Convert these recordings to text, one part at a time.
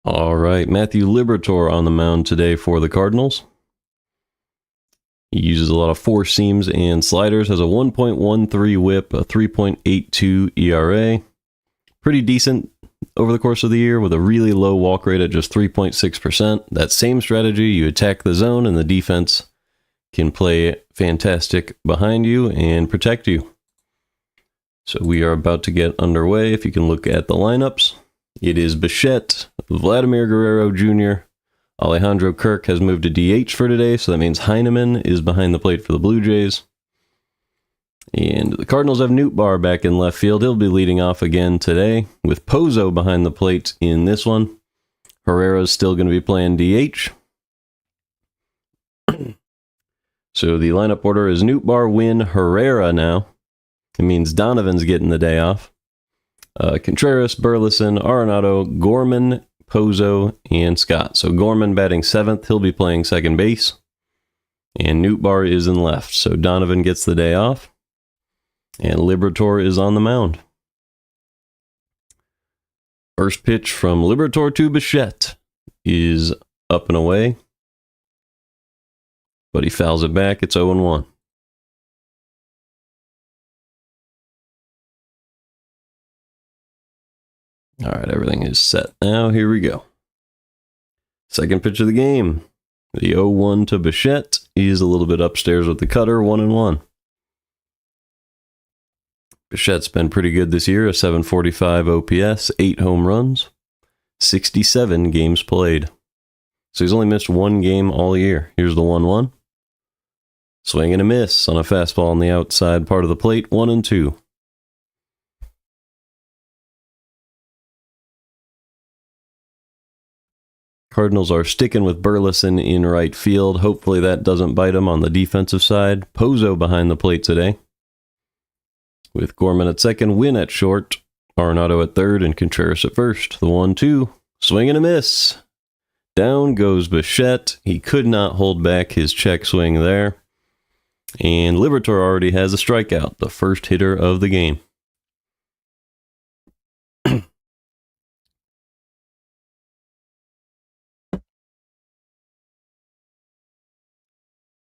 All right, Matthew Liberatore on the mound today for the Cardinals. He uses a lot of four seams and sliders, has a 1.13 whip, a 3.82 ERA. Pretty decent over the course of the year with a really low walk rate at just 3.6%. That same strategy, you attack the zone and the defense can play fantastic behind you and protect you. So we are about to get underway. If you can look at the lineups, it is Bichette, Vladimir Guerrero Jr., Alejandro Kirk has moved to DH for today, so that means Heineman is behind the plate for the Blue Jays. And the Cardinals have Nootbaar back in left field. He'll be leading off again today, with Pozo behind the plate in this one. Herrera's still going to be playing DH. So the lineup order is Nootbaar, Wynn, Herrera now. It means Donovan's getting the day off. Contreras, Burleson, Arenado, Gorman, Pozo, and Scott. So Gorman batting 7th. He'll be playing second base. And Nootbaar is in left. So Donovan gets the day off. And Liberatore is on the mound. First pitch from Liberatore to Bichette is up and away. But he fouls it back. It's 0-1. All right, everything is set now. Here we go. Second pitch of the game. The 0-1 to Bichette. He's a little bit upstairs with the cutter, 1-1. Bichette's been pretty good this year, a 745 OPS, 8 home runs, 67 games played. So he's only missed one game all year. Here's the 1-1. Swing and a miss on a fastball on the outside part of the plate, 1-2. Cardinals are sticking with Burleson in right field. Hopefully that doesn't bite him on the defensive side. Pozo behind the plate today, with Gorman at second, Wynn at short, Arenado at third, and Contreras at first. The 1-2. Swing and a miss. Down goes Bichette. He could not hold back his check swing there. And Liberatore already has a strikeout, the first hitter of the game.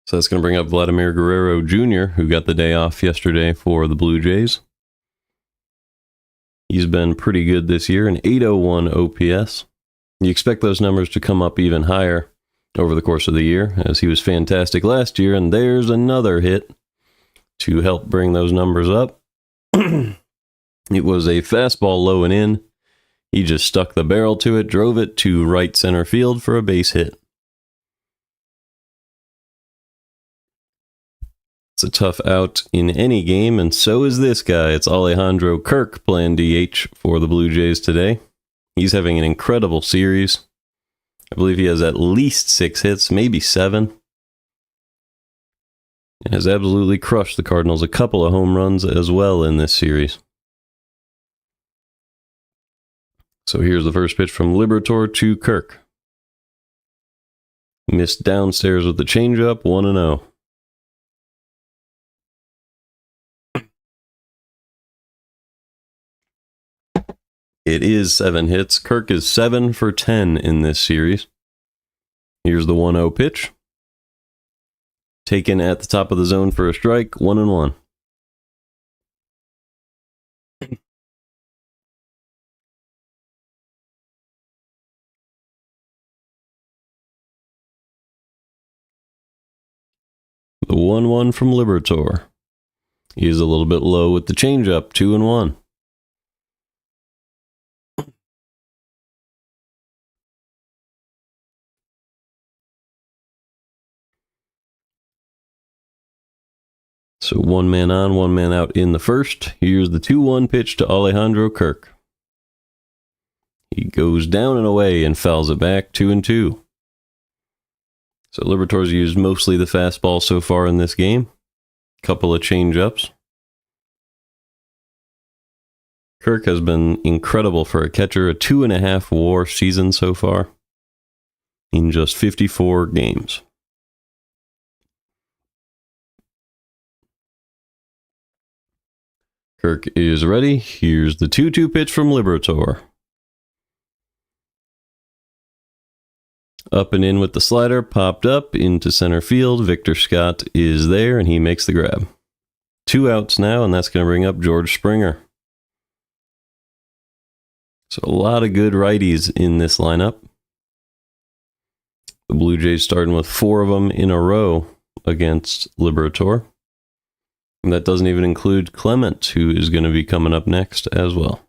So that's going to bring up Vladimir Guerrero Jr., who got the day off yesterday for the Blue Jays. He's been pretty good this year, an 801 OPS. You expect those numbers to come up even higher over the course of the year, as he was fantastic last year, and there's another hit to help bring those numbers up. It was a fastball low and in. He just stuck the barrel to it, drove it to right center field for a base hit. It's a tough out in any game, and so is this guy. It's Alejandro Kirk playing DH for the Blue Jays today. He's having an incredible series. I believe he has at least 6 hits, maybe 7. And has absolutely crushed the Cardinals. A couple of home runs as well in this series. So here's the first pitch from Liberatore to Kirk. Missed downstairs with the changeup, 1-0. It is 7 hits. Kirk is 7 for 10 in this series. Here's the 1-0 pitch. Taken at the top of the zone for a strike, 1-1. The 1-1 from Liberatore. He's a little bit low with the changeup, 2-1. So 1 man on, 1 man out in the first. Here's the 2-1 pitch to Alejandro Kirk. He goes down and away and fouls it back, 2-2. So Liberatore's used mostly the fastball so far in this game. Couple of change-ups. Kirk has been incredible for a catcher, a 2.5 WAR season so far in just 54 games. Kirk is ready. Here's the 2-2 pitch from Liberatore. Up and in with the slider, popped up into center field. Victor Scott is there, and he makes the grab. 2 outs now, and that's going to bring up George Springer. So a lot of good righties in this lineup. The Blue Jays starting with 4 of them in a row against Liberatore. And that doesn't even include Clement, who is going to be coming up next as well.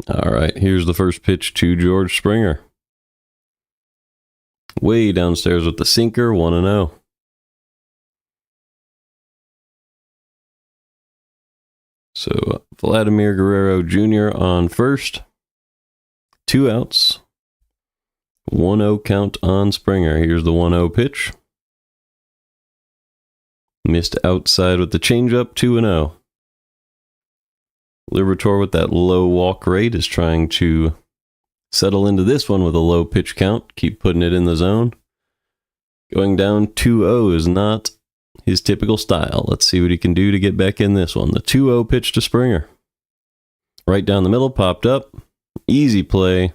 All right, here's the first pitch to George Springer. Way downstairs with the sinker, 1-0. So Vladimir Guerrero Jr. on first. 2 outs. 1-0 count on Springer. Here's the 1-0 pitch. Missed outside with the changeup, 2-0. Liberatore with that low walk rate is trying to settle into this one with a low pitch count. Keep putting it in the zone. Going down 2-0 is not his typical style. Let's see what he can do to get back in this one. The 2-0 pitch to Springer. Right down the middle, popped up. Easy play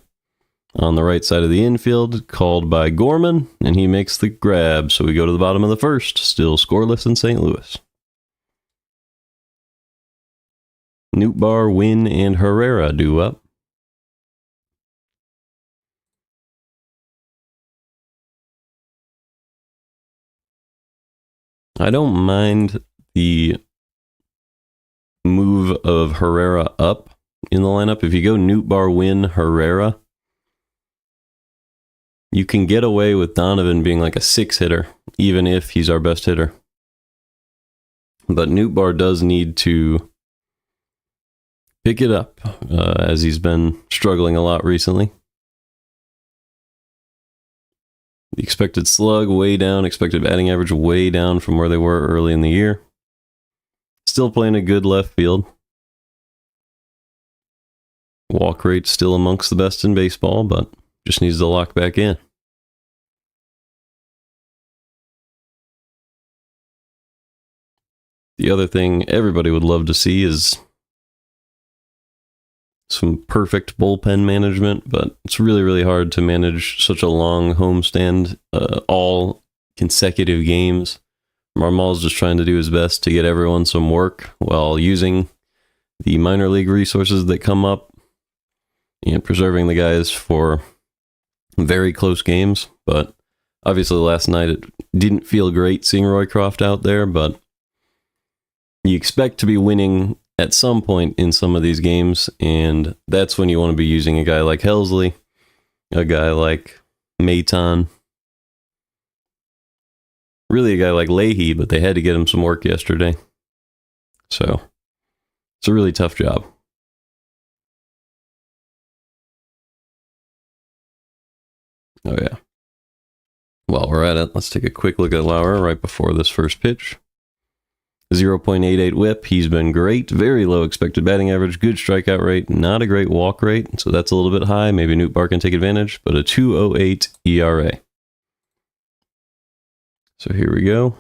on the right side of the infield, called by Gorman, and he makes the grab. So we go to the bottom of the first, still scoreless in St. Louis. Nootbaar, Wynn, and Herrera due up. I don't mind the move of Herrera up in the lineup. If you go Nootbaar, Wynn, Herrera, you can get away with Donovan being like a 6-hitter, even if he's our best hitter. But Nootbaar does need to pick it up, as he's been struggling a lot recently. The expected slug way down, expected batting average way down from where they were early in the year. Still playing a good left field. Walk rate still amongst the best in baseball, but just needs to lock back in. The other thing everybody would love to see is some perfect bullpen management, but it's really, really hard to manage such a long homestand, all consecutive games. Marmal's just trying to do his best to get everyone some work while using the minor league resources that come up and preserving the guys for very close games. But obviously last night it didn't feel great seeing Roycroft out there, but you expect to be winning at some point in some of these games, and that's when you want to be using a guy like Helsley, a guy like Maton, really a guy like Leahy, but they had to get him some work yesterday. So it's a really tough job. Oh yeah. While we're at it, let's take a quick look at Lauer right before this first pitch. 0.88 whip. He's been great. Very low expected batting average. Good strikeout rate. Not a great walk rate, so that's a little bit high. Maybe Nootbaar can take advantage, but a 2.08 ERA. So here we go.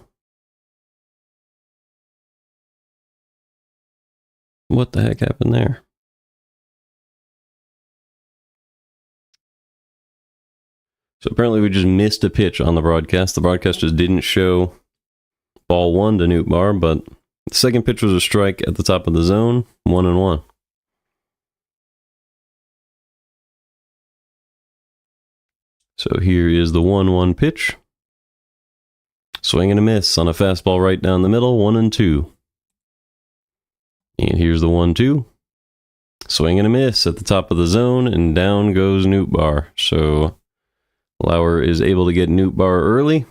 What the heck happened there? So apparently we just missed a pitch on the broadcast. The broadcast just didn't show ball 1 to Nootbaar, but the second pitch was a strike at the top of the zone, 1-1. So here is the 1-1 pitch. Swing and a miss on a fastball right down the middle, 1-2. And here's the 1-2. Swing and a miss at the top of the zone, and down goes Nootbaar. So Lauer is able to get Nootbaar early.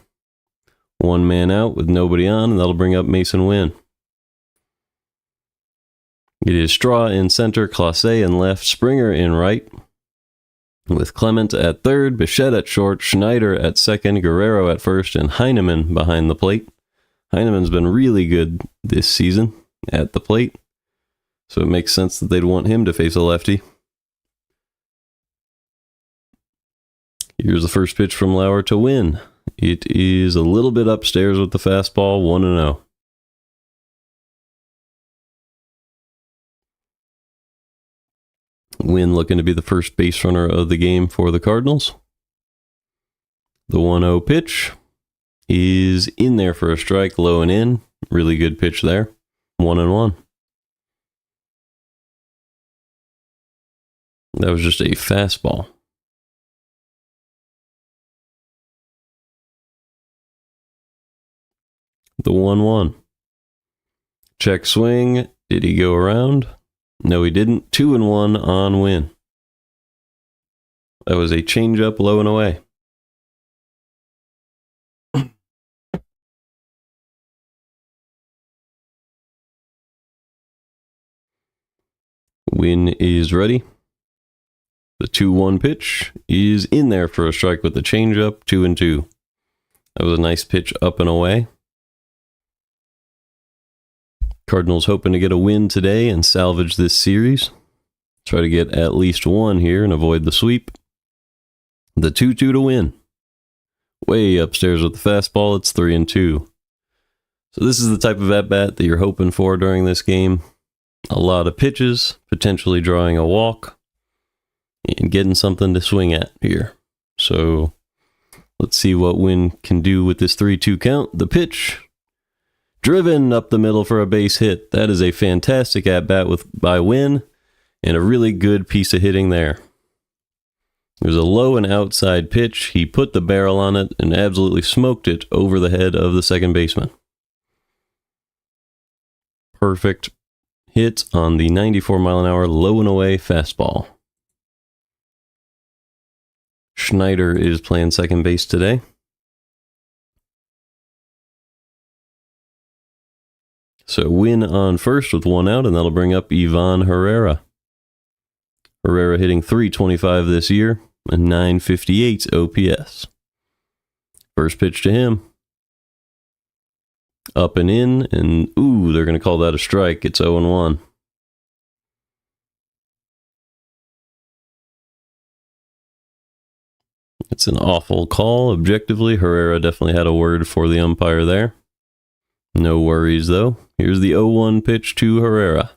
1 man out with nobody on, and that'll bring up Mason Wynn. It is Straw in center, Clase in left, Springer in right, with Clement at third, Bichette at short, Schneider at second, Guerrero at first, and Heineman behind the plate. Heineman's been really good this season at the plate, so it makes sense that they'd want him to face a lefty. Here's the first pitch from Lauer to Win. It is a little bit upstairs with the fastball, 1-0. Win looking to be the first base runner of the game for the Cardinals. The 1-0 pitch is in there for a strike, low and in. Really good pitch there. 1-1. That was just a fastball. The 1-1. Check swing. Did he go around? No, he didn't. 2-1 on Win. That was a changeup, low and away. Win is ready. The 2-1 pitch is in there for a strike with the changeup, 2-2. That was a nice pitch up and away. Cardinals hoping to get a win today and salvage this series. Try to get at least one here and avoid the sweep. The 2-2 to Win. Way upstairs with the fastball, it's 3-2. So this is the type of at-bat that you're hoping for during this game. A lot of pitches, potentially drawing a walk, and getting something to swing at here. So let's see what Win can do with this 3-2 count. The pitch, driven up the middle for a base hit. That is a fantastic at-bat by Win, and a really good piece of hitting there. It was a low and outside pitch. He put the barrel on it and absolutely smoked it over the head of the second baseman. Perfect hit on the 94-mile-an-hour low and away fastball. Schneider is playing second base today. So Win on first with one out, and that'll bring up Ivan Herrera. Herrera hitting .325 this year, a .958 OPS. First pitch to him. Up and in, and ooh, they're going to call that a strike. It's 0-1. It's an awful call. Objectively, Herrera definitely had a word for the umpire there. No worries, though. Here's the 0-1 pitch to Herrera.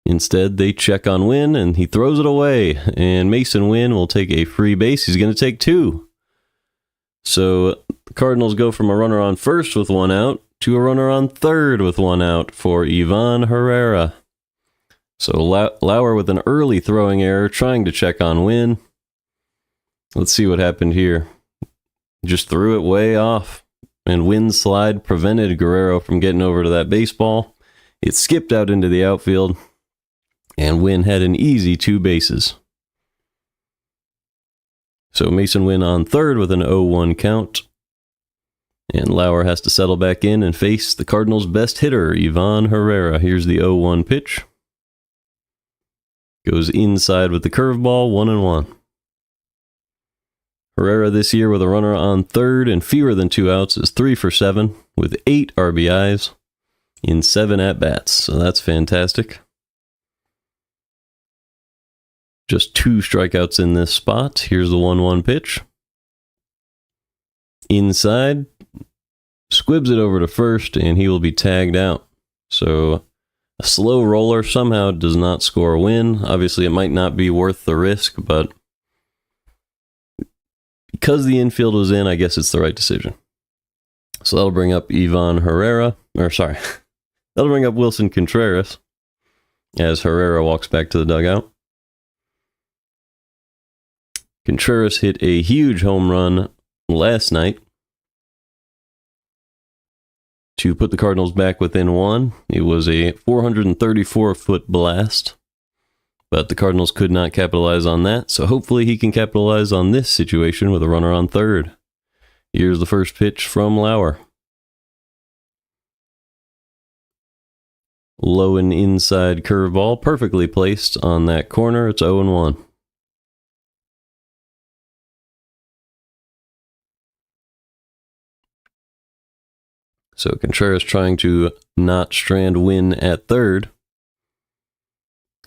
Instead, they check on Win, and he throws it away. And Mason Win will take a free base. He's going to take two. So the Cardinals go from a runner on first with one out to a runner on third with one out for Ivan Herrera. So Lauer with an early throwing error, trying to check on Win. Let's see what happened here. Just threw it way off, and Win's slide prevented Guerrero from getting over to that baseball. It skipped out into the outfield, and Win had an easy two bases. So Mason Win on third with an 0-1 count. And Lauer has to settle back in and face the Cardinals' best hitter, Ivan Herrera. Here's the 0-1 pitch. Goes inside with the curveball, 1-1. Herrera this year with a runner on third and fewer than two outs is 3 for 7 with 8 RBIs in 7 at-bats. So that's fantastic. Just 2 strikeouts in this spot. Here's the 1-1 pitch. Inside. Squibs it over to first, and he will be tagged out. So a slow roller somehow does not score a win. Obviously, it might not be worth the risk, but because the infield was in, I guess it's the right decision. So that'll bring up Ivan Herrera. That'll bring up Wilson Contreras as Herrera walks back to the dugout. Contreras hit a huge home run last night to put the Cardinals back within one. It was a 434-foot blast, but the Cardinals could not capitalize on that, so hopefully he can capitalize on this situation with a runner on third. Here's the first pitch from Lauer. Low and inside curveball, perfectly placed on that corner. It's 0-1. So Contreras trying to not strand Win at third.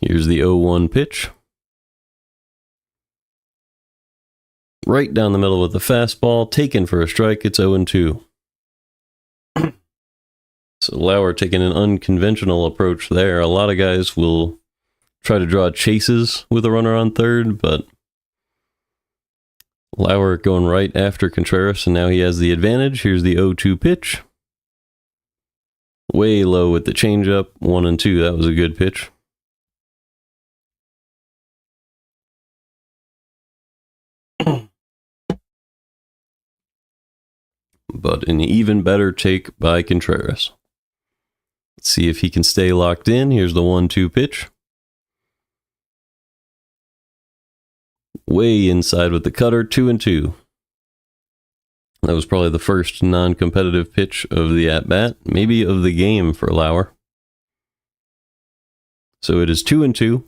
Here's the 0-1 pitch. Right down the middle with the fastball, taken for a strike. It's 0-2. So Lauer taking an unconventional approach there. A lot of guys will try to draw chases with a runner on third, but Lauer going right after Contreras, and now he has the advantage. Here's the 0-2 pitch. Way low with the changeup, 1-2. That was a good pitch. But an even better take by Contreras. Let's see if he can stay locked in. Here's the 1-2 pitch. Way inside with the cutter, 2-2. That was probably the first non-competitive pitch of the at-bat, maybe of the game for Lauer. So it is 2-2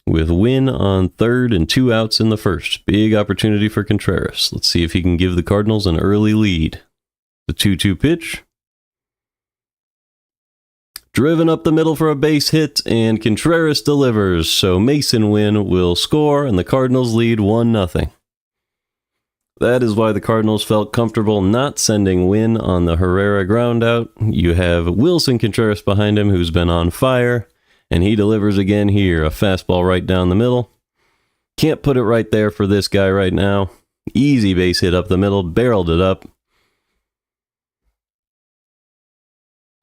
with Wynn on third and 2 outs in the first. Big opportunity for Contreras. Let's see if he can give the Cardinals an early lead. The 2-2 pitch. Driven up the middle for a base hit, and Contreras delivers. So Mason Wynn will score, and the Cardinals lead 1-0. That is why the Cardinals felt comfortable not sending Wynn on the Herrera groundout. You have Wilson Contreras behind him, who's been on fire, and he delivers again here. A fastball right down the middle. Can't put it right there for this guy right now. Easy base hit up the middle, barreled it up.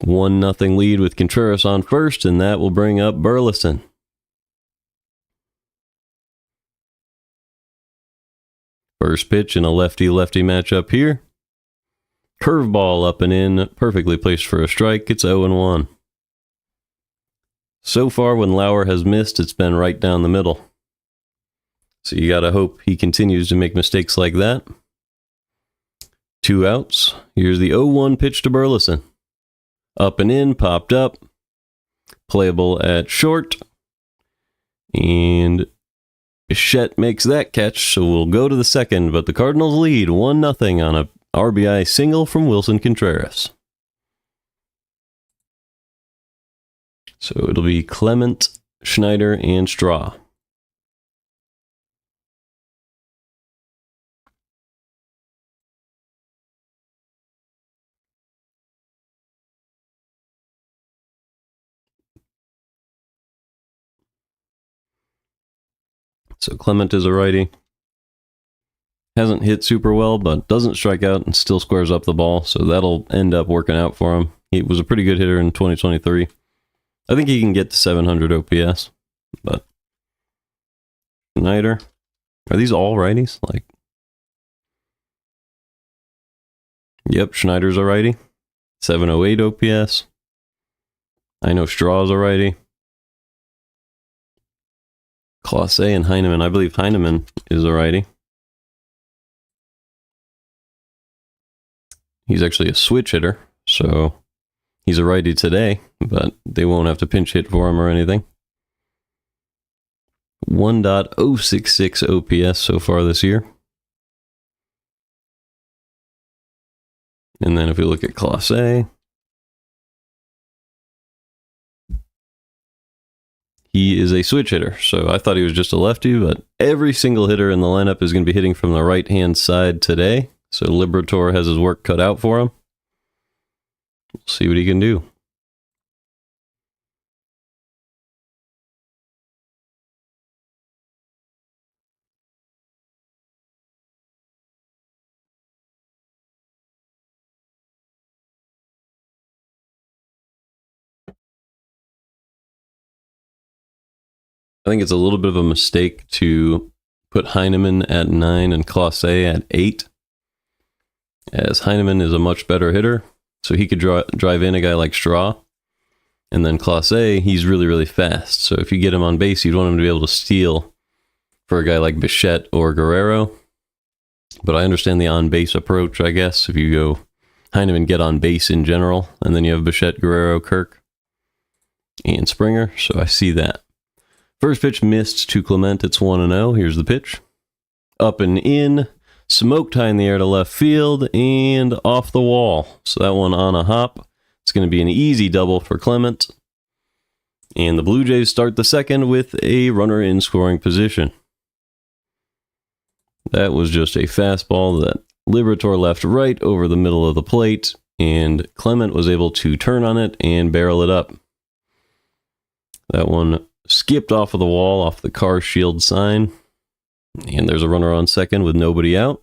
1-0 lead with Contreras on first, and that will bring up Burleson. First pitch in a lefty-lefty matchup here. Curveball up and in, perfectly placed for a strike. It's 0-1. So far, when Lauer has missed, it's been right down the middle. So you gotta hope he continues to make mistakes like that. 2 outs. Here's the 0-1 pitch to Burleson. Up and in, popped up. Playable at short. And Bichette makes that catch, so we'll go to the second, but the Cardinals lead 1-0 on a RBI single from Wilson Contreras. So it'll be Clement, Schneider, and Straw. So Clement is a righty. Hasn't hit super well, but doesn't strike out and still squares up the ball, so that'll end up working out for him. He was a pretty good hitter in 2023. I think he can get to 700 OPS, but Schneider. Are these all righties? Like, yep, Schneider's a righty. 708 OPS. I know Straw's a righty. Clase and Heineman. I believe Heineman is a righty. He's actually a switch hitter, so he's a righty today, but they won't have to pinch hit for him or anything. 1.066 OPS so far this year. And then if we look at Clase, he is a switch hitter, so I thought he was just a lefty, but every single hitter in the lineup is going to be hitting from the right-hand side today, so Liberatore has his work cut out for him. We'll see what he can do. I think it's a little bit of a mistake to put Heineman at 9 and Clase at 8, as Heineman is a much better hitter, so he could drive in a guy like Straw. And then Clase, he's really, really fast, so if you get him on base, you'd want him to be able to steal for a guy like Bichette or Guerrero. But I understand the on-base approach, I guess, if you go Heineman get on base in general, and then you have Bichette, Guerrero, Kirk, and Springer, so I see that. First pitch missed to Clement. It's 1-0. Here's the pitch. Up and in. Smoked high in the air to left field and off the wall. So that one on a hop. It's going to be an easy double for Clement. And the Blue Jays start the second with a runner in scoring position. That was just a fastball that Liberatore left right over the middle of the plate, and Clement was able to turn on it and barrel it up. That one skipped off of the wall, off the car shield sign, and there's a runner on second with nobody out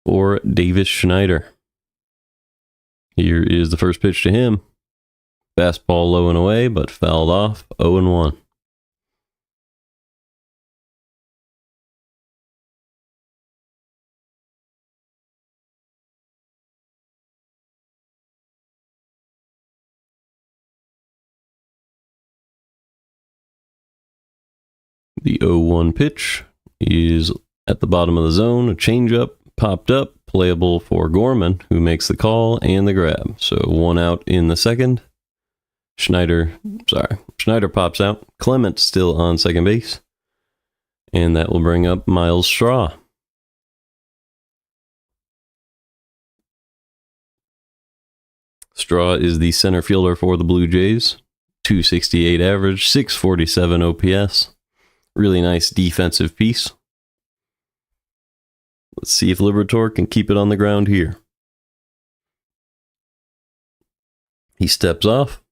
for Davis Schneider. Here is the first pitch to him. Fastball low and away, but fouled off, 0-1. The 0-1 pitch is at the bottom of the zone. A changeup popped up, playable for Gorman, who makes the call and the grab. So 1 out in the second. Schneider pops out. Clement still on second base. And that will bring up Miles Straw. Straw is the center fielder for the Blue Jays. 268 average, 647 OPS. Really nice defensive piece. Let's see if Liberatore can keep it on the ground here. He steps off.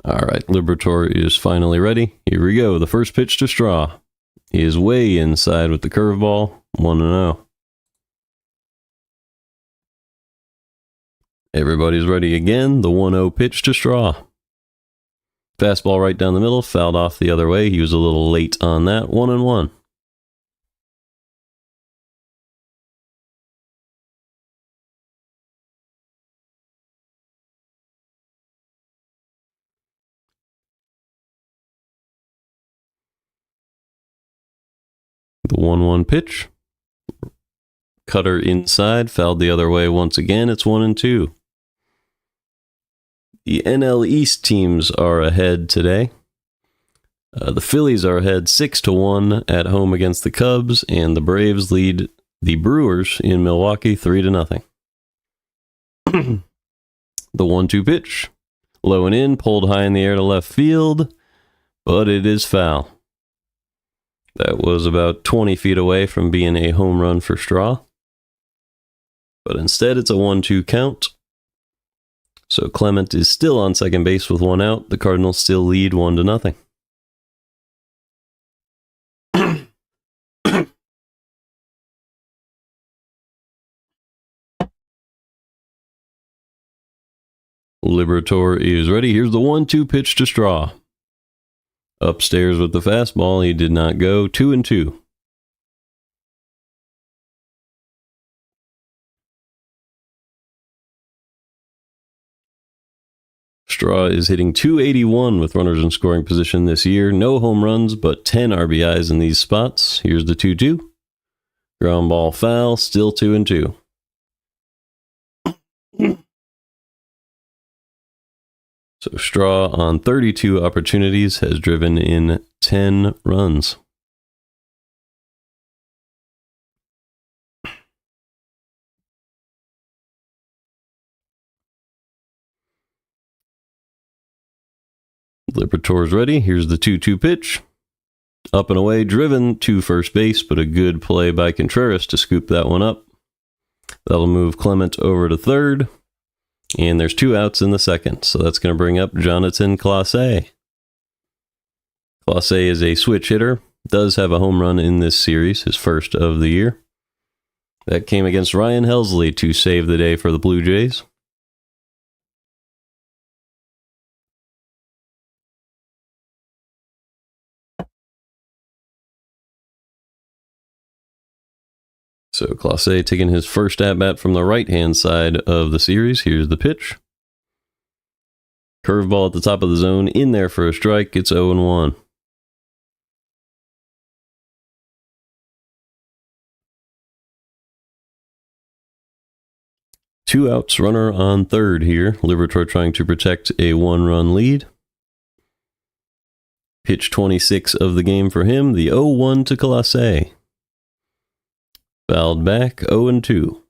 All right, Liberatore is finally ready. Here we go. The first pitch to Straw is way inside with the curveball, 1-0. Everybody's ready again. The 1-0 pitch to Straw. Fastball right down the middle, fouled off the other way. He was a little late on that, 1-1. The 1-1 pitch. Cutter inside, fouled the other way once again. It's 1-2. The NL East teams are ahead today. The Phillies are ahead 6-1 at home against the Cubs, and the Braves lead the Brewers in Milwaukee 3-0. The 1-2 pitch. Low and in, pulled high in the air to left field, but it is foul. That was about 20 feet away from being a home run for Straw. But instead, it's a 1-2 count. So Clement is still on second base with 1 out. The Cardinals still lead 1-0. Liberatore is ready. Here's the 1-2 pitch to Straw. Upstairs with the fastball. He did not go. 2-2. Straw is hitting .281 with runners in scoring position this year. No home runs, but 10 RBIs in these spots. Here's the 2-2. Ground ball foul, still 2-2. So Straw on 32 opportunities has driven in 10 runs. Liberatore's ready. Here's the 2-2 pitch. Up and away, driven to first base, but a good play by Contreras to scoop that one up. That'll move Clement over to third. And there's 2 outs in the second, so that's going to bring up Jonathan Clase. Clase is a switch hitter, does have a home run in this series, his first of the year. That came against Ryan Helsley to save the day for the Blue Jays. So Clase taking his first at-bat from the right-hand side of the series. Here's the pitch. Curveball at the top of the zone, in there for a strike. It's 0-1. Two outs, runner on third here. Liberatore trying to protect a 1-run lead. Pitch 26 of the game for him. The 0-1 to Clase. Fouled back, 0-2.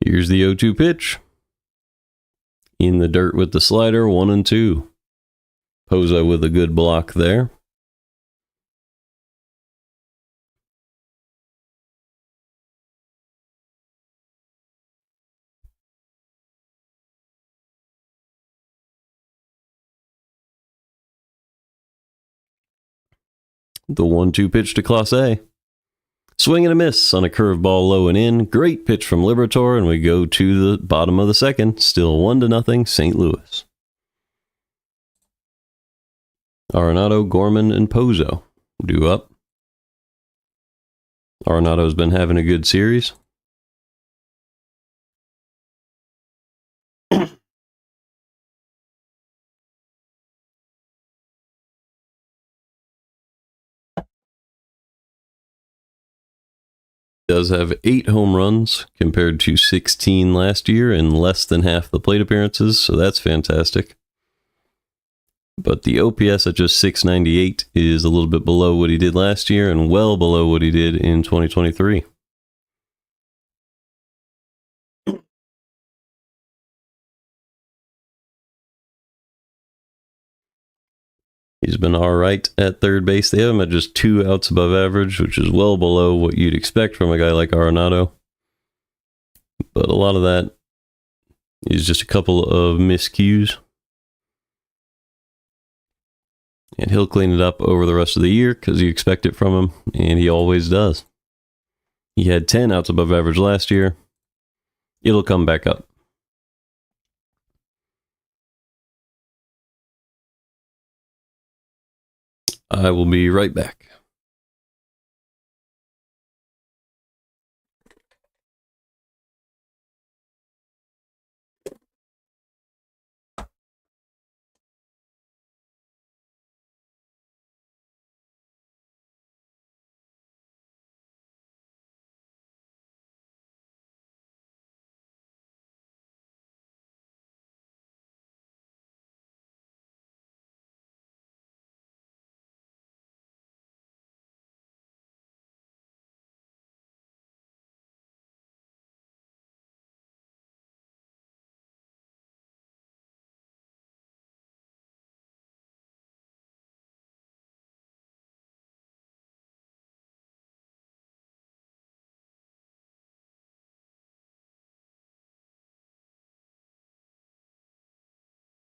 Here's the 0-2 pitch. In the dirt with the slider, 1-2. Poza with a good block there. The 1-2 pitch to Clase. Swing and a miss on a curveball low and in. Great pitch from Liberatore, and we go to the bottom of the second. Still 1-0 St. Louis. Arenado, Gorman, and Pozo due up. Arenado's been having a good series. Does have 8 home runs compared to 16 last year and less than half the plate appearances, so that's fantastic. But the OPS at just 698 is a little bit below what he did last year and well below what he did in 2023. He's been all right at third base. They have him at just 2 outs above average, which is well below what you'd expect from a guy like Arenado. But a lot of that is just a couple of miscues. And he'll clean it up over the rest of the year because you expect it from him, and he always does. He had 10 outs above average last year. It'll come back up. I will be right back.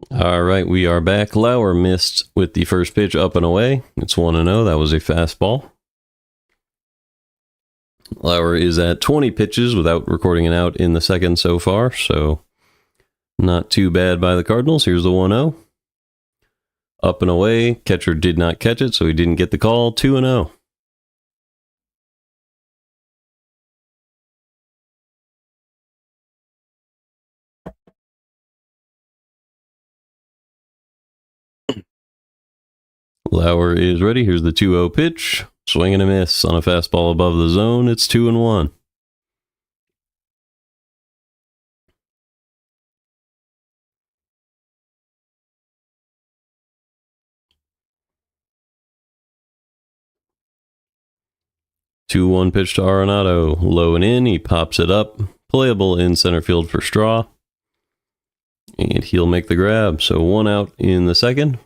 All right, we are back. Lauer missed with the first pitch up and away. It's 1-0. That was a fastball. Lauer is at 20 pitches without recording an out in the second so far, so not too bad by the Cardinals. Here's the 1-0. Up and away. Catcher did not catch it, so he didn't get the call. 2-0. Lauer is ready. Here's the 2-0 pitch. Swing and a miss on a fastball above the zone. It's 2-1. Two-one pitch to Arenado. Low and in. He pops it up. Playable in center field for Straw. And he'll make the grab. So 1 out in the second.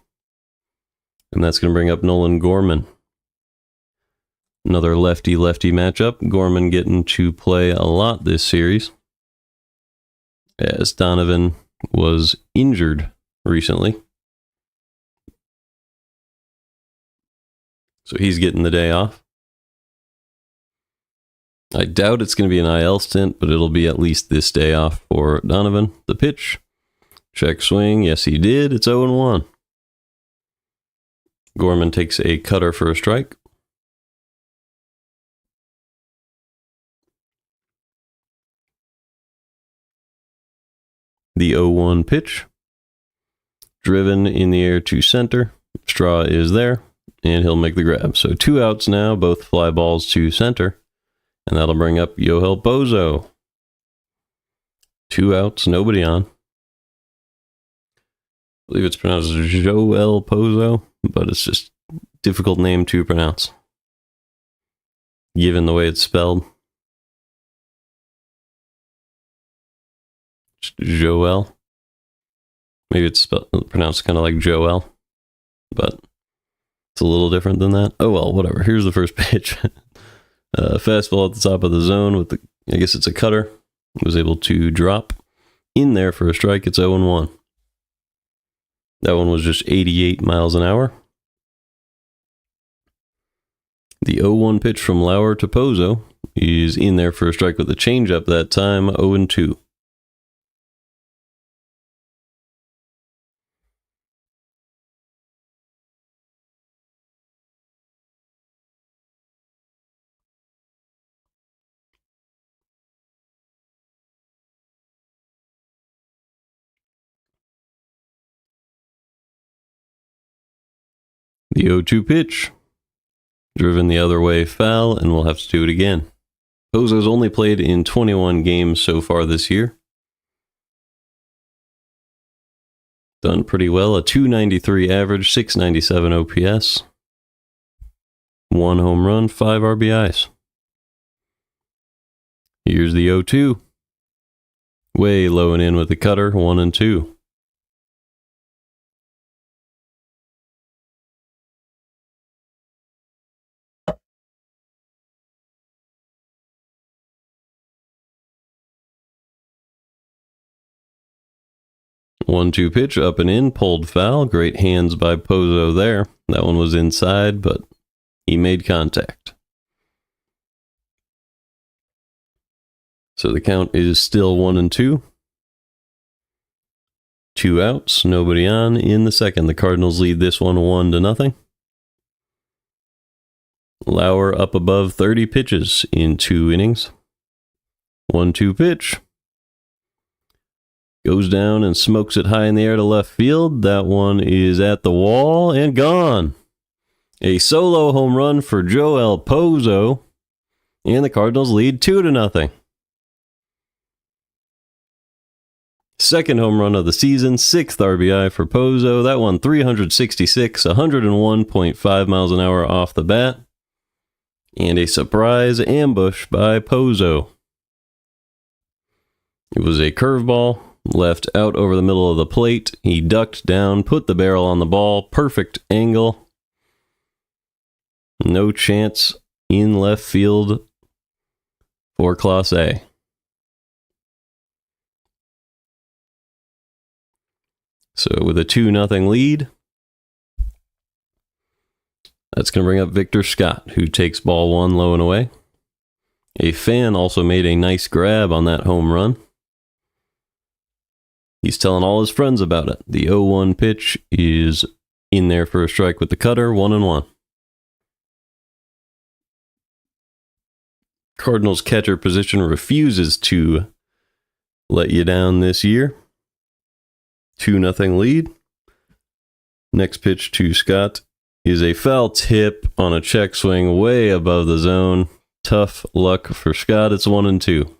And that's going to bring up Nolan Gorman. Another lefty-lefty matchup. Gorman getting to play a lot this series, as Donovan was injured recently. So he's getting the day off. I doubt it's going to be an IL stint, but it'll be at least this day off for Donovan. The pitch. Check swing. Yes, he did. It's 0-1. Gorman takes a cutter for a strike. The 0-1 pitch. Driven in the air to center. Straw is there. and he'll make the grab. So 2 outs now, both fly balls to center, and that'll bring up Yoel Pozo. 2 outs, nobody on. I believe it's pronounced Joel Pozo, but it's just a difficult name to pronounce, given the way it's spelled. Joel. Maybe it's pronounced kind of like Joel, but it's a little different than that. Oh well, whatever. Here's the first pitch. Fastball at the top of the zone with I guess it's a cutter. Was able to drop in there for a strike. It's 0-1. That one was just 88 miles an hour. The 0-1 pitch from Lauer to Pozo is in there for a strike with a changeup that time, 0-2. The 0-2 pitch, driven the other way foul, and we'll have to do it again. Pozo's only played in 21 games so far this year. Done pretty well, a 293 average, 697 OPS. 1 home run, 5 RBIs. Here's the 0-2. Way low and in with the cutter, 1-2. 1-2 pitch, up and in, pulled foul. Great hands by Pozo there. That one was inside, but he made contact. So the count is still 1-2. 2 outs, nobody on in the second. The Cardinals lead this one 1-0. Lauer up above 30 pitches in 2 innings. 1-2 pitch. Goes down and smokes it high in the air to left field. That one is at the wall and gone. A solo home run for Yoel Pozo. And the Cardinals lead 2-0. Second home run of the season, 6th RBI for Pozo. That one 366, 101.5 miles an hour off the bat. And a surprise ambush by Pozo. It was a curveball. Left out over the middle of the plate. He ducked down, put the barrel on the ball. Perfect angle. No chance in left field for Class A. So with a 2-0 lead, that's going to bring up Victor Scott, who takes ball 1 low and away. A fan also made a nice grab on that home run. He's telling all his friends about it. The 0-1 pitch is in there for a strike with the cutter, 1-1. Cardinals catcher position refuses to let you down this year. 2-0 lead. Next pitch to Scott is a foul tip on a check swing way above the zone. Tough luck for Scott. It's 1-2.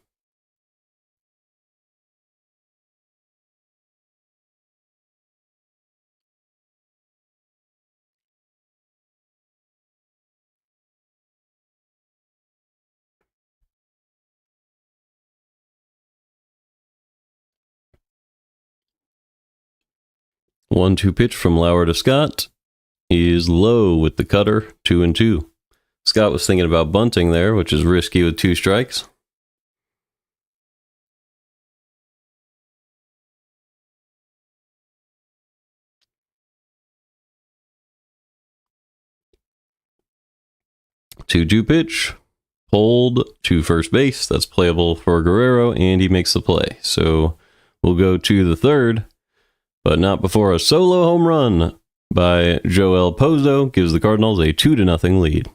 One-two pitch from Lauer to Scott is low with the cutter, 2-2. Scott was thinking about bunting there, which is risky with 2 strikes. Two-two pitch, pulled to first base. That's playable for Guerrero, and he makes the play. So we'll go to the third, but not before a solo home run by Yoel Pozo gives the Cardinals a 2-0 lead.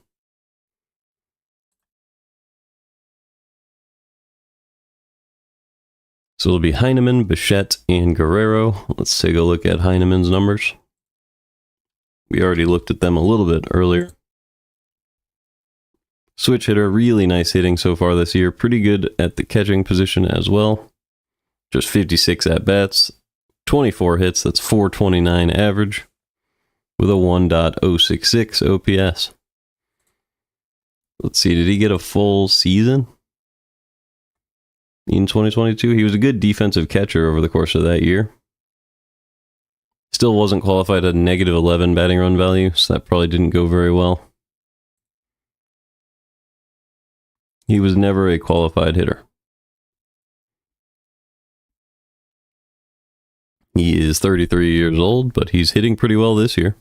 So it'll be Heineman, Bichette, and Guerrero. Let's take a look at Heineman's numbers. We already looked at them a little bit earlier. Switch hitter, really nice hitting so far this year. Pretty good at the catching position as well. Just 56 at-bats, 24 hits, that's 429 average, with a 1.066 OPS. Let's see, did he get a full season in 2022? He was a good defensive catcher over the course of that year. Still wasn't qualified at a -11 batting run value, so that probably didn't go very well. He was never a qualified hitter. He is 33 years old, but he's hitting pretty well this year.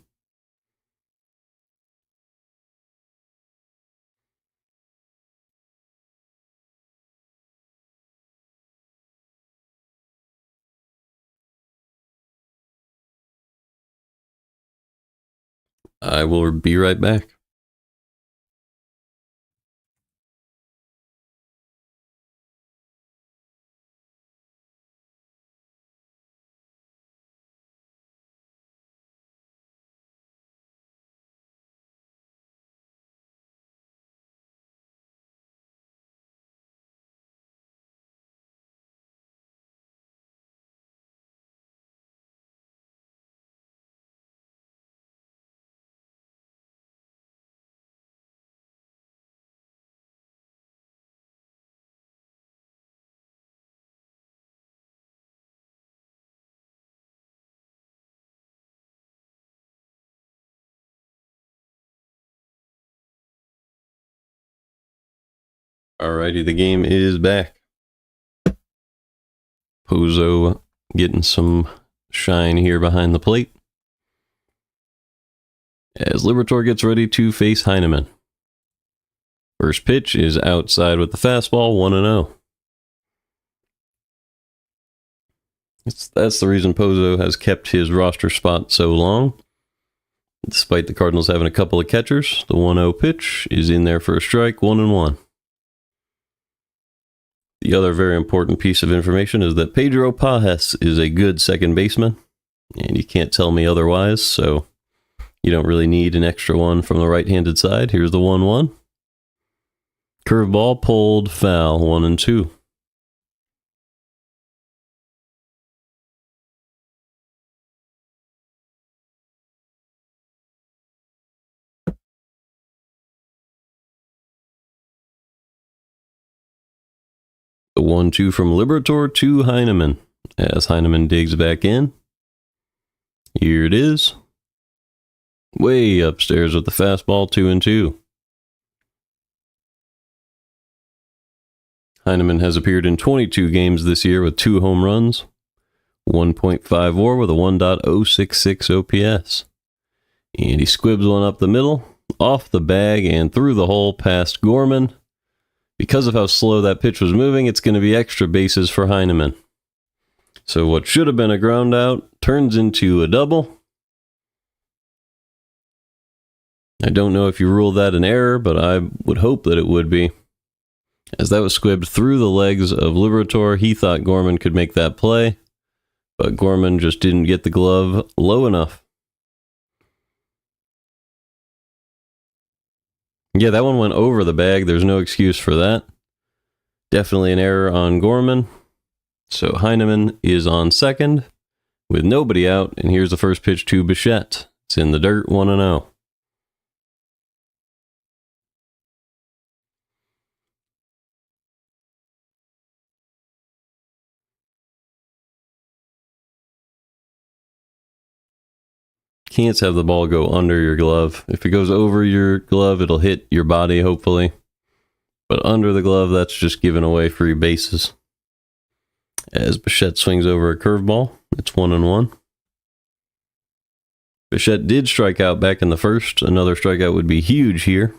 I will be right back. Alrighty, the game is back. Pozo getting some shine here behind the plate as Liberatore gets ready to face Heineman. First pitch is outside with the fastball, 1-0. That's the reason Pozo has kept his roster spot so long. Despite the Cardinals having a couple of catchers, the 1-0 pitch is in there for a strike, 1-1. The other very important piece of information is that Pedro Pajes is a good second baseman, and you can't tell me otherwise, so you don't really need an extra one from the right-handed side. Here's the 1-1. Curveball pulled foul, 1-2. The 1-2 from Liberatore to Heineman as Heineman digs back in. Here it is. Way upstairs with the fastball, 2-2. Heineman has appeared in 22 games this year with 2 home runs, 1.5 WAR with a 1.066 OPS. And he squibs one up the middle, off the bag, and through the hole past Gorman. Because of how slow that pitch was moving, it's going to be extra bases for Heineman. So what should have been a ground out turns into a double. I don't know if you rule that an error, but I would hope that it would be. As that was squibbed through the legs of Liberatore, he thought Gorman could make that play, but Gorman just didn't get the glove low enough. Yeah, that one went over the bag. There's no excuse for that. Definitely an error on Gorman. So Heineman is on second with nobody out, and here's the first pitch to Bichette. It's in the dirt, 1-0. Can't have the ball go under your glove. If it goes over your glove, it'll hit your body, hopefully. But under the glove, that's just giving away free bases. As Bichette swings over a curveball, it's 1-1. Bichette did strike out back in the first. Another strikeout would be huge here.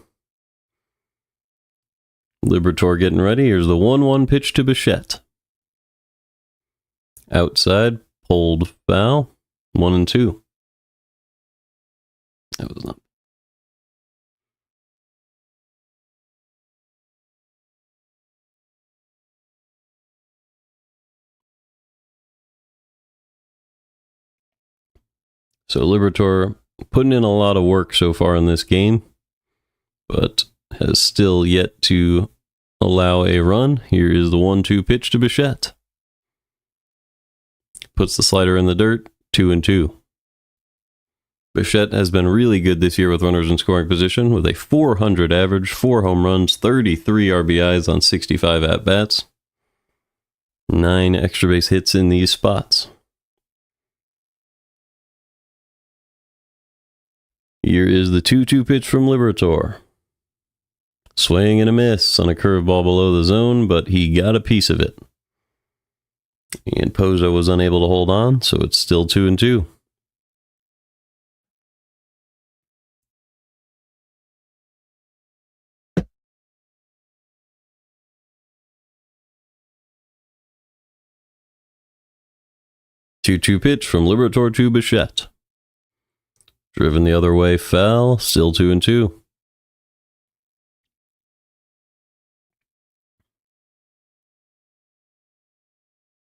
Liberatore getting ready. Here's the 1-1 pitch to Bichette. Outside, pulled foul, 1-2. That was not. So Liberatore putting in a lot of work so far in this game, but has still yet to allow a run. Here is the 1-2 pitch to Bichette. Puts the slider in the dirt, 2-2. Bichette has been really good this year with runners in scoring position, with a .400 average, 4 home runs, 33 RBIs on 65 at-bats, 9 extra base hits in these spots. Here is the 2-2 pitch from Liberatore. Swing and a miss on a curveball below the zone, but he got a piece of it. And Pozo was unable to hold on, so it's still 2-2. Two-two pitch from Liberatore to Bichette. Driven the other way, foul, still 2-2.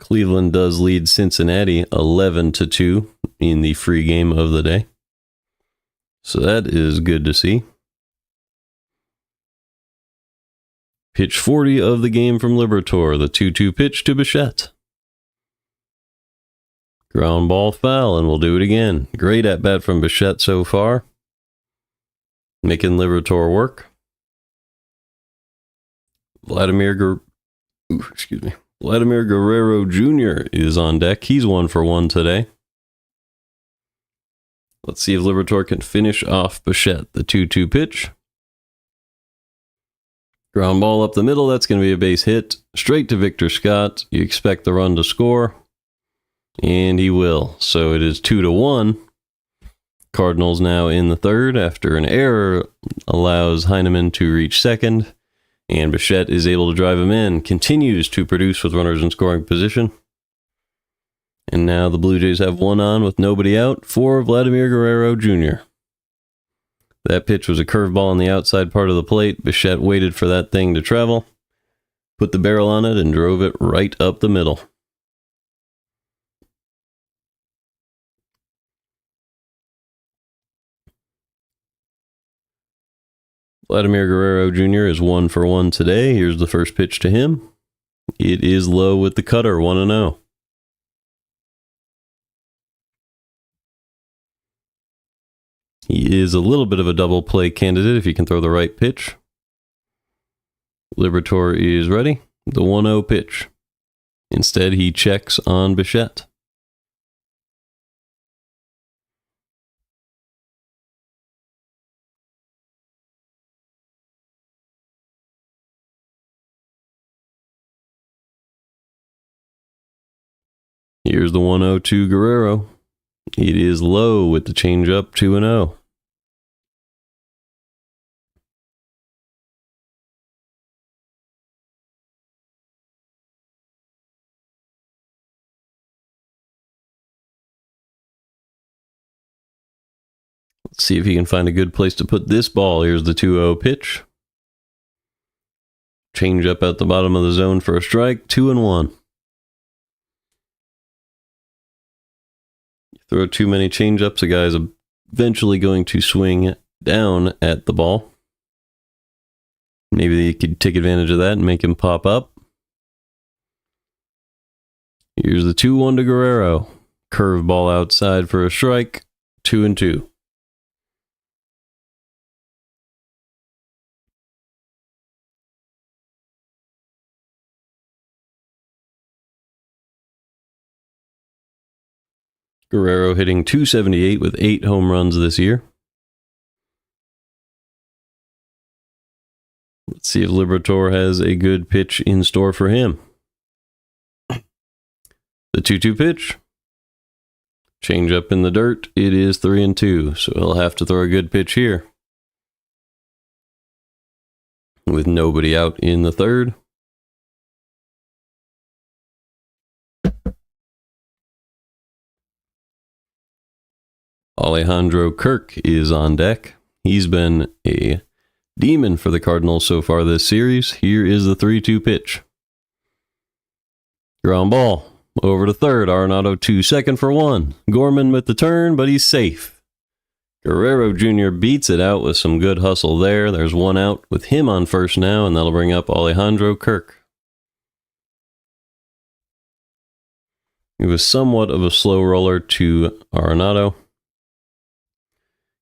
Cleveland does lead Cincinnati 11-2 in the free game of the day. So that is good to see. Pitch 40 of the game from Liberatore, the 2-2 pitch to Bichette. Ground ball foul, and we'll do it again. Great at-bat from Bichette so far. Making Liberatore work. Vladimir Guerrero Jr. is on deck. He's 1 for 1 today. Let's see if Liberatore can finish off Bichette. The 2-2 pitch. Ground ball up the middle. That's going to be a base hit. Straight to Victor Scott. You expect the run to score. And he will. So it is 2-1. Cardinals now in the third after an error allows Heineman to reach second. And Bichette is able to drive him in. Continues to produce with runners in scoring position. And now the Blue Jays have one on with nobody out for Vladimir Guerrero Jr. That pitch was a curveball on the outside part of the plate. Bichette waited for that thing to travel, put the barrel on it, and drove it right up the middle. Vladimir Guerrero Jr. is 1 for 1 today. Here's the first pitch to him. It is low with the cutter, 1-0. He is a little bit of a double play candidate if he can throw the right pitch. Liberatore is ready. The 1-0 pitch. Instead, he checks on Bichette. Here's the 1-0 to Guerrero. It is low with the changeup, 2-0. Let's see if he can find a good place to put this ball. Here's the 2-0 pitch. Changeup at the bottom of the zone for a strike, 2-1. Throw too many changeups, a guy's eventually going to swing down at the ball. Maybe they could take advantage of that and make him pop up. Here's the 2-1 to Guerrero. Curveball outside for a strike, 2-2. Guerrero hitting .278 with 8 home runs this year. Let's see if Liberatore has a good pitch in store for him. The 2-2 pitch. Change up in the dirt. It is 3-2, so he'll have to throw a good pitch here. With nobody out in the third. Alejandro Kirk is on deck. He's been a demon for the Cardinals so far this series. Here is the 3-2 pitch. Ground ball. Over to third. Arenado to second for 1. Gorman with the turn, but he's safe. Guerrero Jr. beats it out with some good hustle there. There's one out with him on first now, and that'll bring up Alejandro Kirk. He was somewhat of a slow roller to Arenado.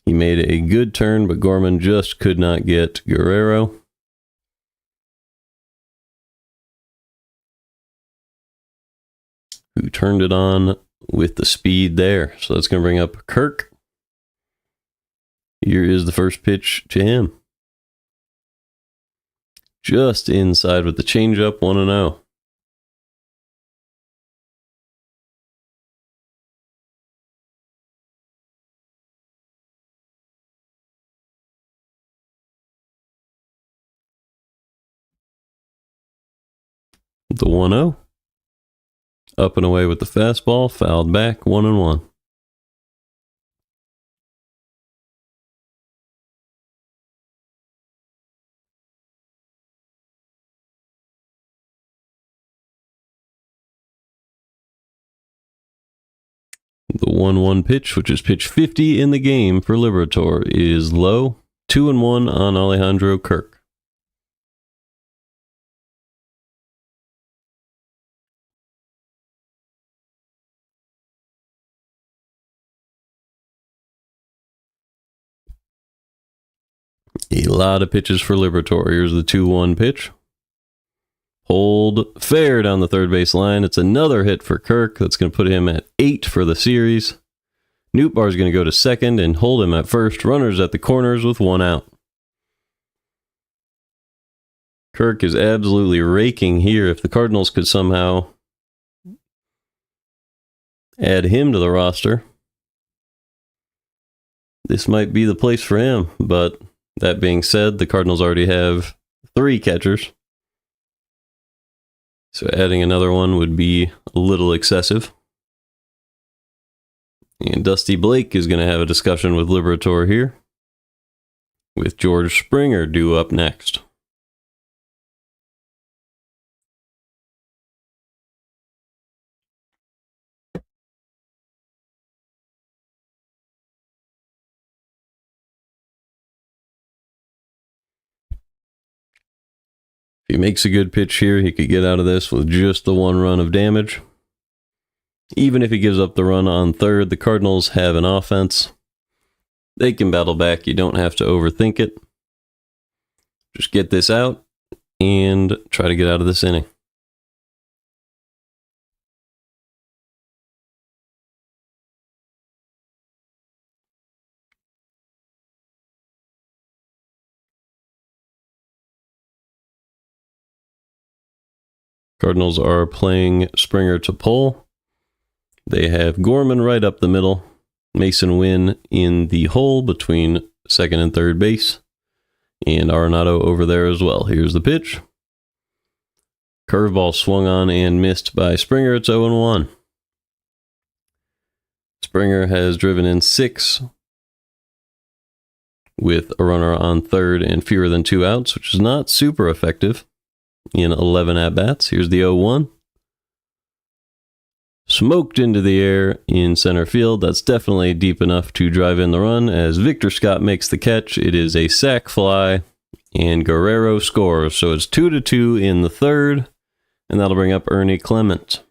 He made a good turn, but Gorman just could not get Guerrero. Who turned it on with the speed there. So that's going to bring up Kirk. Here is the first pitch to him. Just inside with the changeup, 1-0. The 1-0. Up and away with the fastball, fouled back, 1-1. The 1-1 pitch, which is pitch 50 in the game for Liberatore, is low. 2-1 on Alejandro Kirk. A lot of pitches for Liberatore. Here's the 2-1 pitch. Hold fair down the third base line. It's another hit for Kirk. That's going to put him at 8 for the series. Nootbaar is going to go to second and hold him at first. Runners at the corners with 1 out. Kirk is absolutely raking here. If the Cardinals could somehow add him to the roster, this might be the place for him. But that being said, the Cardinals already have 3 catchers. So adding another one would be a little excessive. And Dusty Blake is going to have a discussion with Liberatore here, with George Springer due up next. If he makes a good pitch here, he could get out of this with just the 1 run of damage. Even if he gives up the run on third, the Cardinals have an offense. They can battle back. You don't have to overthink it. Just get this out and try to get out of this inning. Cardinals are playing Springer to pull. They have Gorman right up the middle. Mason Wynn in the hole between second and third base. And Arenado over there as well. Here's the pitch. Curveball swung on and missed by Springer. It's 0-1. Springer has driven in 6 with a runner on third and fewer than 2 outs, which is not super effective in 11 at-bats. Here's the 0-1. Smoked into the air in center field. That's definitely deep enough to drive in the run as Victor Scott makes the catch. It is a sac fly, and Guerrero scores. So it's 2-2 in the third, and that'll bring up Ernie Clement.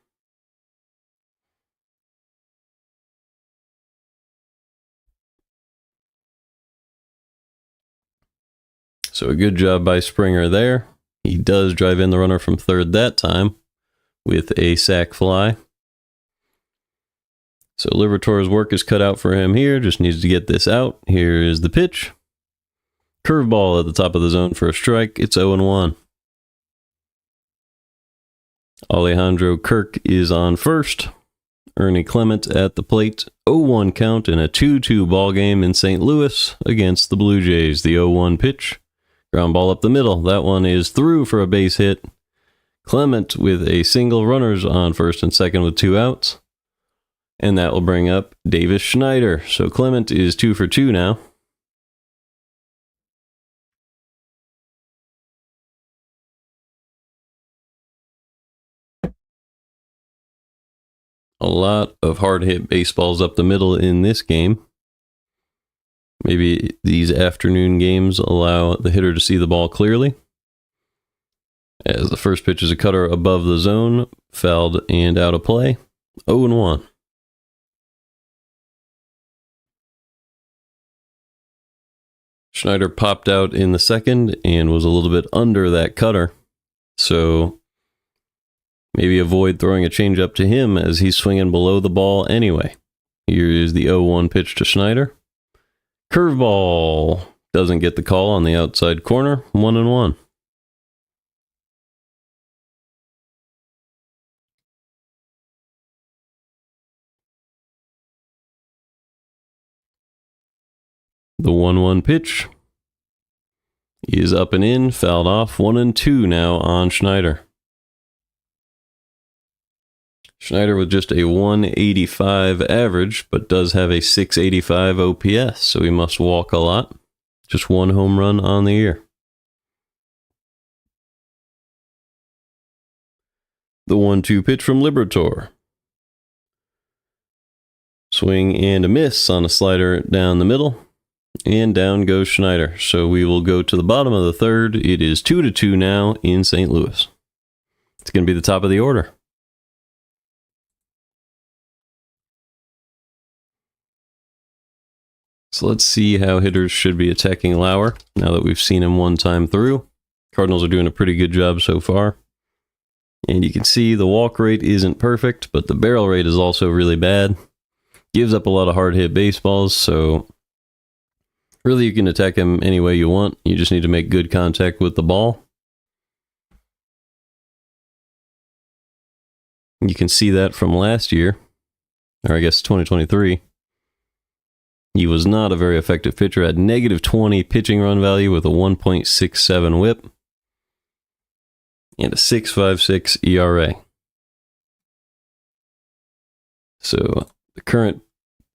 So a good job by Springer there. He does drive in the runner from third that time with a sac fly. So Liberatore's work is cut out for him here. Just needs to get this out. Here is the pitch. Curveball at the top of the zone for a strike. It's 0-1. Alejandro Kirk is on first. Ernie Clement at the plate. 0-1 count in a 2-2 ball game in St. Louis against the Blue Jays. The 0-1 pitch. Ground ball up the middle. That one is through for a base hit. Clement with a single, runners on first and second with 2 outs. And that will bring up Davis Schneider. So Clement is 2 for 2 now. A lot of hard hit baseballs up the middle in this game. Maybe these afternoon games allow the hitter to see the ball clearly. As the first pitch is a cutter above the zone, fouled and out of play. 0-1. Schneider popped out in the second and was a little bit under that cutter. So maybe avoid throwing a changeup to him as he's swinging below the ball anyway. Here is the 0-1 pitch to Schneider. Curveball. Doesn't get the call on the outside corner. 1-1. The 1-1 pitch is up and in, fouled off. 1-2 now on Schneider. Schneider with just a 185 average, but does have a 685 OPS, so he must walk a lot. Just one home run on the year. The 1-2 pitch from Liberatore. Swing and a miss on a slider down the middle. And down goes Schneider. So we will go to the bottom of the third. It is 2-2 now in St. Louis. It's going to be the top of the order. So let's see how hitters should be attacking Lauer now that we've seen him one time through. Cardinals are doing a pretty good job so far. And you can see the walk rate isn't perfect, but the barrel rate is also really bad. Gives up a lot of hard hit baseballs, so really you can attack him any way you want. You just need to make good contact with the ball. You can see that from last year, or I guess 2023. He was not a very effective pitcher, had -20 pitching run value with a 1.67 whip and a 6.56 ERA. So the current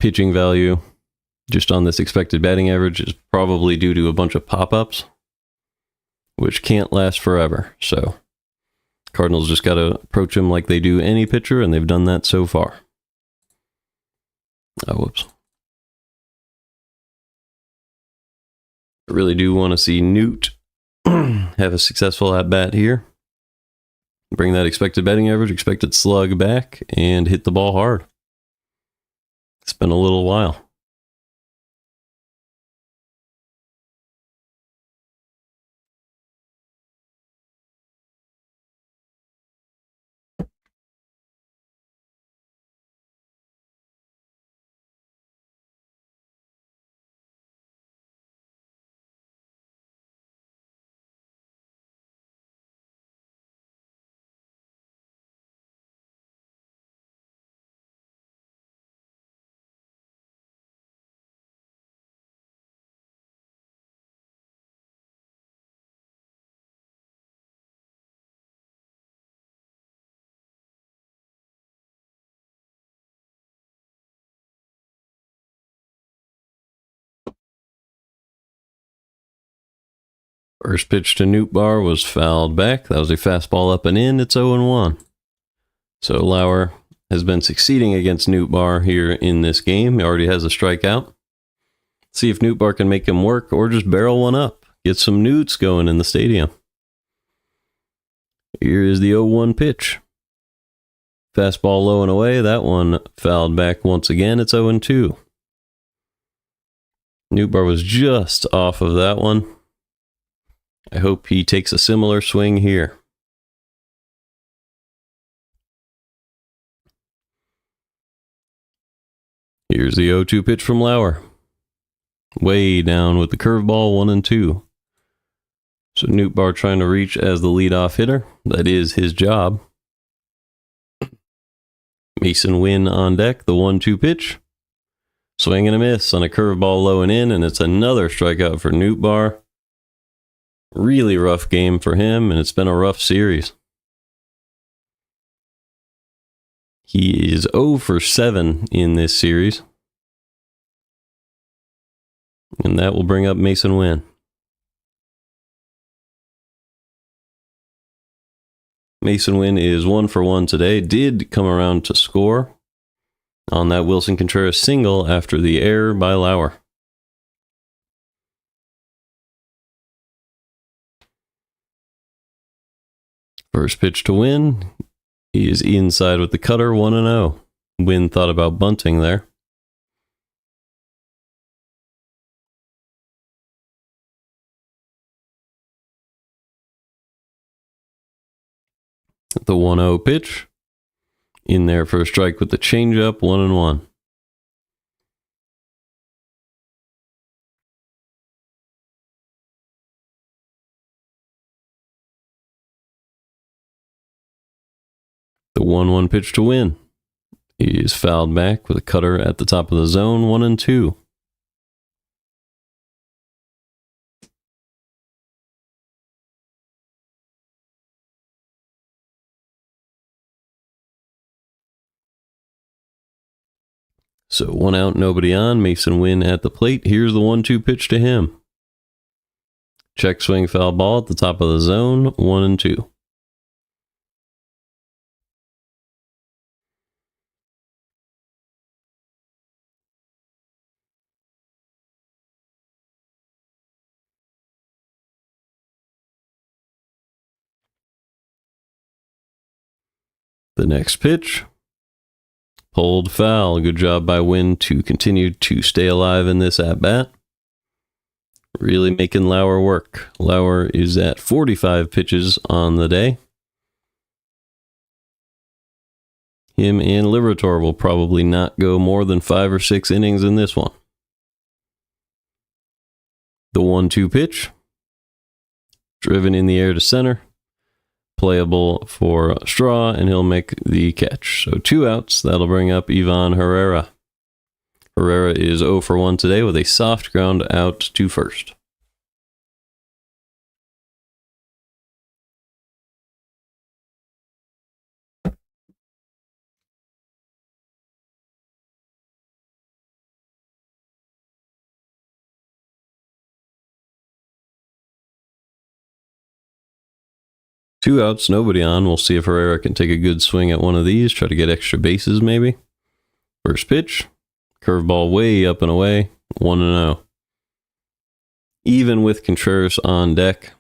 pitching value just on this expected batting average is probably due to a bunch of pop-ups, which can't last forever. So Cardinals just got to approach him like they do any pitcher, and they've done that so far. Oh, whoops. I really do want to see Newt have a successful at-bat here. Bring that expected batting average, expected slug back, and hit the ball hard. It's been a little while. First pitch to Nootbaar was fouled back. That was a fastball up and in. It's 0-1. So Lauer has been succeeding against Nootbaar here in this game. He already has a strikeout. See if Nootbaar can make him work or just barrel one up. Get some Newts going in the stadium. Here is the 0-1 pitch. Fastball low and away. That one fouled back once again. It's 0-2. Nootbaar was just off of that one. I hope he takes a similar swing here. Here's the 0-2 pitch from Lauer. Way down with the curveball, 1-2. So Nootbaar trying to reach as the leadoff hitter. That is his job. Mason Wynn on deck, the 1-2 pitch. Swing and a miss on a curveball low and in, and it's another strikeout for Nootbaar. Really rough game for him, and it's been a rough series. He is 0 for 7 in this series. And that will bring up Mason Wynn. Mason Wynn is 1 for 1 today. Did come around to score on that Wilson Contreras single after the error by Lauer. First pitch to Wynn. He is inside with the cutter, 1-0. Wynn thought about bunting there. The 1-0 pitch. In there for a strike with the changeup, 1-1. The 1-1 pitch to Wynn. He is fouled back with a cutter at the top of the zone, 1-2. So 1 out, nobody on. Mason Wynn at the plate. Here's the 1-2 pitch to him. Check swing foul ball at the top of the zone, 1-2. The next pitch. Pulled foul. Good job by Wynn to continue to stay alive in this at-bat. Really making Lauer work. Lauer is at 45 pitches on the day. Him and Liberatore will probably not go more than 5 or 6 innings in this one. The 1-2 pitch. Driven in the air to center. Playable for Straw, and he'll make the catch. So 2 outs. That'll bring up Ivan Herrera. Herrera is 0 for 1 today with a soft ground out to first. Two outs, nobody on. We'll see if Herrera can take a good swing at one of these. Try to get extra bases, maybe. First pitch. Curveball way up and away. 1-0. Even with Contreras on deck,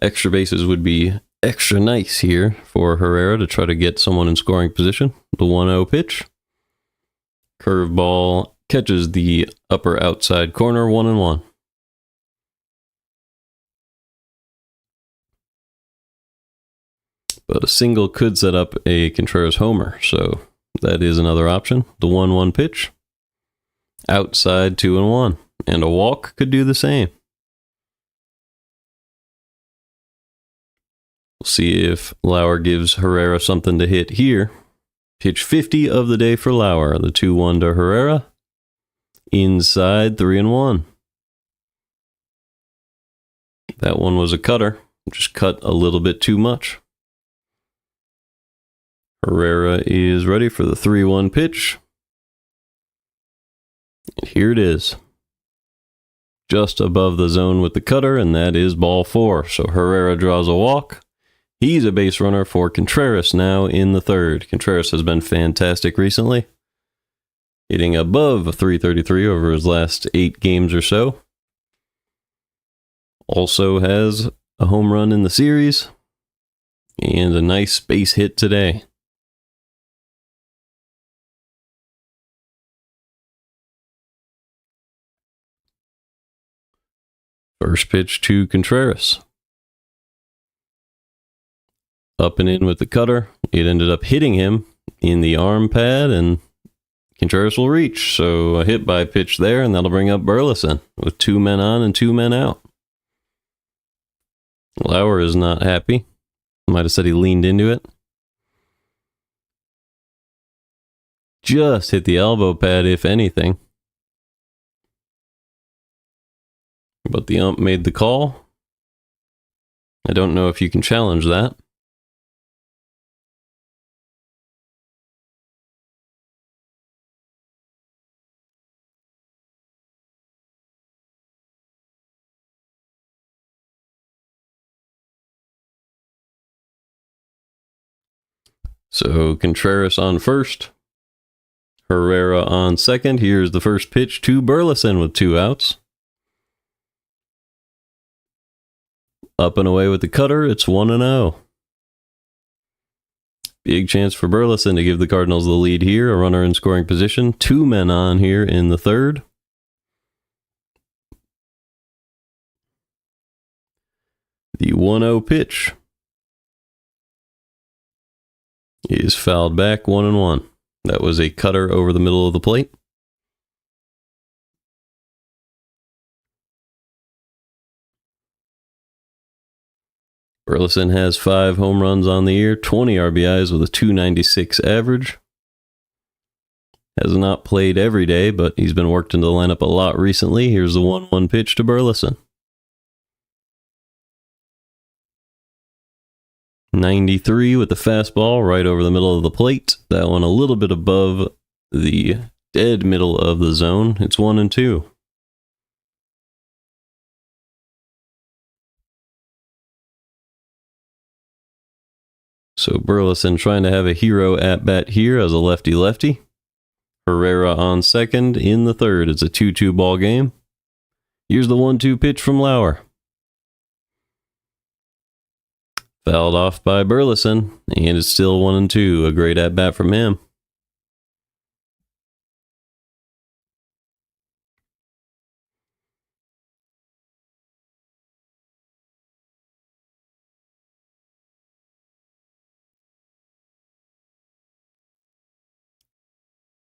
extra bases would be extra nice here for Herrera to try to get someone in scoring position. The 1-0 pitch. Curveball catches the upper outside corner. 1-1. But a single could set up a Contreras homer, so that is another option. The 1-1 pitch. Outside, 2-1. And a walk could do the same. We'll see if Lauer gives Herrera something to hit here. Pitch 50 of the day for Lauer. The 2-1 to Herrera. Inside, 3-1. That one was a cutter. Just cut a little bit too much. Herrera is ready for the 3-1 pitch. And here it is. Just above the zone with the cutter, and that is ball 4. So Herrera draws a walk. He's a base runner for Contreras now in the third. Contreras has been fantastic recently, hitting above 333 over his last 8 games or so. Also has a home run in the series and a nice base hit today. First pitch to Contreras. Up and in with the cutter. It ended up hitting him in the arm pad, and Contreras will reach. So a hit by pitch there, and that'll bring up Burleson with 2 men on and 2 men out. Lauer is not happy. Might have said he leaned into it. Just hit the elbow pad, if anything. But the ump made the call. I don't know if you can challenge that. So Contreras on first. Herrera on second. Here's the first pitch to Burleson with 2 outs. Up and away with the cutter. It's 1-0. Big chance for Burleson to give the Cardinals the lead here. A runner in scoring position. 2 men on here in the third. The 1-0 pitch is fouled back 1-1. That was a cutter over the middle of the plate. Burleson has 5 home runs on the year, 20 RBIs with a .296 average. Has not played every day, but he's been worked into the lineup a lot recently. Here's the 1-1 pitch to Burleson. 93 with the fastball right over the middle of the plate. That one a little bit above the dead middle of the zone. It's 1-2. So Burleson trying to have a hero at bat here as a lefty-lefty. Herrera on second in the third. It's a 2-2 ball game. Here's the 1-2 pitch from Lauer. Fouled off by Burleson, and it's still 1-2. A great at bat from him.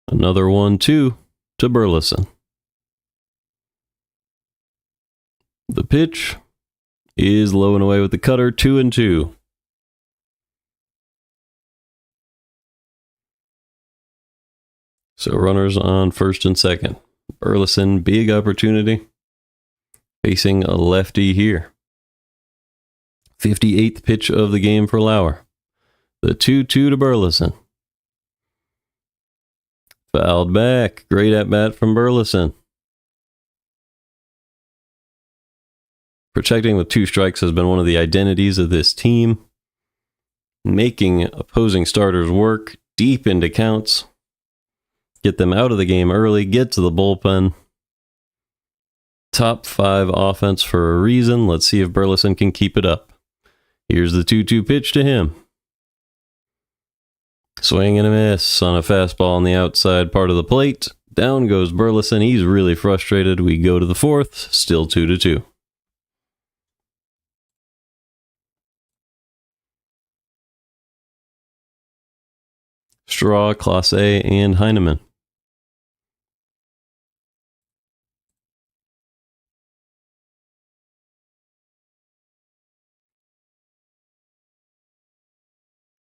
Another 1-2 to Burleson. The pitch is low and away with the cutter, 2-2. So runners on first and second. Burleson, big opportunity. Facing a lefty here. 58th pitch of the game for Lauer. The 2-2 to Burleson. Fouled back. Great at bat from Burleson. Protecting with 2 strikes has been one of the identities of this team. Making opposing starters work deep into counts. Get them out of the game early. Get to the bullpen. Top 5 offense for a reason. Let's see if Burleson can keep it up. Here's the 2-2 pitch to him. Swing and a miss on a fastball on the outside part of the plate. Down goes Burleson. He's really frustrated. We go to the fourth. Still 2-2. Straw, Clase, and Heineman.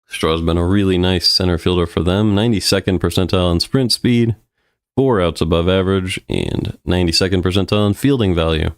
Straw's been a really nice center fielder for them. 92nd percentile in sprint speed, 4 outs above average, and 92nd percentile in fielding value.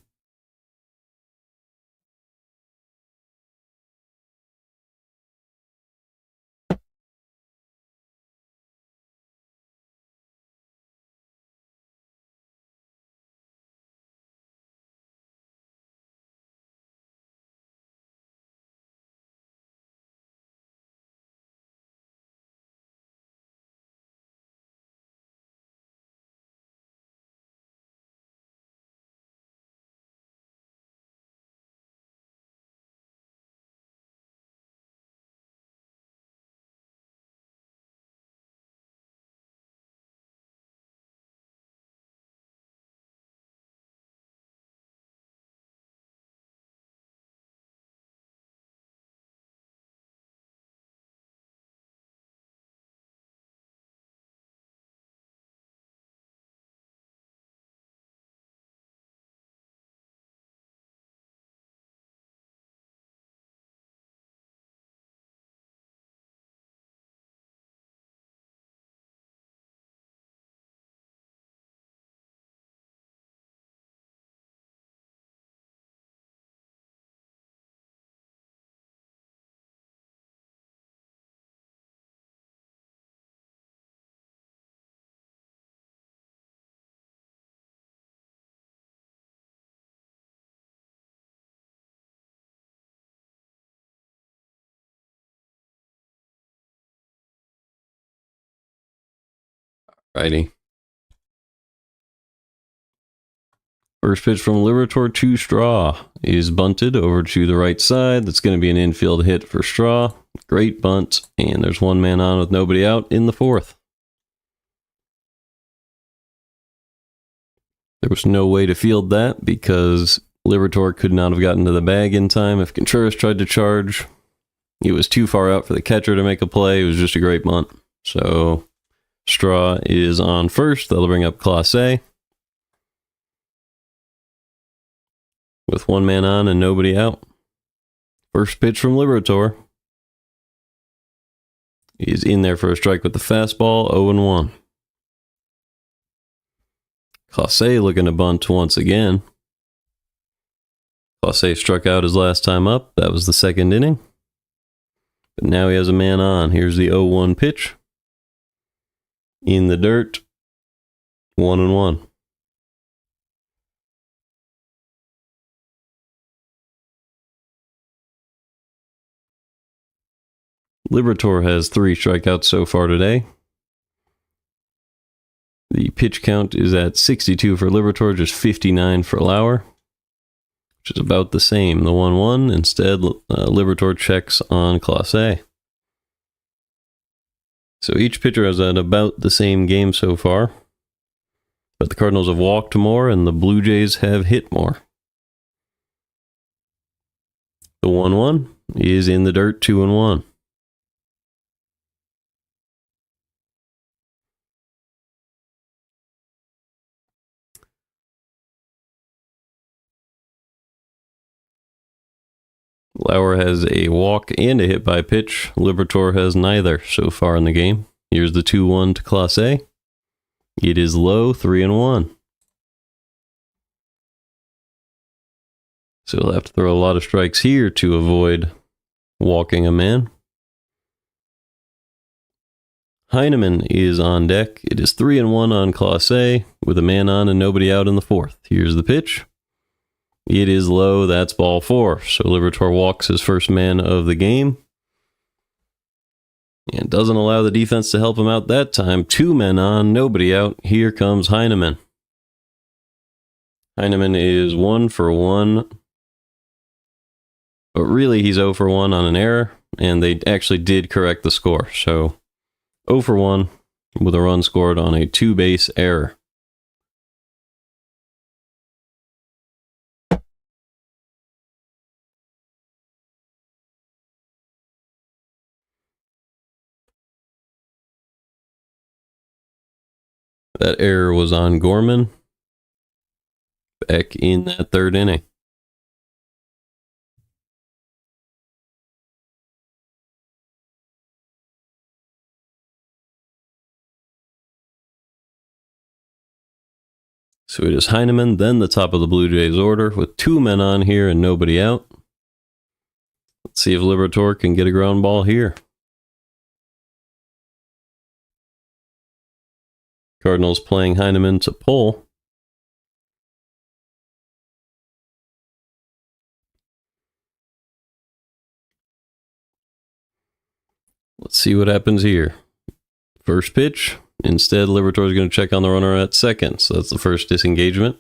Righty. First pitch from Liberatore to Straw is bunted over to the right side. That's going to be an infield hit for Straw. Great bunt, and there's one man on with nobody out in the fourth. There was no way to field that because Liberatore could not have gotten to the bag in time. If Contreras tried to charge, he was too far out for the catcher to make a play. It was just a great bunt. So Straw is on first. That'll bring up Class A. With one man on and nobody out. First pitch from Liberatore. He's in there for a strike with the fastball, 0-1. Class A looking to bunt once again. Class A struck out his last time up. That was the second inning. But now he has a man on. Here's the 0-1 pitch. In the dirt, 1-1. Liberatore has 3 strikeouts so far today. The pitch count is at 62 for Liberatore, just 59 for Lauer, which is about the same. The 1-1. Instead, Liberatore checks on Class A. So each pitcher has had about the same game so far, but the Cardinals have walked more and the Blue Jays have hit more. The 1-1 is in the dirt, 2-1. Lauer has a walk and a hit by pitch. Liberatore has neither so far in the game. Here's the 2-1 to Class A. It is low, 3-1. So he'll have to throw a lot of strikes here to avoid walking a man. Heineman is on deck. It is 3-1 on Class A with a man on and nobody out in the fourth. Here's the pitch. It is low. That's ball 4. So Liberatore walks his first man of the game. And doesn't allow the defense to help him out that time. 2 men on, nobody out. Here comes Heineman. Heineman is 1 for 1. But really, he's 0 for 1 on an error. And they actually did correct the score. So 0 for 1 with a run scored on a 2-base error. That error was on Gorman back in that third inning. So it is Heineman, then the top of the Blue Jays order with 2 men on here and nobody out. Let's see if Liberatore can get a ground ball here. Cardinals playing Heineman to pull. Let's see what happens here. First pitch. Instead, Liberatore is going to check on the runner at second. So that's the first disengagement.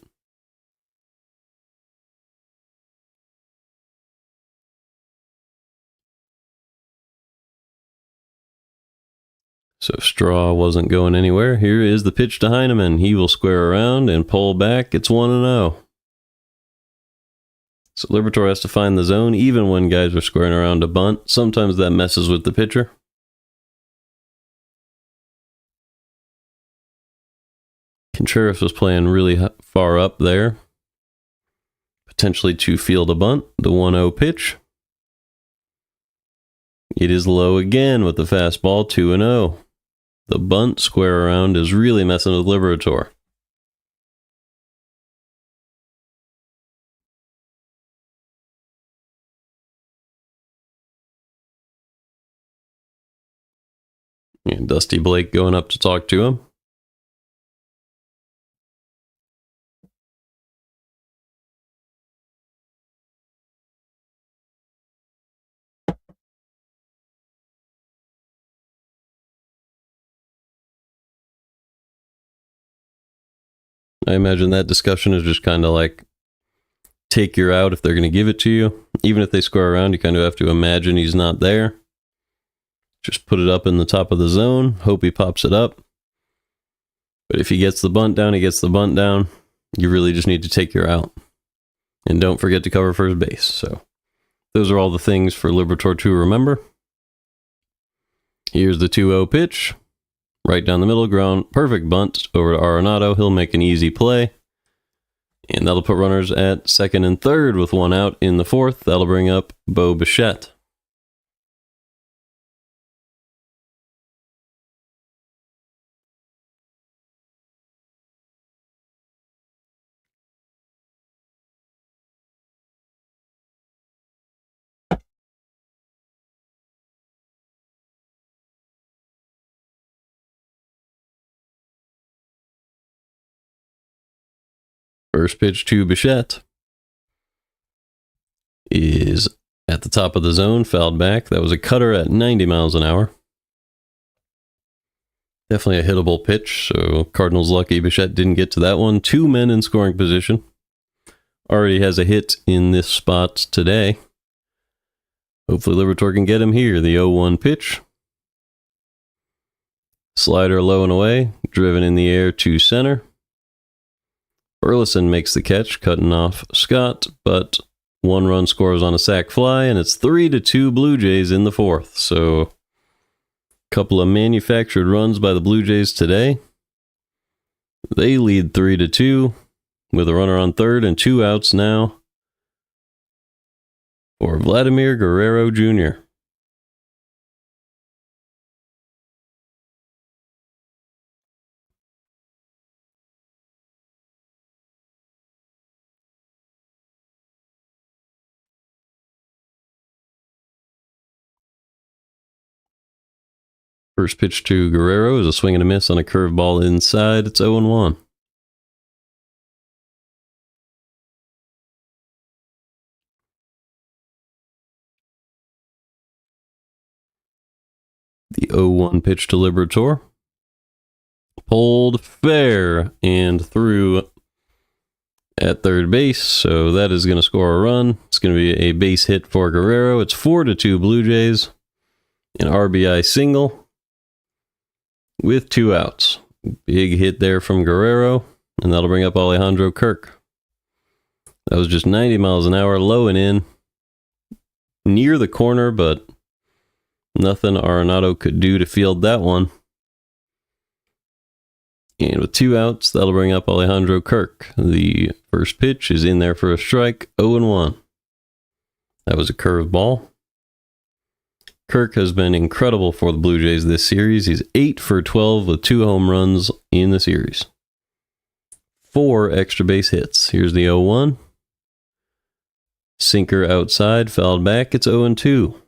So Straw wasn't going anywhere. Here is the pitch to Heineman. He will square around and pull back. It's 1-0. So Liberatore has to find the zone even when guys are squaring around to bunt. Sometimes that messes with the pitcher. Contreras was playing really far up there. Potentially to field a bunt. The 1-0 pitch. It is low again with the fastball, 2-0. The bunt square around is really messing with Liberatore. And Dusty Blake going up to talk to him. I imagine that discussion is just kind of like, take your out if they're going to give it to you. Even if they square around, you kind of have to imagine he's not there. Just put it up in the top of the zone. Hope he pops it up. But if he gets the bunt down, he gets the bunt down. You really just need to take your out. And don't forget to cover first base. So those are all the things for Liberatore to remember. Here's the 2-0 pitch. Right down the middle, ground, perfect bunt over to Arenado. He'll make an easy play. And that'll put runners at second and third with one out in the fourth. That'll bring up Bo Bichette. First pitch to Bichette is at the top of the zone, fouled back. That was a cutter at 90 miles an hour. Definitely a hittable pitch, so Cardinals lucky Bichette didn't get to that one. 2 men in scoring position. Already has a hit in this spot today. Hopefully Liberatore can get him here. The 0-1 pitch. Slider low and away, driven in the air to center. Burleson makes the catch, cutting off Scott, but 1 run scores on a sac fly, and it's 3-2 Blue Jays in the fourth. So, a couple of manufactured runs by the Blue Jays today. They lead 3-2 with a runner on third and 2 outs now for Vladimir Guerrero Jr. First pitch to Guerrero is a swing and a miss on a curveball inside. It's 0-1. The 0-1 pitch to Liberatore. Pulled fair and through at third base, so that is going to score a run. It's going to be a base hit for Guerrero. It's 4-2 Blue Jays. An RBI single with 2 outs. Big hit there from Guerrero, and that'll bring up Alejandro Kirk. That was just 90 miles an hour, low and in. Near the corner, but nothing Arenado could do to field that one. And with 2 outs, that'll bring up Alejandro Kirk. The first pitch is in there for a strike, 0-1. That was a curveball. Kirk has been incredible for the Blue Jays this series. He's 8 for 12 with 2 home runs in the series. 4 extra base hits. Here's the 0-1. Sinker outside, fouled back. It's 0-2.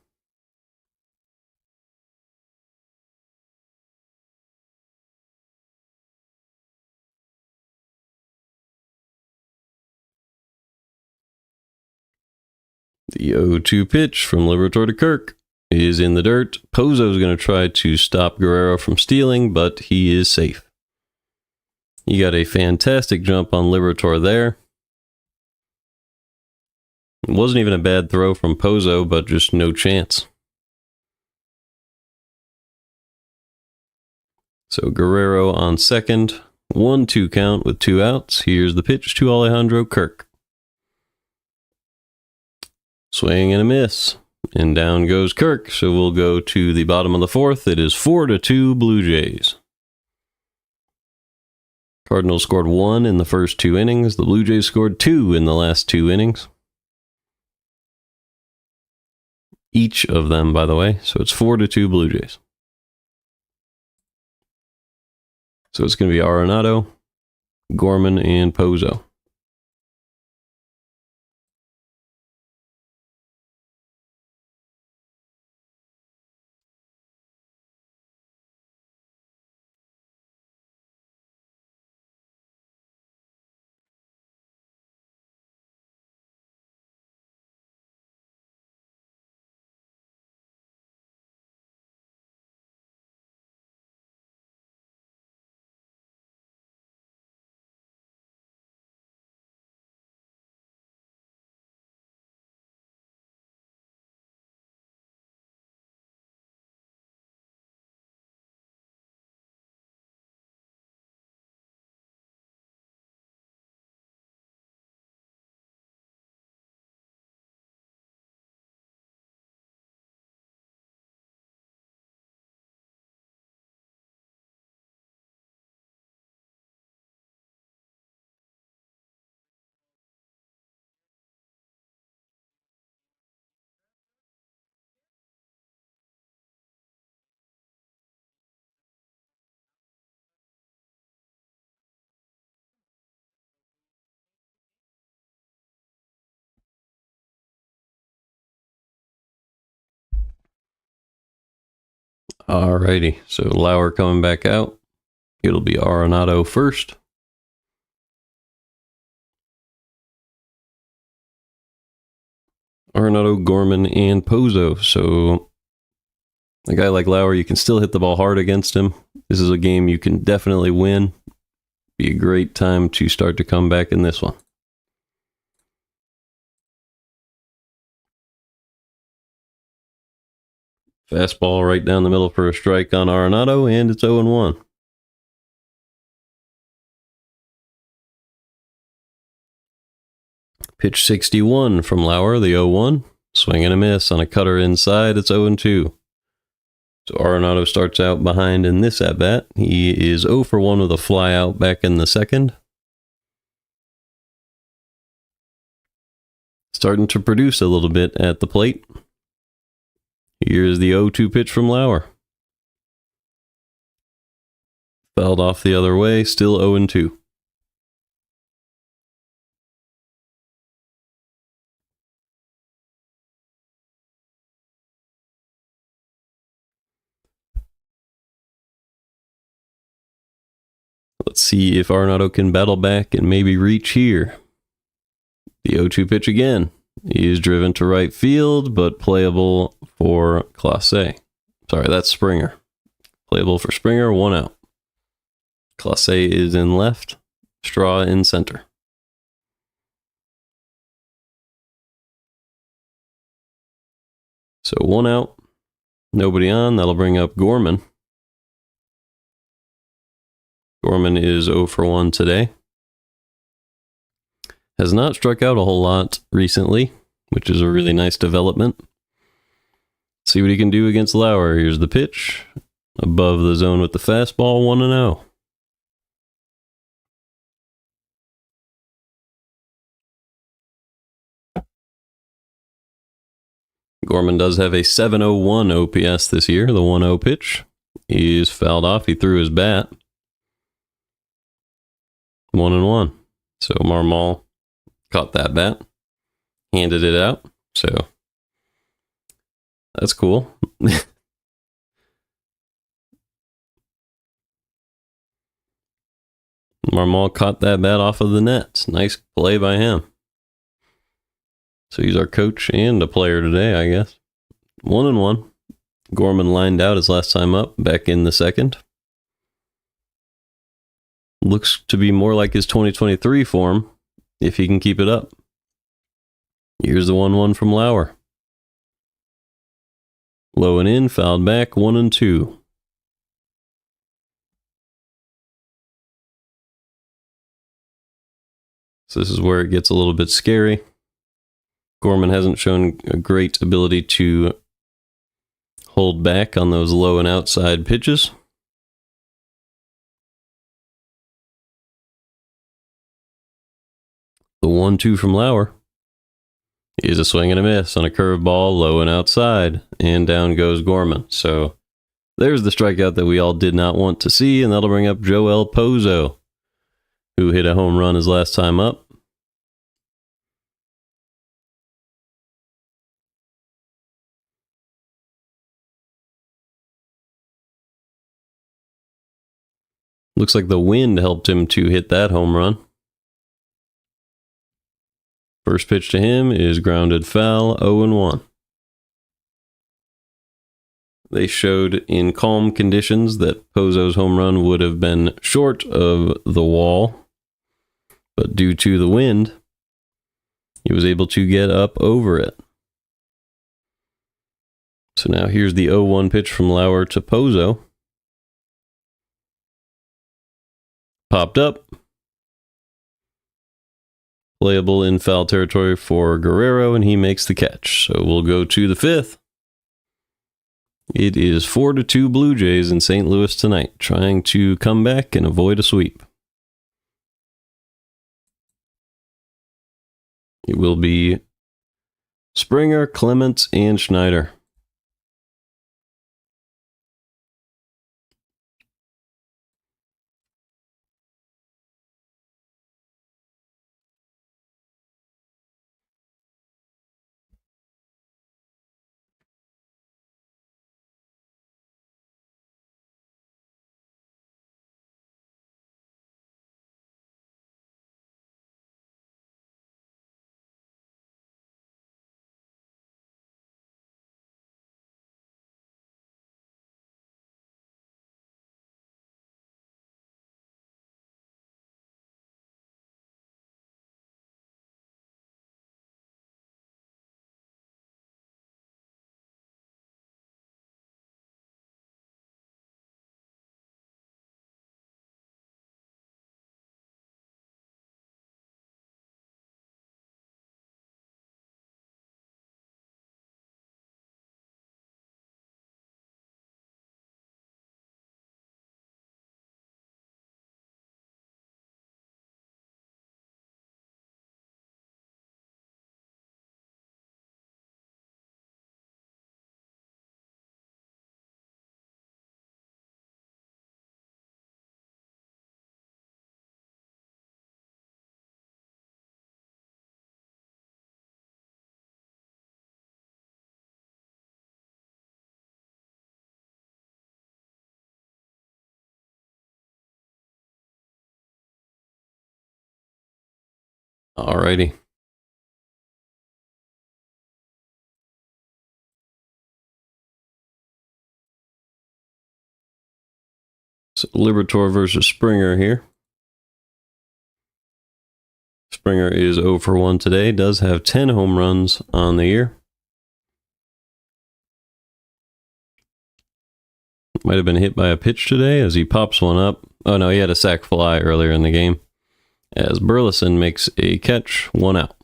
The 0-2 pitch from Liberatore to Kirk is in the dirt. Pozo is going to try to stop Guerrero from stealing, but he is safe. You got a fantastic jump on Liberatore there. It wasn't even a bad throw from Pozo, but just no chance. So Guerrero on second. 1-2 count with 2 outs. Here's the pitch to Alejandro Kirk. Swing and a miss. And down goes Kirk, so we'll go to the bottom of the fourth. It is 4-2 Blue Jays. Cardinals scored 1 in the first 2 innings. The Blue Jays scored 2 in the last 2 innings. Each of them, by the way. So it's 4-2 Blue Jays. So it's going to be Arenado, Gorman, and Pozo. Alrighty, so Lauer coming back out. It'll be Arenado first. Arenado, Gorman, and Pozo. So a guy like Lauer, you can still hit the ball hard against him. This is a game you can definitely win. Be a great time to start to come back in this one. Fastball right down the middle for a strike on Arenado, and it's 0-1. Pitch 61 from Lauer, the 0-1. Swing and a miss on a cutter inside, it's 0-2. So Arenado starts out behind in this at-bat. He is 0 for 1 with a fly out back in the second. Starting to produce a little bit at the plate. Here's the 0-2 pitch from Lauer. Fouled off the other way, still 0-2. Let's see if Arenado can battle back and maybe reach here. The 0-2 pitch again. He is driven to right field, but playable for Clase. Sorry, that's Springer. Playable for Springer, 1 out. Clase is in left, Straw in center. So 1 out, nobody on. That'll bring up Gorman. Gorman is 0 for 1 today. Has not struck out a whole lot recently, which is a really nice development. See what he can do against Lauer. Here's the pitch. Above the zone with the fastball, 1-0. Gorman does have a 701 OPS this year. The 1-0 pitch is fouled off. He threw his bat. 1-1. So Marmol caught that bat, handed it out. So that's cool. Marmol caught that bat off of the net. Nice play by him. So he's our coach and a player today, I guess. 1-1. Gorman lined out his last time up, back in the second. Looks to be more like his 2023 form, if he can keep it up. Here's the 1-1 from Lauer. Low and in, fouled back, 1-2. So this is where it gets a little bit scary. Gorman hasn't shown a great ability to hold back on those low and outside pitches. The 1-2 from Lauer is a swing and a miss on a curveball, low and outside, and down goes Gorman. So there's the strikeout that we all did not want to see, and that'll bring up Joel Pozo, who hit a home run his last time up. Looks like the wind helped him to hit that home run. First pitch to him is grounded foul, 0-1. They showed in calm conditions that Pozo's home run would have been short of the wall, but due to the wind, he was able to get up over it. So now here's the 0-1 pitch from Lauer to Pozo. Popped up. Playable in foul territory for Guerrero, and he makes the catch. So we'll go to the fifth. It is 4-2 Blue Jays in St. Louis tonight, trying to come back and avoid a sweep. It will be Springer, Clements, and Schneider. Alrighty. So Liberatore versus Springer here. Springer is 0 for 1 today, does have 10 home runs on the year. Might have been hit by a pitch today as he pops one up. Oh no, he had a sac fly earlier in the game. As Burleson makes a catch, 1 out.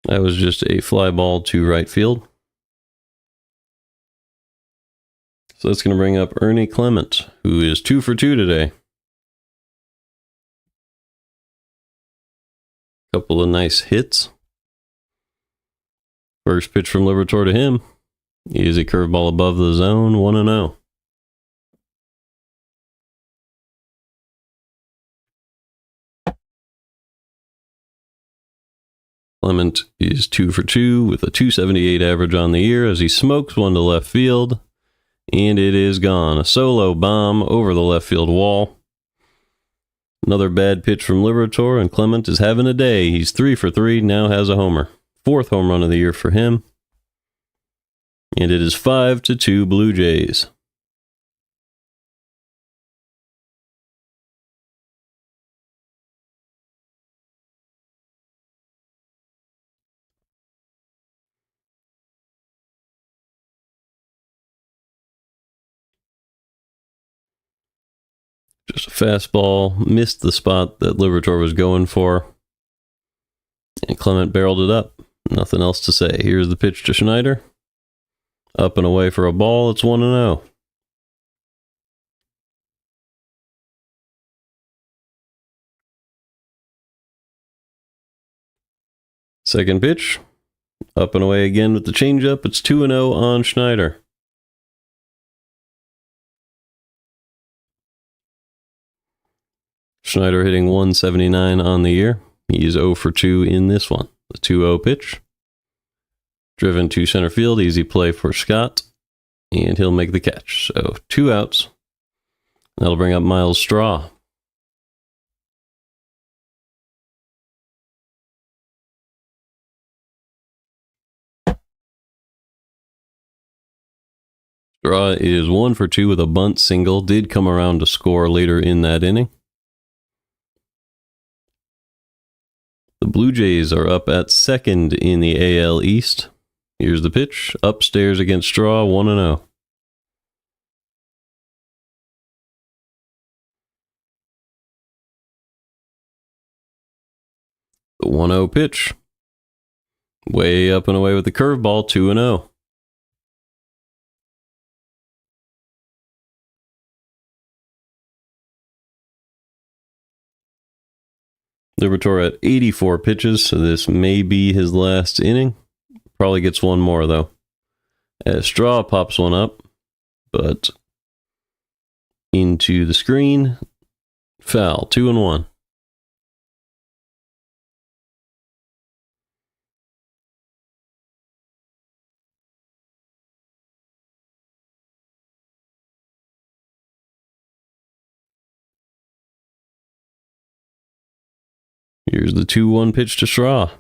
That was just a fly ball to right field. So that's going to bring up Ernie Clement, who is 2 for 2 today. Couple of nice hits. First pitch from Liberatore to him is a curveball above the zone, 1-0. Clement is 2 for 2 with a 278 average on the year as he smokes one to left field, and it is gone. A solo bomb over the left field wall. Another bad pitch from Liberatore, and Clement is having a day. He's 3 for 3, now has a homer. 4th home run of the year for him. And it is 5-2 Blue Jays. Just a fastball, missed the spot that Liberatore was going for. And Clement barreled it up. Nothing else to say. Here's the pitch to Schneider. Up and away for a ball. It's 1-0. Second pitch. Up and away again with the changeup. It's 2-0 on Schneider. Schneider hitting 179 on the year. He's 0 for 2 in this one. The 2-0 pitch. Driven to center field. Easy play for Scott. And he'll make the catch. So 2 outs. That'll bring up Miles Straw. Straw is 1 for 2 with a bunt single. Did come around to score later in that inning. The Blue Jays are up at second in the AL East. Here's the pitch. Upstairs against Straw, 1-0. The 1-0 pitch. Way up and away with the curveball, 2-0. Liberatore at 84 pitches, so this may be his last inning. Probably gets one more, though. As Straw pops one up, but into the screen. Foul, 2-1. Here's the 2-1 pitch to Straw.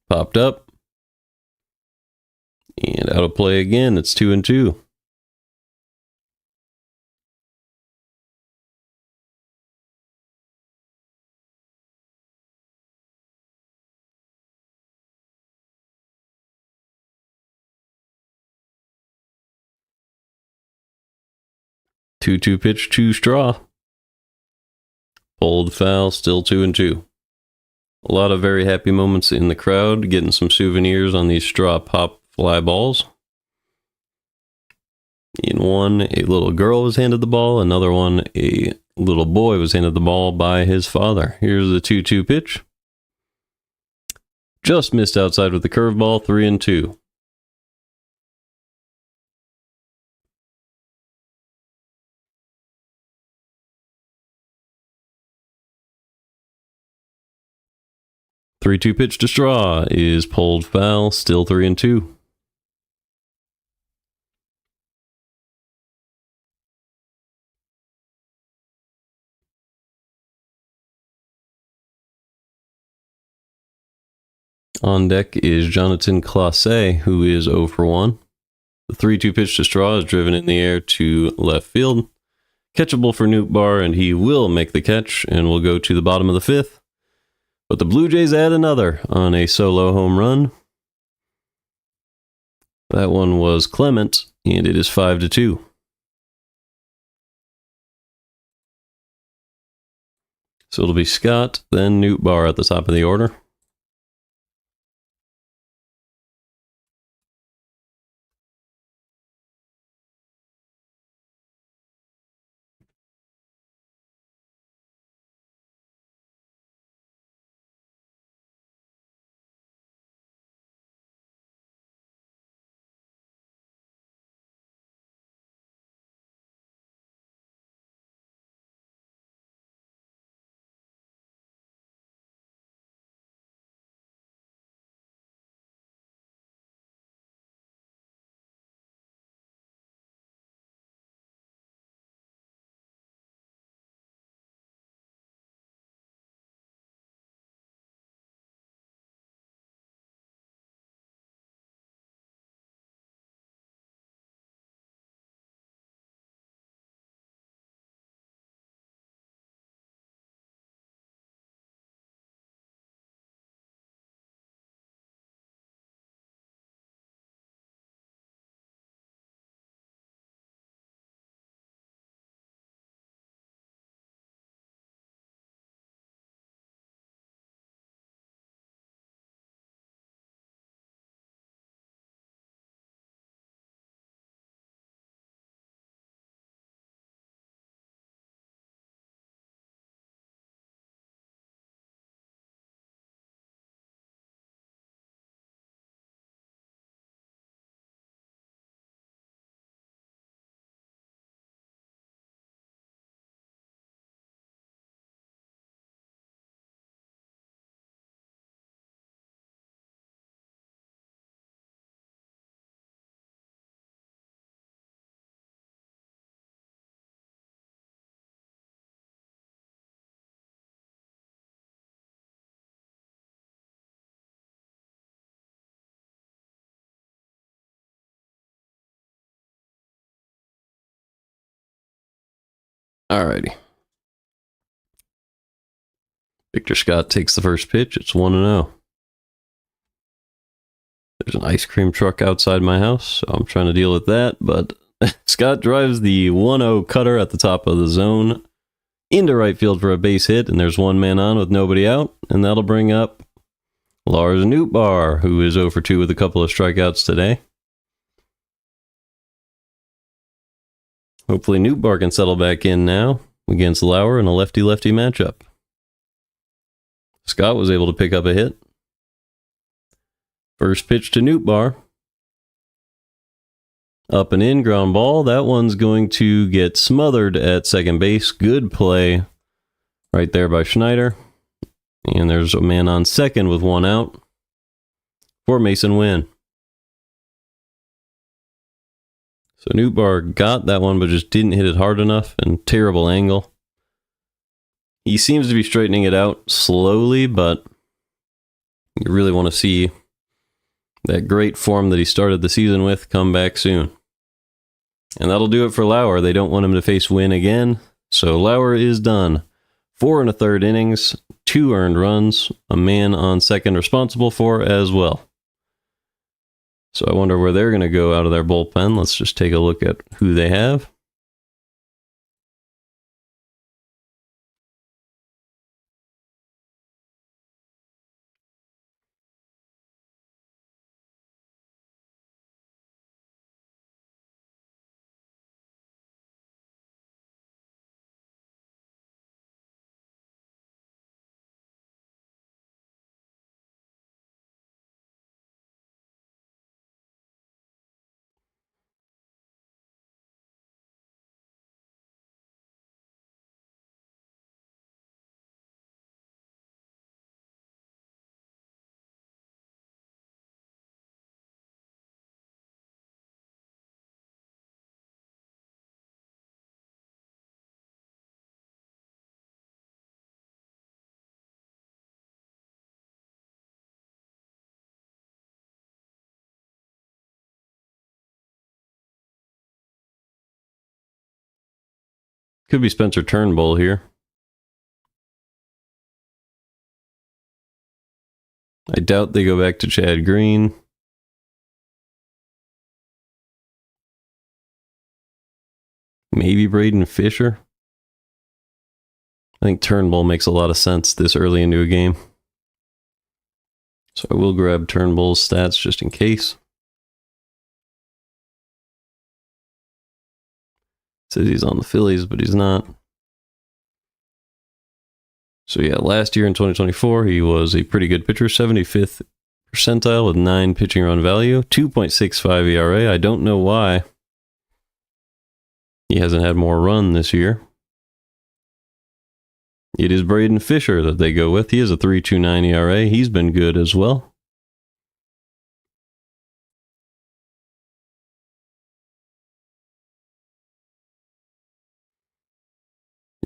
Popped up. And out of play again. It's 2-2. Two pitch to Straw. Pulled foul, still 2-2. A lot of very happy moments in the crowd, getting some souvenirs on these Straw pop fly balls. In one, a little girl was handed the ball. Another one, a little boy was handed the ball by his father. Here's the 2-2 pitch. Just missed outside with the curveball, 3-2. Three-two pitch to Straw is pulled foul, still 3-2. On deck is Jonathan Clase, who is 0 for 1. The 3-2 pitch to Straw is driven in the air to left field. Catchable for Nootbaar, and he will make the catch, and will go to the bottom of the 5th. But the Blue Jays add another on a solo home run. That one was Clement, and it is 5-2. So it'll be Scott, then Nootbaar at the top of the order. Alrighty. Victor Scott takes the first pitch. It's 1-0. There's an ice cream truck outside my house, so I'm trying to deal with that, but Scott drives the 1-0 cutter at the top of the zone into right field for a base hit, and there's one man on with nobody out, and that'll bring up Lars Nootbaar, who is 0 for 2 with a couple of strikeouts today. Hopefully Nootbaar can settle back in now against Lauer in a lefty-lefty matchup. Scott was able to pick up a hit. First pitch to Nootbaar. Up and in, ground ball. That one's going to get smothered at second base. Good play right there by Schneider. And there's a man on second with one out for Mason Wynn. So Nootbaar got that one, but just didn't hit it hard enough, and terrible angle. He seems to be straightening it out slowly, but you really want to see that great form that he started the season with come back soon. And that'll do it for Lauer. They don't want him to face Wynn again, so Lauer is done. 4 1/3 innings, 2 earned runs, a man on second responsible for as well. So I wonder where they're going to go out of their bullpen. Let's just take a look at who they have. Could be Spencer Turnbull here. I doubt they go back to Chad Green. Maybe Braden Fisher. I think Turnbull makes a lot of sense this early into a game. So I will grab Turnbull's stats just in case. Says he's on the Phillies, but he's not. So yeah, last year in 2024, he was a pretty good pitcher, 75th percentile with 9 pitching run value, 2.65 ERA. I don't know why he hasn't had more run this year. It is Braden Fisher that they go with. He has a 3.29 ERA. He's been good as well.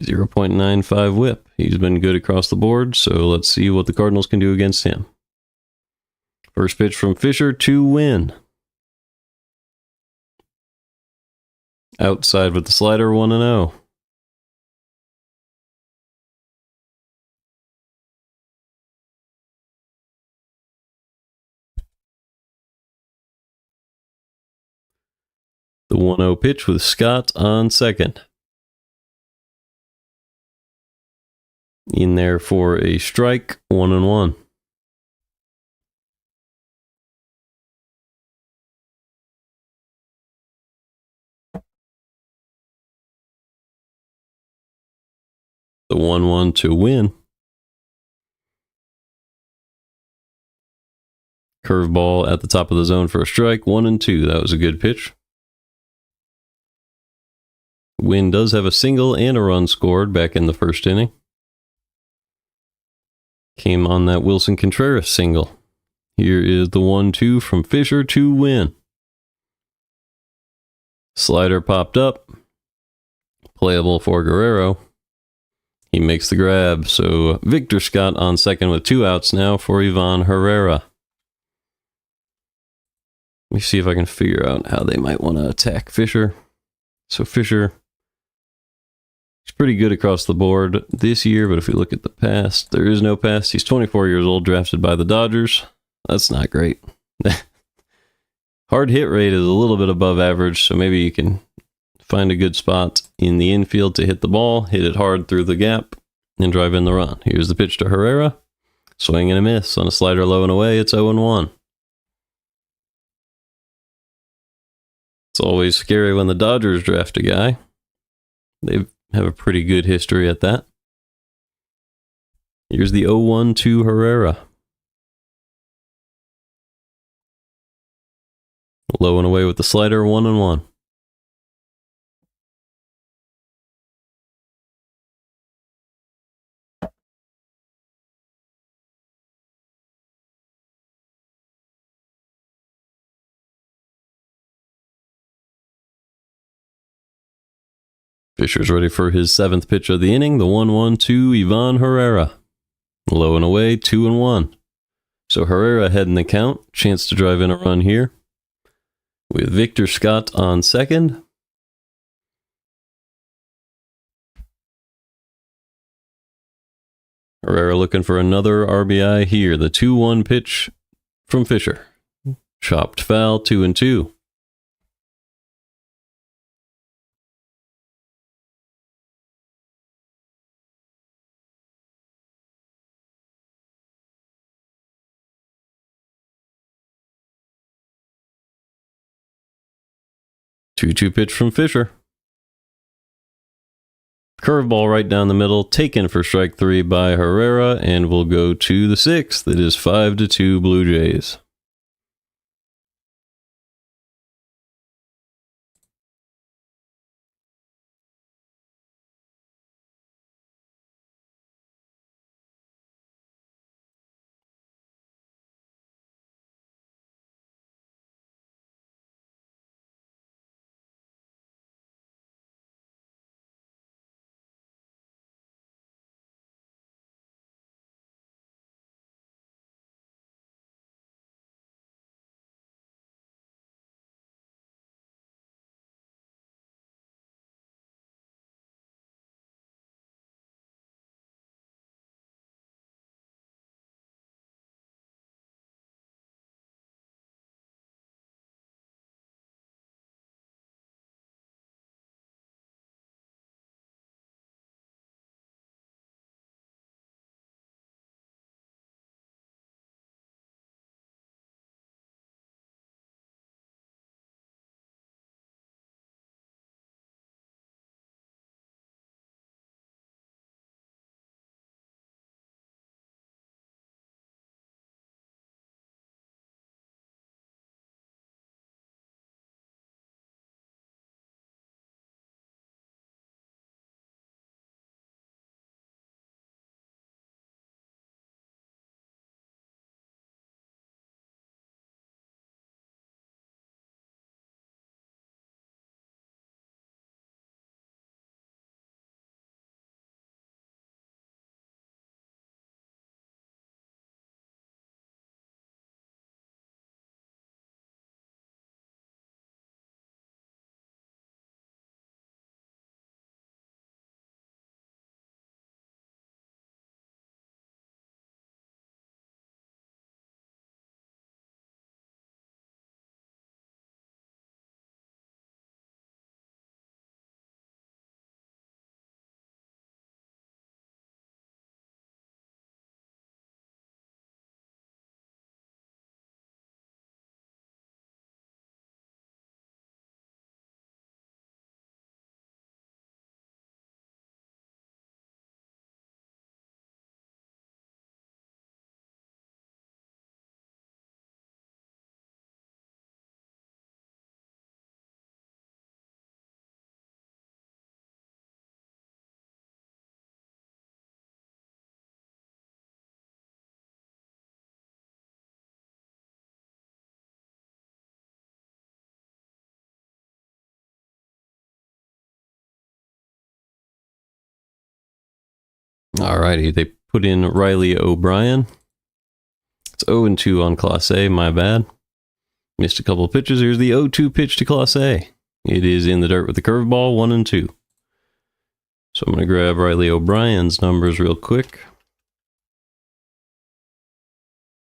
.95 whip. He's been good across the board, so let's see what the Cardinals can do against him. First pitch from Fisher to win. Outside with the slider, 1-0. The 1-0 pitch with Scott on second. In there for a strike, 1-1. The 1-1 to win. Curveball at the top of the zone for a strike, 1-2. That was a good pitch. Win does have a single and a run scored back in the first inning. Came on that Wilson Contreras single. Here is the 1-2 from Fisher to win. Slider popped up. Playable for Guerrero. He makes the grab. So Victor Scott on second with 2 outs now for Ivan Herrera. Let me see if I can figure out how they might want to attack Fisher. So Fisher is pretty good across the board this year, but if we look at the past, there is no past. He's 24 years old, drafted by the Dodgers. That's not great. Hard hit rate is a little bit above average, so maybe you can find a good spot in the infield to hit the ball, hit it hard through the gap, and drive in the run. Here's the pitch to Herrera. Swing and a miss on a slider low and away. It's 0-1. It's always scary when the Dodgers draft a guy. They have a pretty good history at that. Here's the 0-1 to Herrera. Low and away with the slider, 1-1. Fisher's ready for his 7th pitch of the inning, the 1-1 to Ivan Herrera. Low and away, 2-1. So Herrera ahead in the count. Chance to drive in a run here. With Victor Scott on second. Herrera looking for another RBI here. The 2-1 pitch from Fisher. Chopped foul, 2-2. Two pitch from Fisher. Curveball right down the middle, taken for strike 3 by Herrera, and we'll go to the 6th. It is 5-2 Blue Jays. Alrighty, they put in Riley O'Brien. It's 0-2 on Class A, my bad. Missed a couple of pitches. Here's the 0-2 pitch to Class A. It is in the dirt with the curveball, 1-2. So I'm going to grab Riley O'Brien's numbers real quick.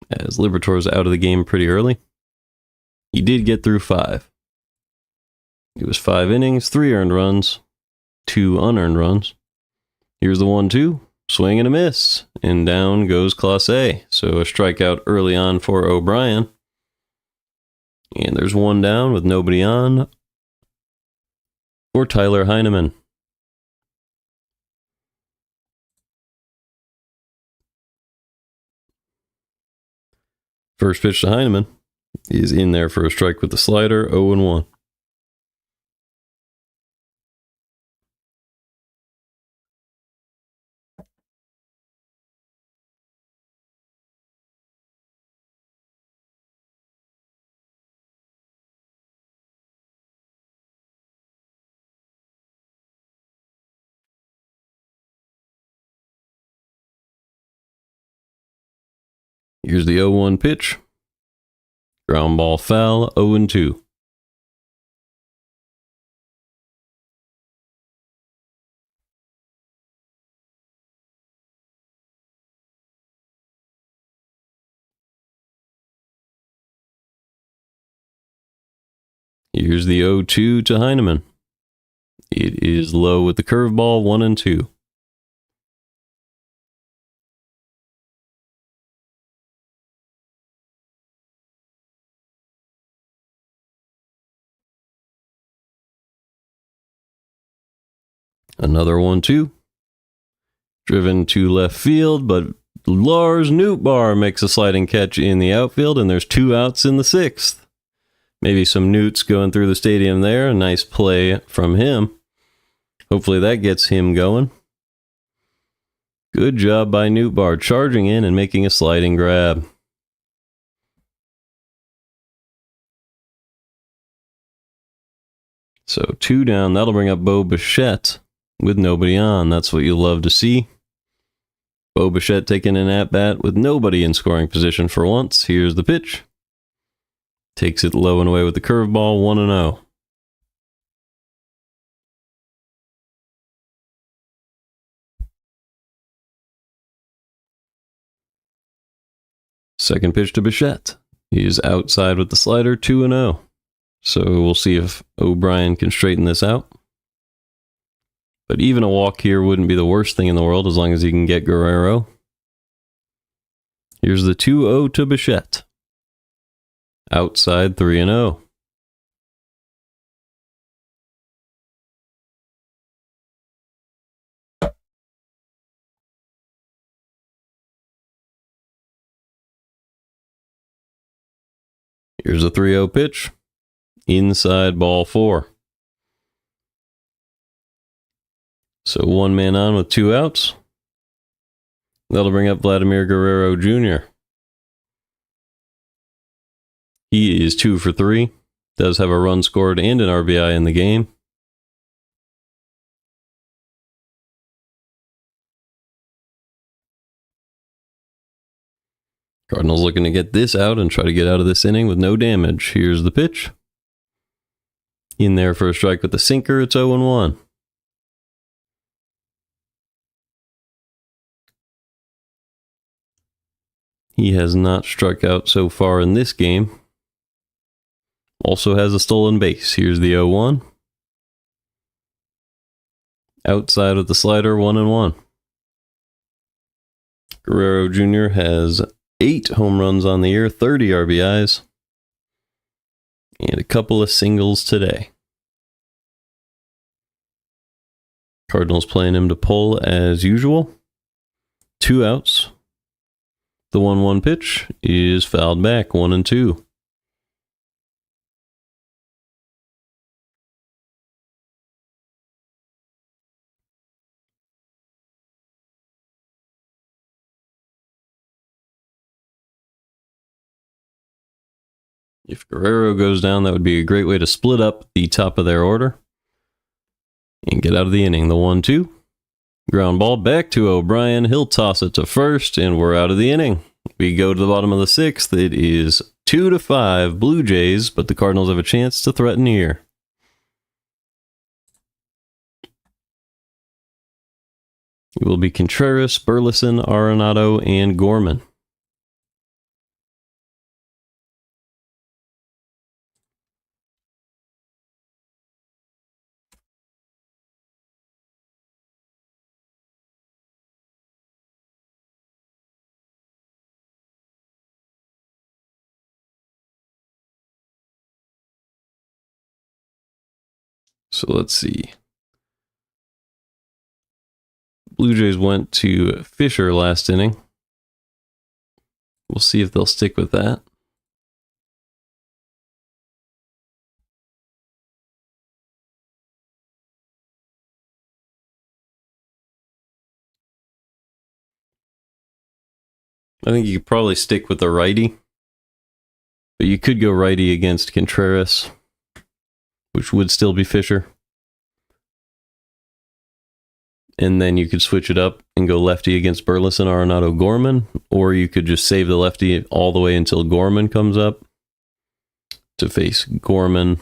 As Liberatore's out of the game pretty early. He did get through 5. It was 5 innings, 3 earned runs, 2 unearned runs. Here's the 1-2. Swing and a miss. And down goes Class A. So a strikeout early on for O'Brien. And there's one down with nobody on for Tyler Heineman. First pitch to Heineman is in there for a strike with the slider, 0-1. Here's the 0-1 pitch. Ground ball foul, 0-2. Here's the 0-2 to Heineman. It is low with the curveball, 1-2. Another 1-2. Driven to left field, but Lars Nootbaar makes a sliding catch in the outfield, and there's 2 outs in the 6th. Maybe some Newts going through the stadium there. A nice play from him. Hopefully that gets him going. Good job by Nootbaar, charging in and making a sliding grab. So 2 down. That'll bring up Bo Bichette with nobody on. That's what you love to see. Bo Bichette taking an at-bat with nobody in scoring position for once. Here's the pitch. Takes it low and away with the curveball, 1-0. Second pitch to Bichette. He is outside with the slider, 2-0. So we'll see if O'Brien can straighten this out. But even a walk here wouldn't be the worst thing in the world as long as he can get Guerrero. Here's the 2-0 to Bichette. Outside, 3-0. Here's a 3-0 pitch. Inside, ball 4. So 1 man on with 2 outs. That'll bring up Vladimir Guerrero Jr. He is 2 for 3. Does have a run scored and an RBI in the game. Cardinals looking to get this out and try to get out of this inning with no damage. Here's the pitch. In there for a strike with the sinker. It's 0-1. He has not struck out so far in this game. Also has a stolen base. Here's the 0-1. Outside of the slider, 1-1. Guerrero Jr. has 8 home runs on the year, 30 RBIs, and a couple of singles today. Cardinals playing him to pull as usual. 2 outs. The 1-1 pitch is fouled back, 1-2. If Guerrero goes down, that would be a great way to split up the top of their order and get out of the inning. The 1-2 Ground ball back to O'Brien. He'll toss it to first, and we're out of the inning. We go to the bottom of the sixth. It is 2-5 Blue Jays, but the Cardinals have a chance to threaten here. It will be Contreras, Burleson, Arenado, and Gorman. So let's see. Blue Jays went to Fisher last inning. We'll see if they'll stick with that. I think you could probably stick with the righty, but you could go righty against Contreras, which would still be Fisher. And then you could switch it up and go lefty against Burleson, Arenado, Gorman, or you could just save the lefty all the way until Gorman comes up to face Gorman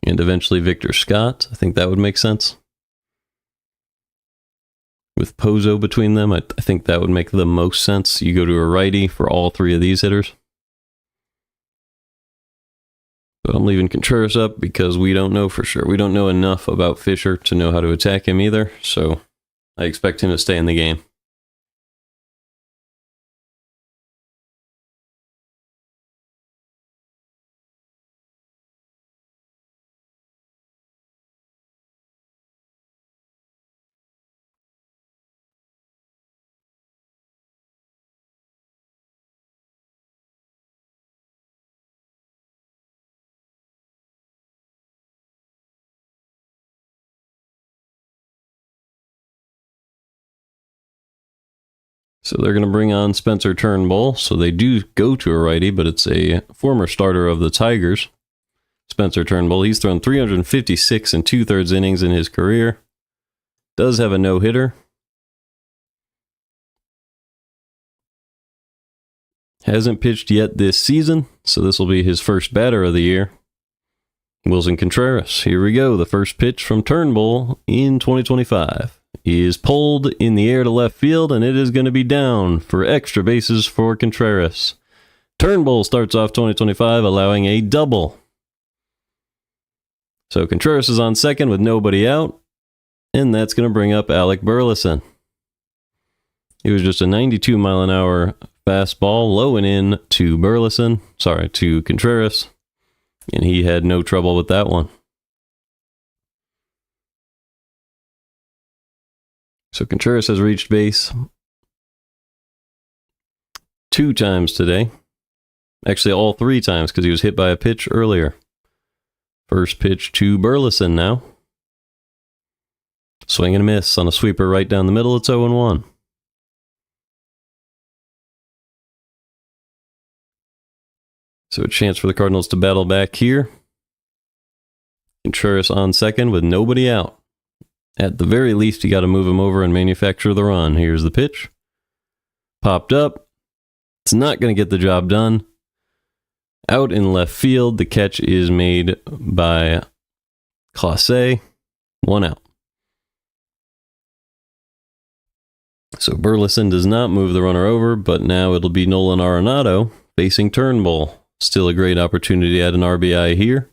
and eventually Victor Scott. I think that would make sense. With Pozo between them, I think that would make the most sense. You go to a righty for all three of these hitters. But I'm leaving Contreras up because we don't know for sure. We don't know enough about Fisher to know how to attack him either, so I expect him to stay in the game. So they're going to bring on Spencer Turnbull. So they do go to a righty, but it's a former starter of the Tigers. Spencer Turnbull, he's thrown 356 and 2/3 innings in his career. Does have a no-hitter. Hasn't pitched yet this season, so this will be his first batter of the year. Wilson Contreras, here we go. The first pitch from Turnbull in 2025 is pulled in the air to left field, and it is going to be down for extra bases for Contreras. Turnbull starts off 2025 allowing a double. So Contreras is on second with nobody out, and that's going to bring up Alec Burleson. It was just a 92-mile-an-hour fastball low and in to to Contreras, and he had no trouble with that one. So Contreras has reached base 2 times today. Actually, all 3 times because he was hit by a pitch earlier. First pitch to Burleson now. Swing and a miss on a sweeper right down the middle. It's 0-1. So a chance for the Cardinals to battle back here. Contreras on second with nobody out. At the very least, you got to move him over and manufacture the run. Here's the pitch. Popped up. It's not going to get the job done. Out in left field, the catch is made by Clase. 1 out. So Burleson does not move the runner over, but now it'll be Nolan Arenado facing Turnbull. Still a great opportunity at an RBI here,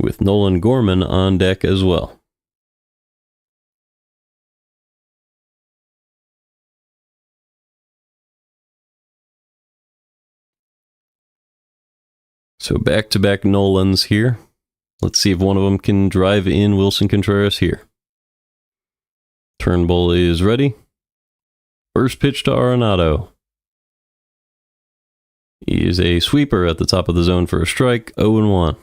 with Nolan Gorman on deck as well. So back-to-back Nolans here. Let's see if one of them can drive in Wilson Contreras here. Turnbull is ready. First pitch to Arenado. He is a sweeper at the top of the zone for a strike, 0-1.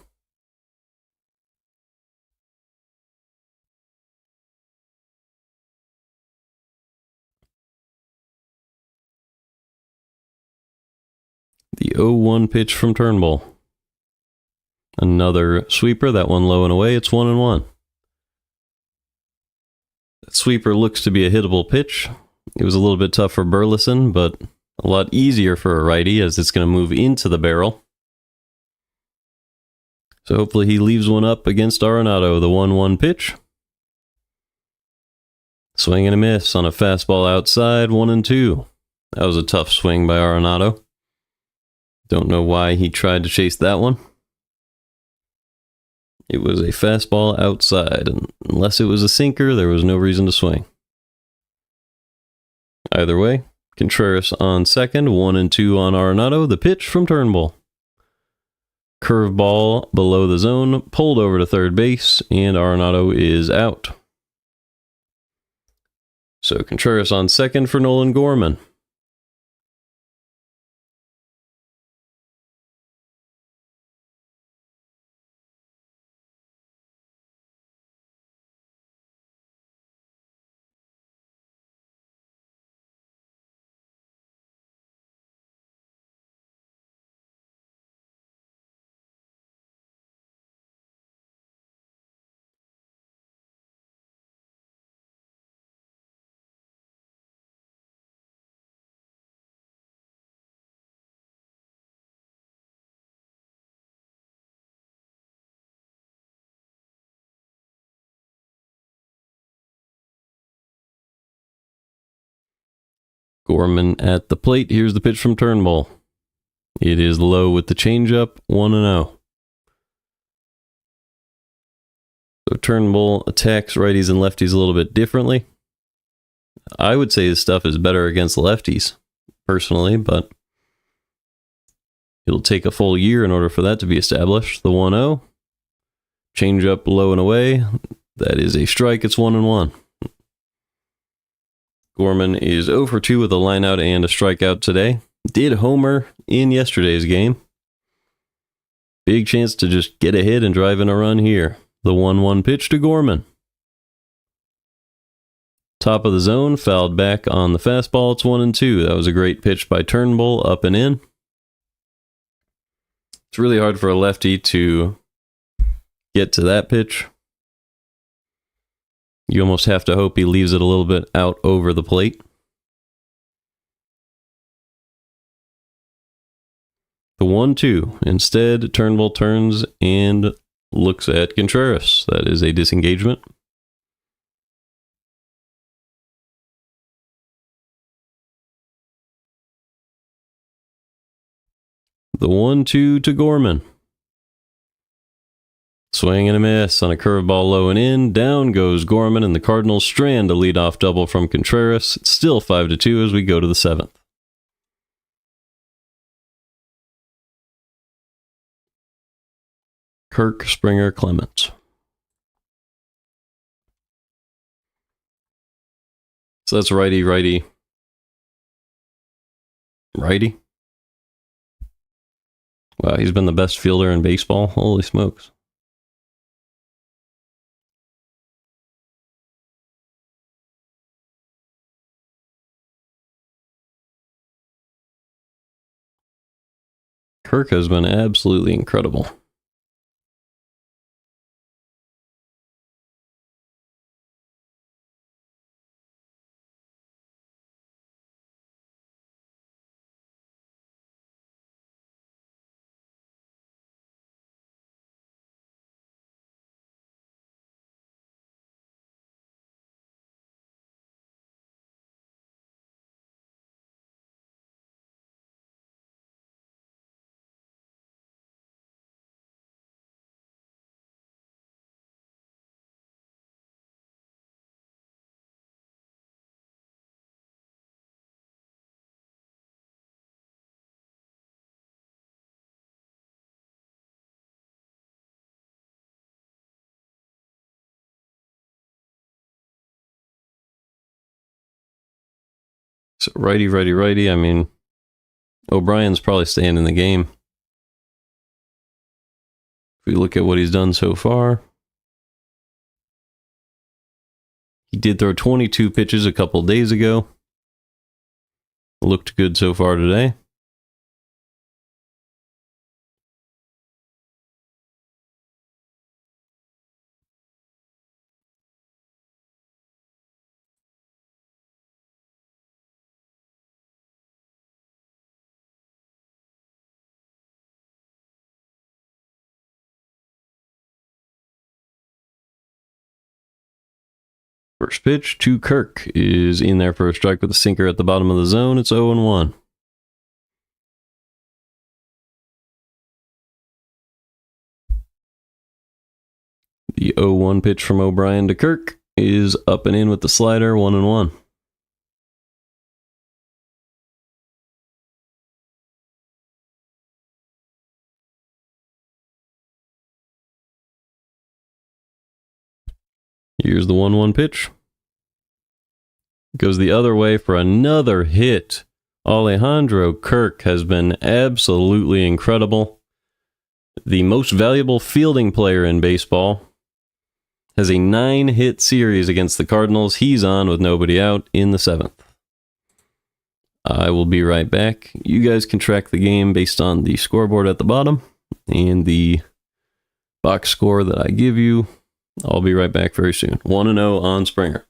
The 0-1 pitch from Turnbull. Another sweeper, that one low and away, it's 1-1. That sweeper looks to be a hittable pitch. It was a little bit tough for Burleson, but a lot easier for a righty as it's going to move into the barrel. So hopefully he leaves one up against Arenado, the 1-1 pitch. Swing and a miss on a fastball outside, 1-2. That was a tough swing by Arenado. Don't know why he tried to chase that one. It was a fastball outside, and unless it was a sinker, there was no reason to swing. Either way, Contreras on second, 1-2 on Arenado. The pitch from Turnbull. Curveball below the zone, pulled over to third base, and Arenado is out. So Contreras on second for Nolan Gorman. Gorman at the plate. Here's the pitch from Turnbull. It is low with the changeup, 1-0. So Turnbull attacks righties and lefties a little bit differently. I would say his stuff is better against lefties, personally, but it'll take a full year in order for that to be established. The 1-0. Changeup low and away. That is a strike. It's 1-1. Gorman is 0 for 2 with a lineout and a strikeout today. Did homer in yesterday's game. Big chance to just get a hit and drive in a run here. The 1-1 pitch to Gorman. Top of the zone, fouled back on the fastball. It's 1-2. That was a great pitch by Turnbull, up and in. It's really hard for a lefty to get to that pitch. You almost have to hope he leaves it a little bit out over the plate. The 1-2. Instead, Turnbull turns and looks at Contreras. That is a disengagement. The 1-2 to Gorman. Swing and a miss on a curveball low and in. Down goes Gorman, and the Cardinals strand a leadoff double from Contreras. It's still 5-2 as we go to the 7th. Kirk, Springer, Clemens. So that's righty, righty, righty. Wow, he's been the best fielder in baseball. Holy smokes. Kirk has been absolutely incredible. So righty, righty, righty. I mean, O'Brien's probably staying in the game. If we look at what he's done so far, he did throw 22 pitches a couple days ago. Looked good so far today. First pitch to Kirk is in there for a strike with a sinker at the bottom of the zone. It's 0-1. The 0-1 pitch from O'Brien to Kirk is up and in with the slider, 1-1. Here's the 1-1 pitch. Goes the other way for another hit. Alejandro Kirk has been absolutely incredible. The most valuable fielding player in baseball. Has a 9-hit series against the Cardinals. He's on with nobody out in the 7th. I will be right back. You guys can track the game based on the scoreboard at the bottom and the box score that I give you. I'll be right back very soon. 1-0 on Springer.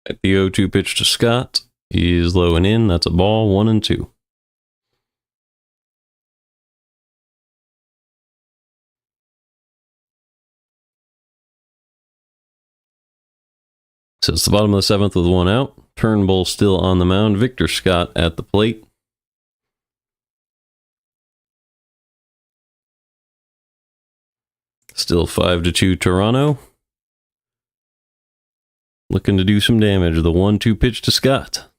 At the 0-2 pitch to Scott is low and in. That's a ball, 1-2. So it's the bottom of the 7th with 1 out. Turnbull still on the mound. Victor Scott at the plate. Still 5-2 Toronto. Looking to do some damage. The 1-2 pitch to Scott.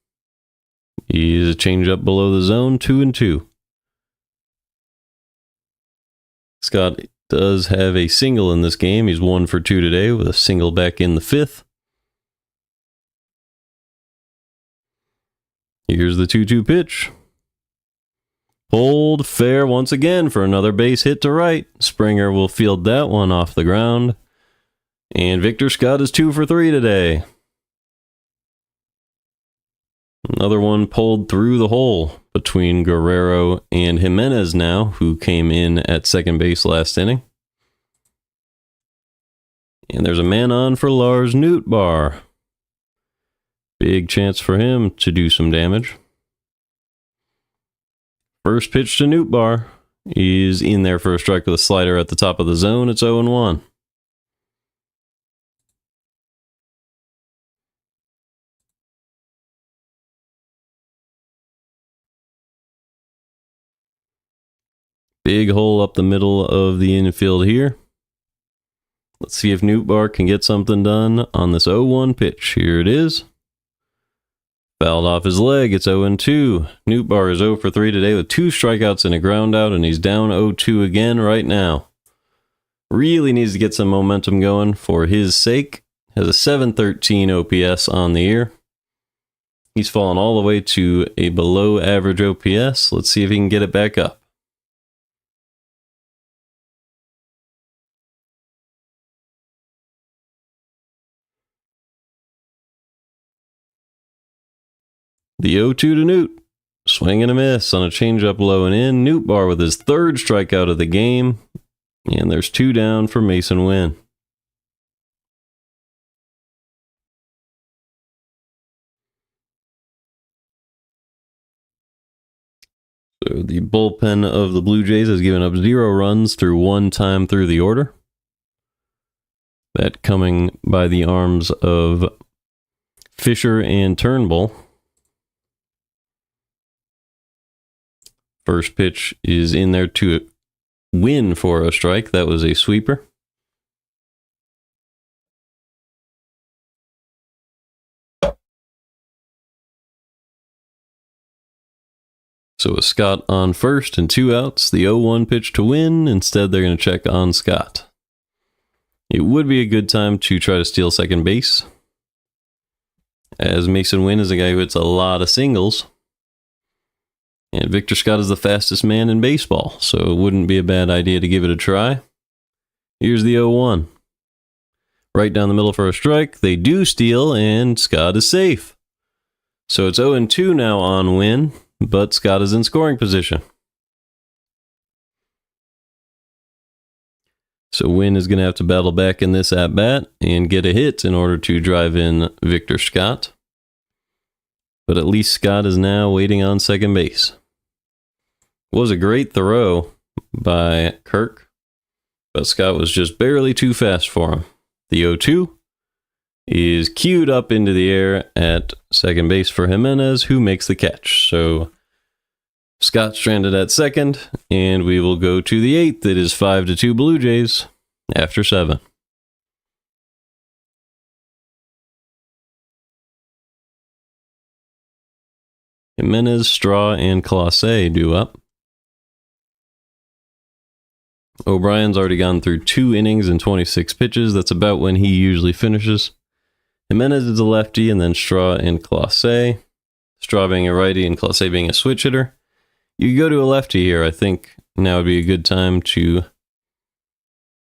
He's a changeup below the zone, 2-2. Scott does have a single in this game. He's 1 for 2 today with a single back in the 5th. Here's the 2-2 pitch. Pulled fair once again for another base hit to right. Springer will field that one off the ground. And Victor Scott is 2 for 3 today. Another one pulled through the hole between Guerrero and Jimenez now, who came in at second base last inning. And there's a man on for Lars Nootbaar. Big chance for him to do some damage. First pitch to Nootbaar is in there for a strike with a slider at the top of the zone. It's 0-1. Big hole up the middle of the infield here. Let's see if Nootbaar can get something done on this 0-1 pitch. Here it is. Fouled off his leg. It's 0-2. Nootbaar is 0 for 3 today with 2 strikeouts and a ground out, and he's down 0-2 again right now. Really needs to get some momentum going for his sake. Has a 713 OPS on the year. He's fallen all the way to a below average OPS. Let's see if he can get it back up. The 0-2 to Newt. Swing and a miss on a changeup low and in. Nootbaar with his 3rd strikeout of the game. And there's 2 down for Mason Wynn. So the bullpen of the Blue Jays has given up 0 runs through 1 time through the order. That coming by the arms of Fisher and Turnbull. First pitch is in there to win for a strike. That was a sweeper. So with Scott on first and 2 outs, the 0-1 pitch to win. Instead, they're going to check on Scott. It would be a good time to try to steal second base, as Mason Wynn is a guy who hits a lot of singles. And Victor Scott is the fastest man in baseball, so it wouldn't be a bad idea to give it a try. Here's the 0-1. Right down the middle for a strike. They do steal, and Scott is safe. So it's 0-2 now on Wynn, but Scott is in scoring position. So Wynn is going to have to battle back in this at-bat and get a hit in order to drive in Victor Scott. But at least Scott is now waiting on second base. Was a great throw by Kirk, but Scott was just barely too fast for him. The 0-2 is queued up into the air at second base for Jimenez, who makes the catch. So Scott stranded at second, and we will go to the 8th. It is 5-2 Blue Jays after 7. Jimenez, Straw, and Clase due up. O'Brien's already gone through 2 innings and 26 pitches. That's about when he usually finishes. Jimenez is a lefty, and then Straw and Clase. Straw being a righty and Clase being a switch hitter. You could go to a lefty here. I think now would be a good time to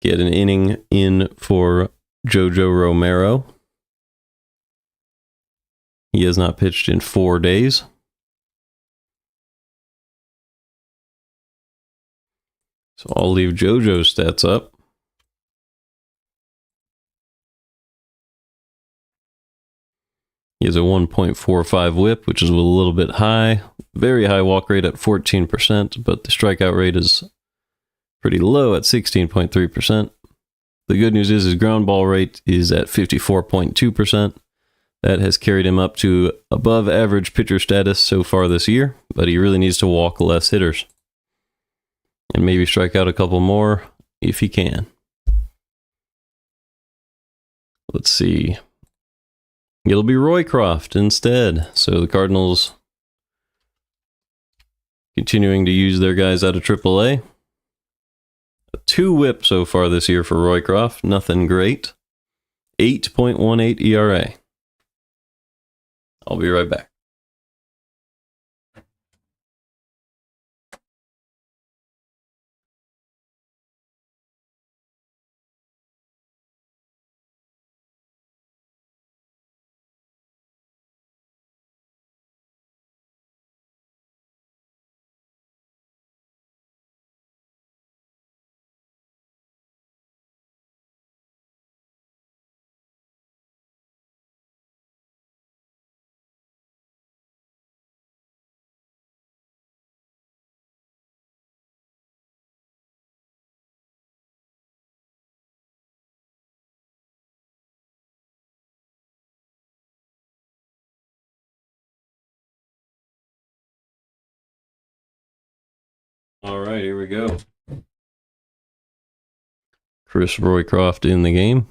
get an inning in for Jojo Romero. He has not pitched in 4 days. So I'll leave JoJo's stats up. He has a 1.45 whip, which is a little bit high. Very high walk rate at 14%, but the strikeout rate is pretty low at 16.3%. The good news is his ground ball rate is at 54.2%. That has carried him up to above average pitcher status so far this year, but he really needs to walk less hitters. And maybe strike out a couple more if he can. Let's see. It'll be Roycroft instead. So the Cardinals continuing to use their guys out of AAA. A 2 whip so far this year for Roycroft. Nothing great. 8.18 ERA. I'll be right back. All right, here we go. Chris Roycroft in the game.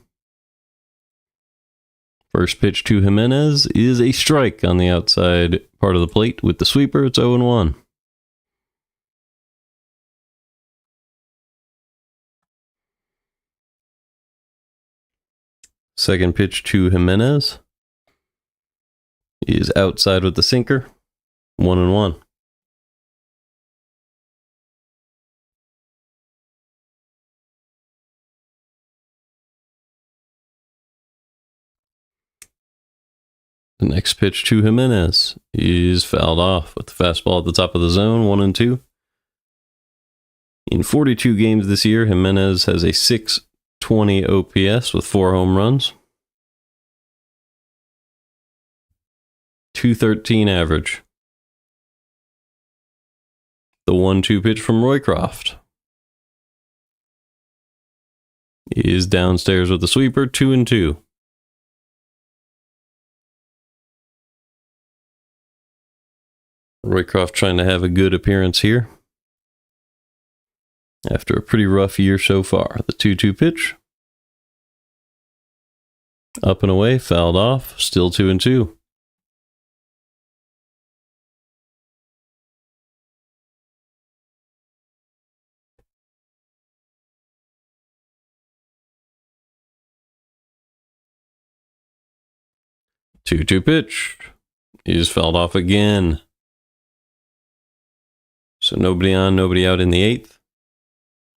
First pitch to Jimenez is a strike on the outside part of the plate with the sweeper. It's 0-1. Second pitch to Jimenez is outside with the sinker. 1-1. The next pitch to Jimenez is fouled off with the fastball at the top of the zone, 1-2. In 42 games this year, Jimenez has a 620 OPS with 4 home runs. 213 average. The 1-2 pitch from Roycroft is downstairs with the sweeper, 2-2. Roycroft trying to have a good appearance here after a pretty rough year so far. The 2-2 pitch. Up and away, fouled off, still 2-2. Two pitch is fouled off again. So nobody on, nobody out in the 8th.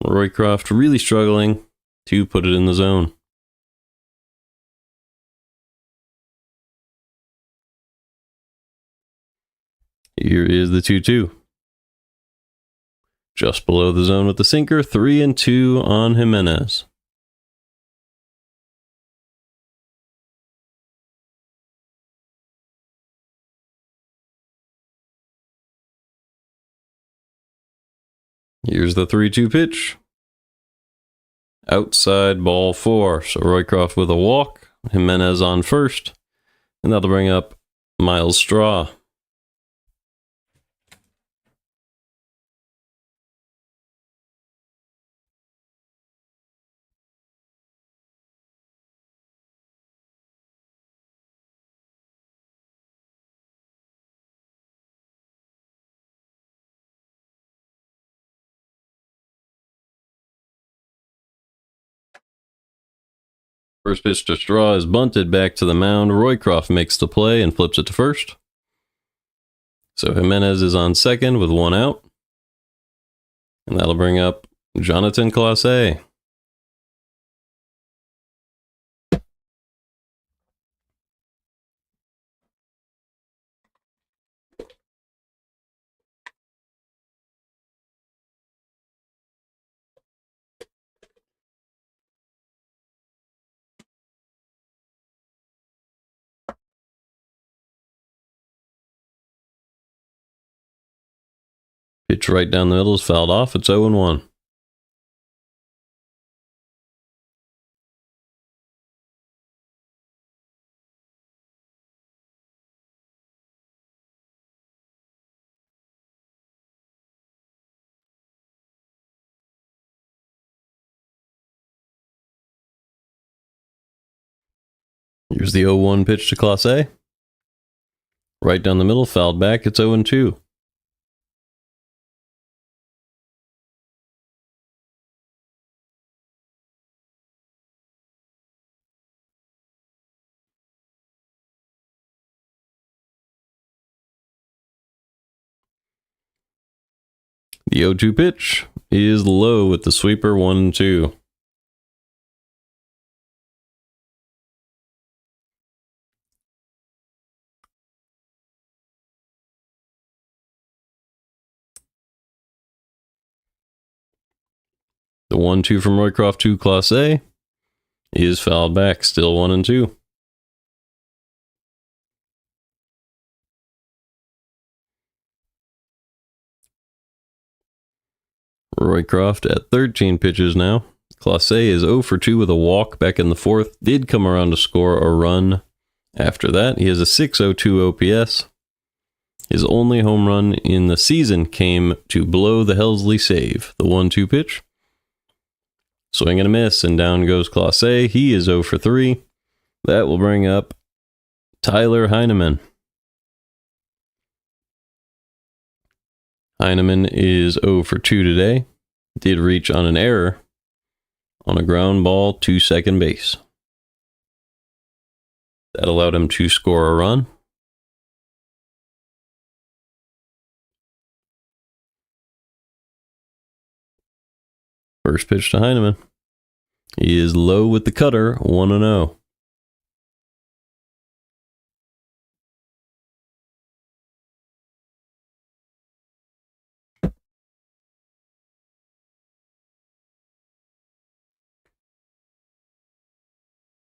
Roycroft really struggling to put it in the zone. Here is the 2-2. Just below the zone with the sinker, 3-2 on Jimenez. Here's the 3-2 pitch. Outside, ball 4. So Roycroft with a walk. Jimenez on first. And that'll bring up Miles Straw. First pitch to Straw is bunted back to the mound. Roycroft makes the play and flips it to first. So Jimenez is on second with 1 out. And that'll bring up Jonathan Clase. Pitch right down the middle is fouled off. It's 0-1. Here's the 0-1 pitch to Clase. Right down the middle, fouled back. It's 0-2. The 0-2 pitch is low with the sweeper 1-2. The 1-2 from Roycroft to Clase is fouled back, still 1-2. Roycroft at 13 pitches now. Clase is 0-2 with a walk back in the fourth. Did come around to score a run after that. He has a 6.02 OPS. His only home run in the season came to blow the Helsley save. The 1-2 pitch. Swing and a miss, and down goes Clase. He is 0-3. That will bring up Tyler Heineman. Heineman is 0-2 today. Did reach on an error on a ground ball to second base. That allowed him to score a run. First pitch to Heineman. He is low with the cutter, 1-0.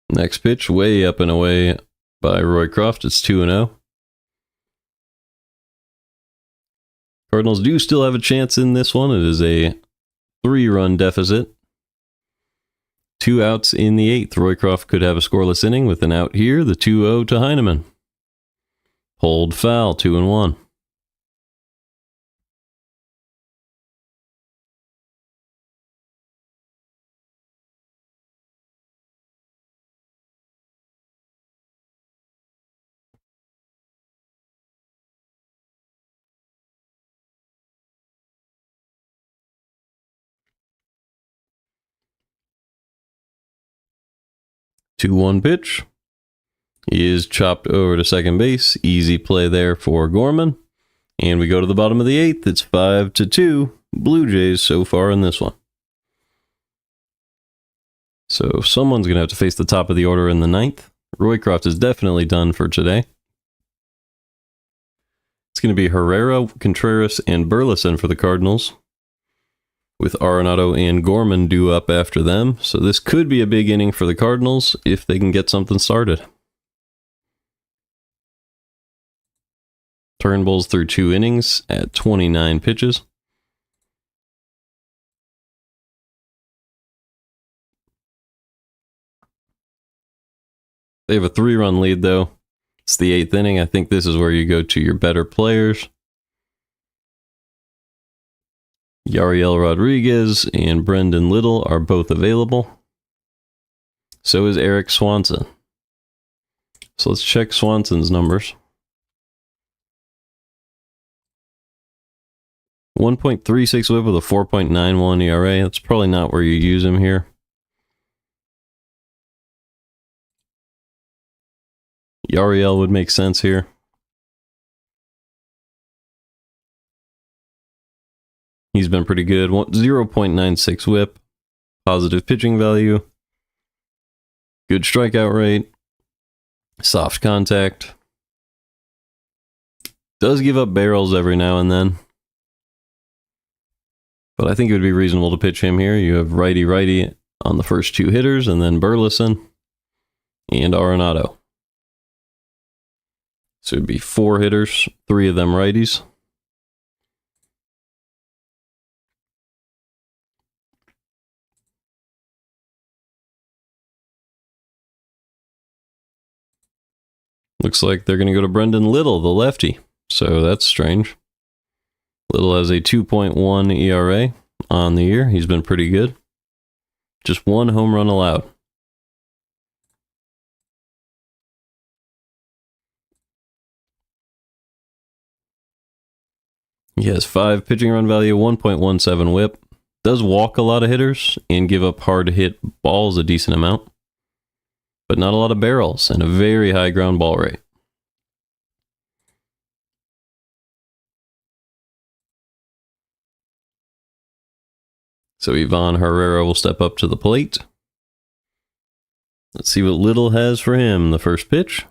Next pitch, way up and away by Roycroft. It's 2-0. Cardinals do still have a chance in this one. It is a 3-run deficit. 2 outs in the 8th. Roycroft could have a scoreless inning with an out here. The 2-0 to Heineman. Pulled foul, 2-1. Two-one pitch is chopped over to second base. Easy play there for Gorman. And we go to the bottom of the 8th. It's 5-2. Blue Jays so far in this one. So someone's going to have to face the top of the order in the 9th. Roycroft is definitely done for today. It's going to be Herrera, Contreras, and Burleson for the Cardinals, with Arenado and Gorman due up after them. So this could be a big inning for the Cardinals if they can get something started. Turnbull's through 2 innings at 29 pitches. They have a 3-run lead, though. It's the 8th inning. I think this is where you go to your better players. Yariel Rodriguez and Brendan Little are both available. So is Eric Swanson. So let's check Swanson's numbers. 1.36 whip with a 4.91 ERA. That's probably not where you use him here. Yariel would make sense here. He's been pretty good. 0.96 whip. Positive pitching value. Good strikeout rate. Soft contact. Does give up barrels every now and then. But I think it would be reasonable to pitch him here. You have righty-righty on the first 2 hitters, and then Burleson and Arenado. So it'd be 4 hitters, 3 of them righties. Looks like they're going to go to Brendan Little, the lefty. So that's strange. Little has a 2.1 ERA on the year. He's been pretty good. Just one home run allowed. He has 5 pitching run value, 1.17 whip. Does walk a lot of hitters and give up hard to hit balls a decent amount, but not a lot of barrels and a very high ground ball rate. So Ivan Herrera will step up to the plate. Let's see what Little has for him. The first pitch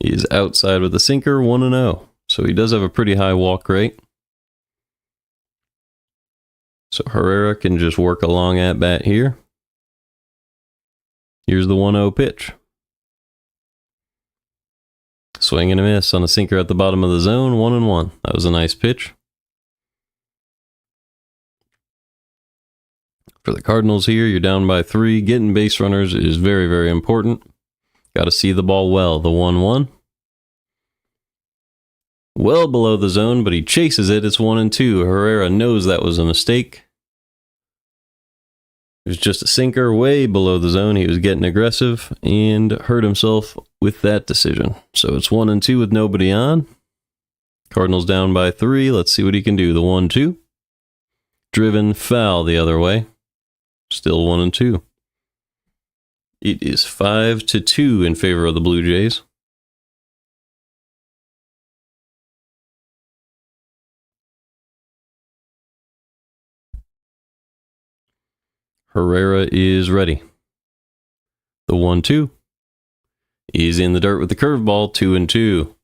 is outside with a sinker, 1-0. So he does have a pretty high walk rate. So Herrera can just work a long at bat here. Here's the 1-0 pitch. Swing and a miss on a sinker at the bottom of the zone, 1-1. That was a nice pitch. For the Cardinals here, you're down by 3. Getting base runners is very, very important. Got to see the ball well. The 1-1. Well below the zone, but he chases it. It's 1-2. Herrera knows that was a mistake. It was just a sinker way below the zone. He was getting aggressive and hurt himself with that decision. So it's 1-2 with nobody on. Cardinals down by 3. Let's see what he can do. The 1-2. Driven foul the other way. Still 1-2. It is 5-2 in favor of the Blue Jays. Herrera is ready. The 1-2. He's in the dirt with the curveball, 2-2.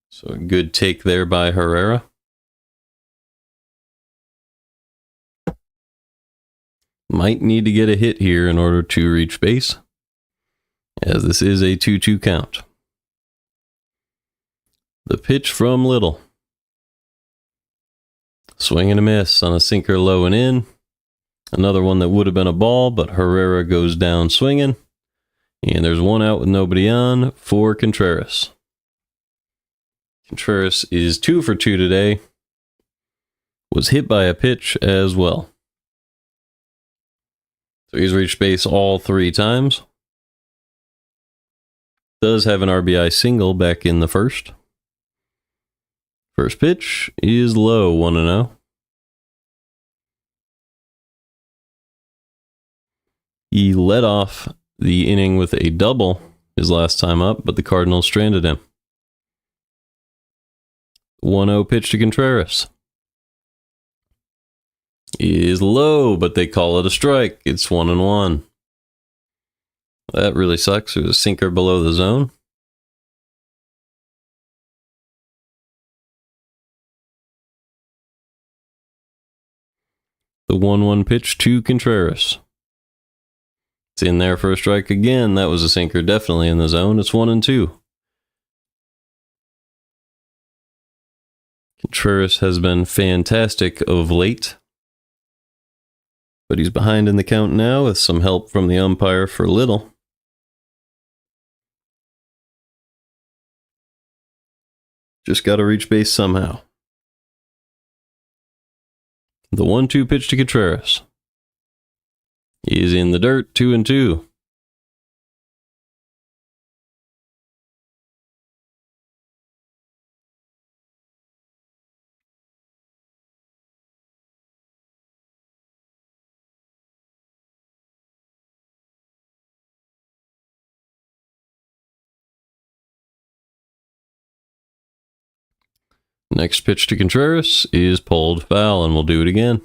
So a good take there by Herrera. Might need to get a hit here in order to reach base, as this is a 2-2 count. The pitch from Little. Swing and a miss on a sinker low and in. Another one that would have been a ball, but Herrera goes down swinging. And there's one out with nobody on for Contreras. Contreras is 2 for 2 today. Was hit by a pitch as well. So he's reached base all 3 times. Does have an RBI single back in the first. First pitch is low, 1-0. He led off the inning with a double his last time up, but the Cardinals stranded him. 1-0 pitch to Contreras is low, but they call it a strike. It's 1-1. That really sucks. It was a sinker below the zone. The 1-1 pitch to Contreras. It's in there for a strike again. That was a sinker, definitely in the zone. It's 1-2. Contreras has been fantastic of late, but he's behind in the count now with some help from the umpire for Little. Just got to reach base somehow. The 1-2 pitch to Contreras. He's in the dirt, 2-2. Next pitch to Contreras is pulled foul, and we'll do it again.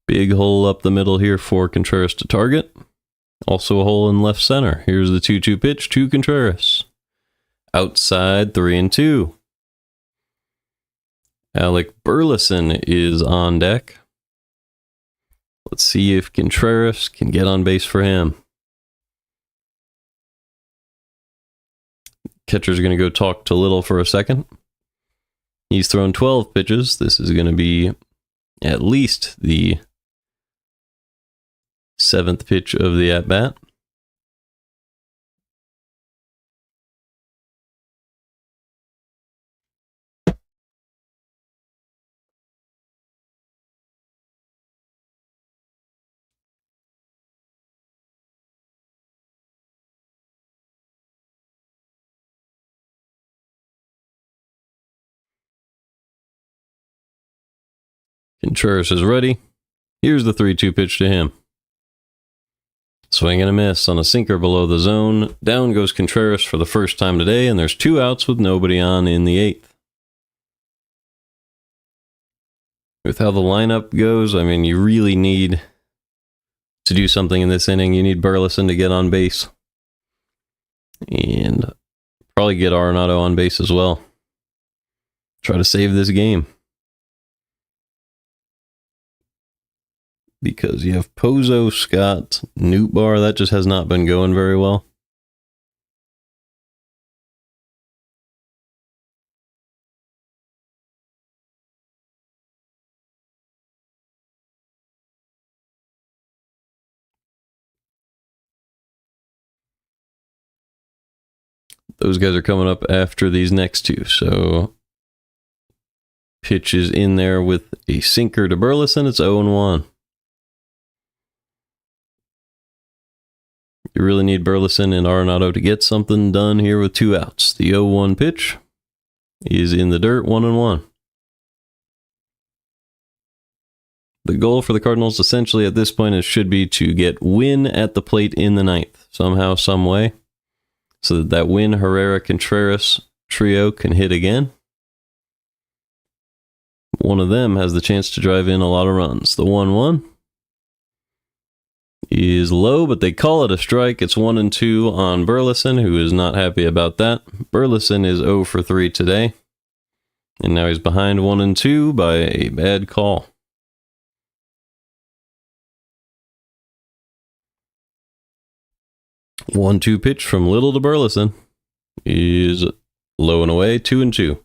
Big hole up the middle here for Contreras to target. Also a hole in left center. Here's the 2-2 pitch to Contreras. Outside, 3-2. Alec Burleson is on deck. Let's see if Contreras can get on base for him. Catcher's going to go talk to Little for a second. He's thrown 12 pitches. This is going to be at least the 7th pitch of the at-bat. Contreras is ready. Here's the 3-2 pitch to him. Swing and a miss on a sinker below the zone. Down goes Contreras for the first time today, and there's 2 outs with nobody on in the 8th. With how the lineup goes, I mean, you really need to do something in this inning. You need Burleson to get on base. And probably get Arenado on base as well. Try to save this game. Because you have Pozo, Scott, Nootbaar. That just has not been going very well. Those guys are coming up after these next 2. So pitch is in there with a sinker to Burleson. It's 0-1. You really need Burleson and Arenado to get something done here with 2 outs. The 0-1 pitch is in the dirt, 1-1. The goal for the Cardinals essentially at this point should be to get Wynn at the plate in the 9th, somehow, some way, so that Wynn, Herrera, Contreras trio can hit again. One of them has the chance to drive in a lot of runs. The 1-1 is low, but they call it a strike. It's 1-2 on Burleson, who is not happy about that. Burleson is 0 for 3 today, and now he's behind 1-2 by a bad call. One-two pitch from Little to Burleson is low and away, 2-2.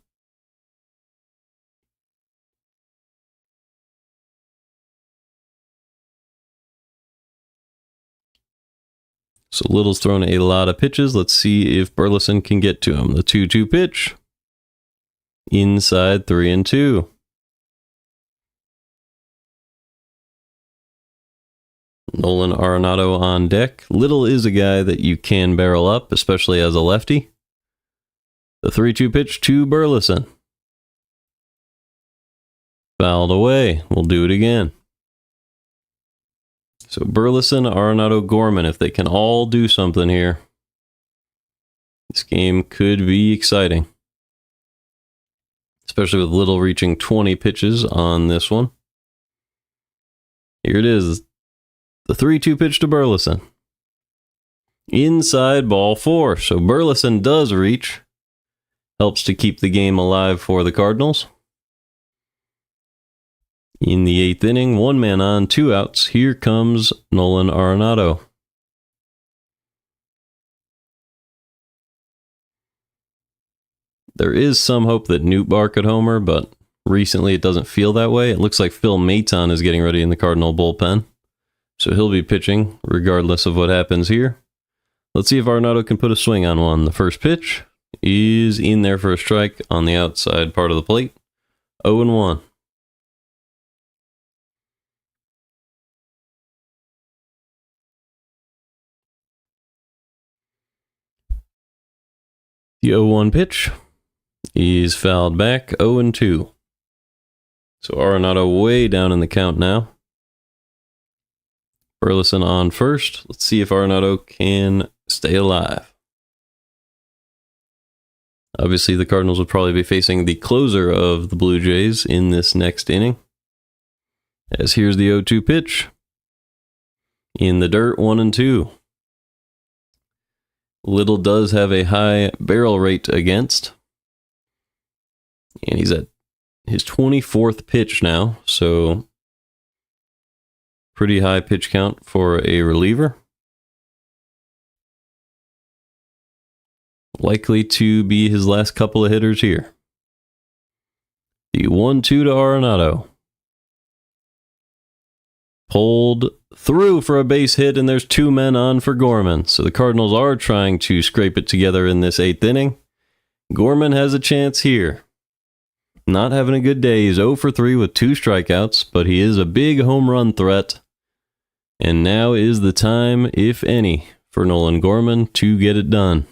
So Little's thrown a lot of pitches. Let's see if Burleson can get to him. The 2-2 pitch. Inside, 3-2. Nolan Arenado on deck. Little is a guy that you can barrel up, especially as a lefty. The 3-2 pitch to Burleson. Fouled away. We'll do it again. So Burleson, Arenado, Gorman, if they can all do something here, this game could be exciting. Especially with Little reaching 20 pitches on this one. Here it is. The 3-2 pitch to Burleson. Inside, ball 4. So Burleson does reach. Helps to keep the game alive for the Cardinals. In the 8th inning, 1 man on, 2 outs. Here comes Nolan Arenado. There is some hope that Nootbaar could homer, but recently it doesn't feel that way. It looks like Phil Maton is getting ready in the Cardinal bullpen, so he'll be pitching regardless of what happens here. Let's see if Arenado can put a swing on one. The first pitch is in there for a strike on the outside part of the plate. 0-1. The 0-1 pitch is fouled back, 0-2. So Arenado way down in the count now. Burleson on first. Let's see if Arenado can stay alive. Obviously, the Cardinals would probably be facing the closer of the Blue Jays in this next inning. As here's the 0-2 pitch. In the dirt, 1-2. Little does have a high barrel rate against. And he's at his 24th pitch now, so pretty high pitch count for a reliever. Likely to be his last couple of hitters here. The 1-2 to Arenado. Pulled through for a base hit, and there's 2 men on for Gorman. So the Cardinals are trying to scrape it together in this 8th inning. Gorman has a chance here. Not having a good day. He's 0 for 3 with 2 strikeouts, but he is a big home run threat. And now is the time, if any, for Nolan Gorman to get it done.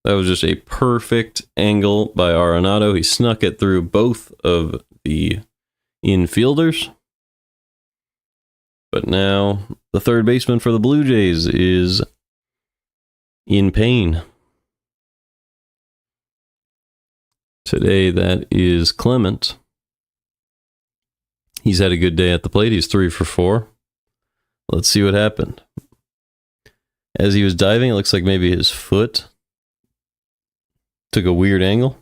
That was just a perfect angle by Arenado. He snuck it through both of the infielders. But now the third baseman for the Blue Jays is in pain. Today that is Clement. He's had a good day at the plate. He's 3 for 4. Let's see what happened. As he was diving, it looks like maybe his foot took a weird angle.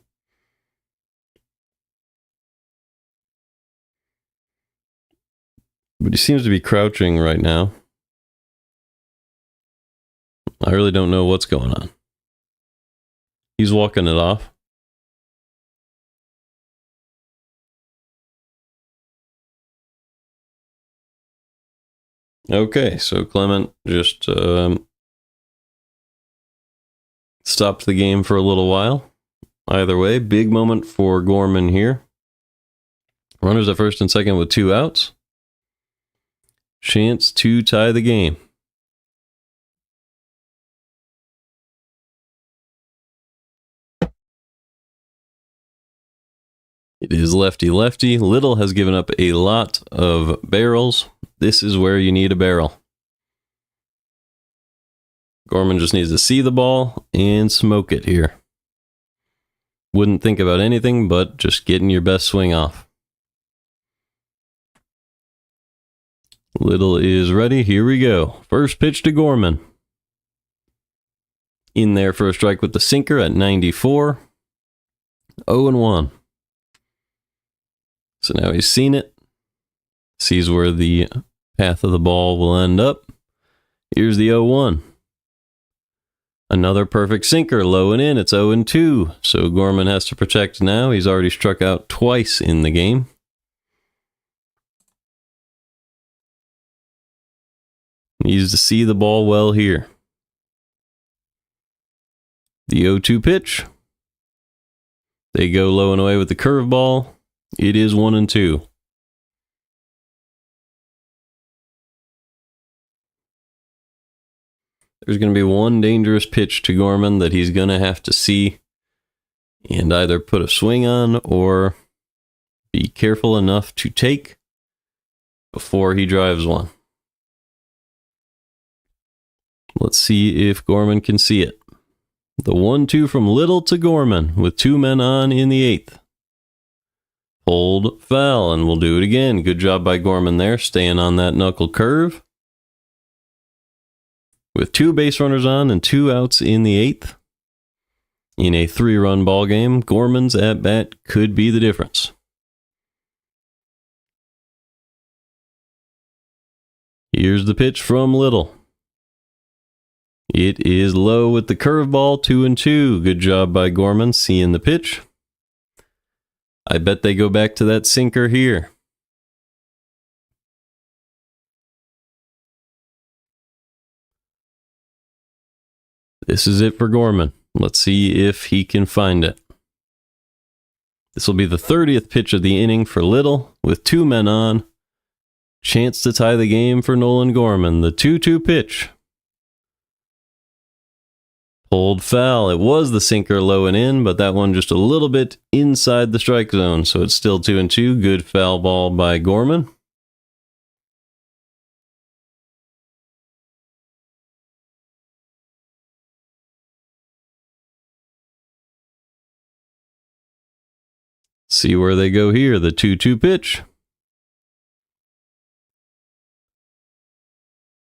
But he seems to be crouching right now. I really don't know what's going on. He's walking it off. Okay, so Clement just stopped the game for a little while. Either way, big moment for Gorman here. Runners at first and second with 2 outs. Chance to tie the game. It is lefty-lefty. Little has given up a lot of barrels. This is where you need a barrel. Gorman just needs to see the ball and smoke it here. Wouldn't think about anything but just getting your best swing off. Little is ready. Here we go. First pitch to Gorman. In there for a strike with the sinker at 94. 0-1. So now he's seen it. Sees where the path of the ball will end up. Here's the 0-1. Another perfect sinker, low and in. It's 0-2. So Gorman has to protect now. He's already struck out twice in the game. Needs to see the ball well here. The 0-2 pitch. They go low and away with the curveball. It is 1-2. There's going to be one dangerous pitch to Gorman that he's going to have to see and either put a swing on or be careful enough to take before he drives one. Let's see if Gorman can see it. The 1-2 from Little to Gorman with 2 men on in the 8th. Hold foul, and we'll do it again. Good job by Gorman there, staying on that knuckle curve. With 2 base runners on and 2 outs in the 8th. In a 3-run ball game, Gorman's at-bat could be the difference. Here's the pitch from Little. It is low with the curveball, 2-2. Good job by Gorman seeing the pitch. I bet they go back to that sinker here. This is it for Gorman. Let's see if he can find it. This will be the 30th pitch of the inning for Little with 2 men on. Chance to tie the game for Nolan Gorman. The 2-2 pitch. Pulled foul. It was the sinker low and in, but that one just a little bit inside the strike zone, so it's still 2-2. Good foul ball by Gorman. See where they go here. The 2-2 pitch.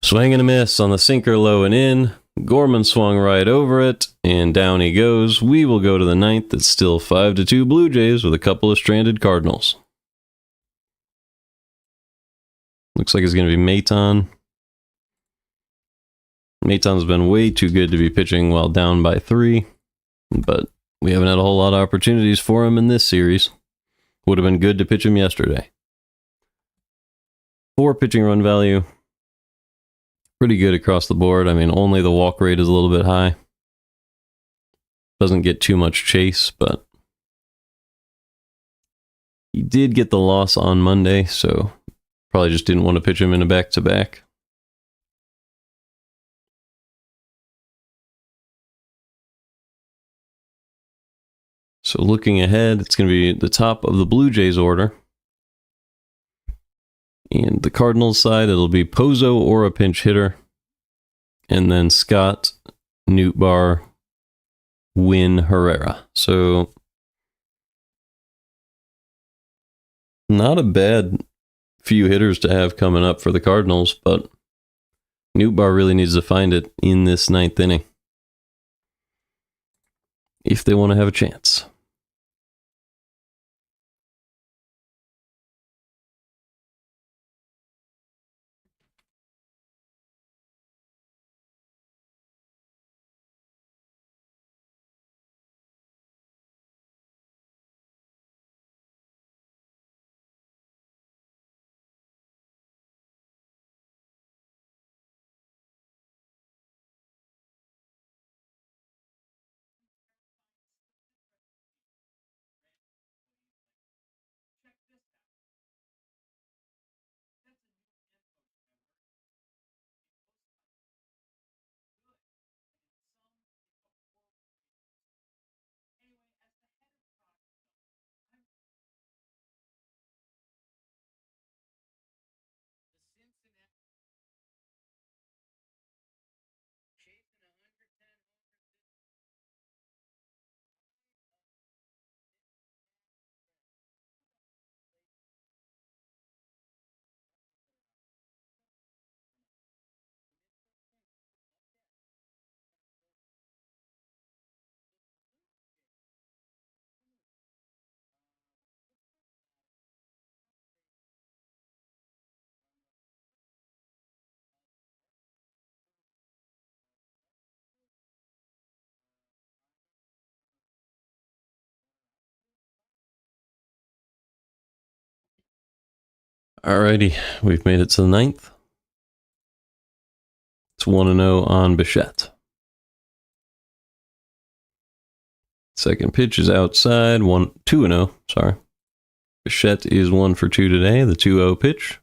Swing and a miss on the sinker low and in. Gorman swung right over it, and down he goes. We will go to the 9th. It's still 5-2 Blue Jays with a couple of stranded Cardinals. Looks like it's going to be Maton. Maton's been way too good to be pitching while down by 3, but we haven't had a whole lot of opportunities for him in this series. Would have been good to pitch him yesterday. 4 pitching run value. Pretty good across the board. I mean, only the walk rate is a little bit high. Doesn't get too much chase, but he did get the loss on Monday, so probably just didn't want to pitch him in a back-to-back. So looking ahead, it's going to be the top of the Blue Jays order. And the Cardinals side, it'll be Pozo or a pinch hitter. And then Scott, Nootbaar, Wynn, Herrera. So not a bad few hitters to have coming up for the Cardinals, but Nootbaar really needs to find it in this 9th inning if they want to have a chance. Alrighty, we've made it to the 9th. It's 1-0 on Bichette. Second pitch is outside, 2-0, sorry. Bichette is 1 for 2 today. The 2-0 pitch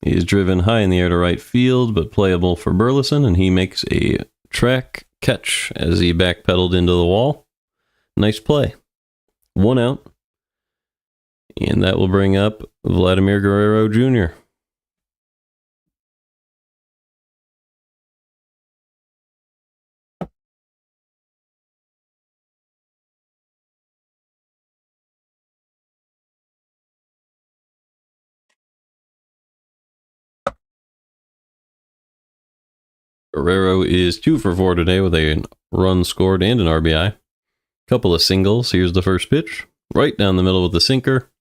is driven high in the air to right field, but playable for Burleson, and he makes a track catch as he backpedaled into the wall. Nice play. 1 out. And that will bring up Vladimir Guerrero Jr. Guerrero is 2 for 4 today with a run scored and an RBI. Couple of singles. Here's the first pitch. Right down the middle with the sinker.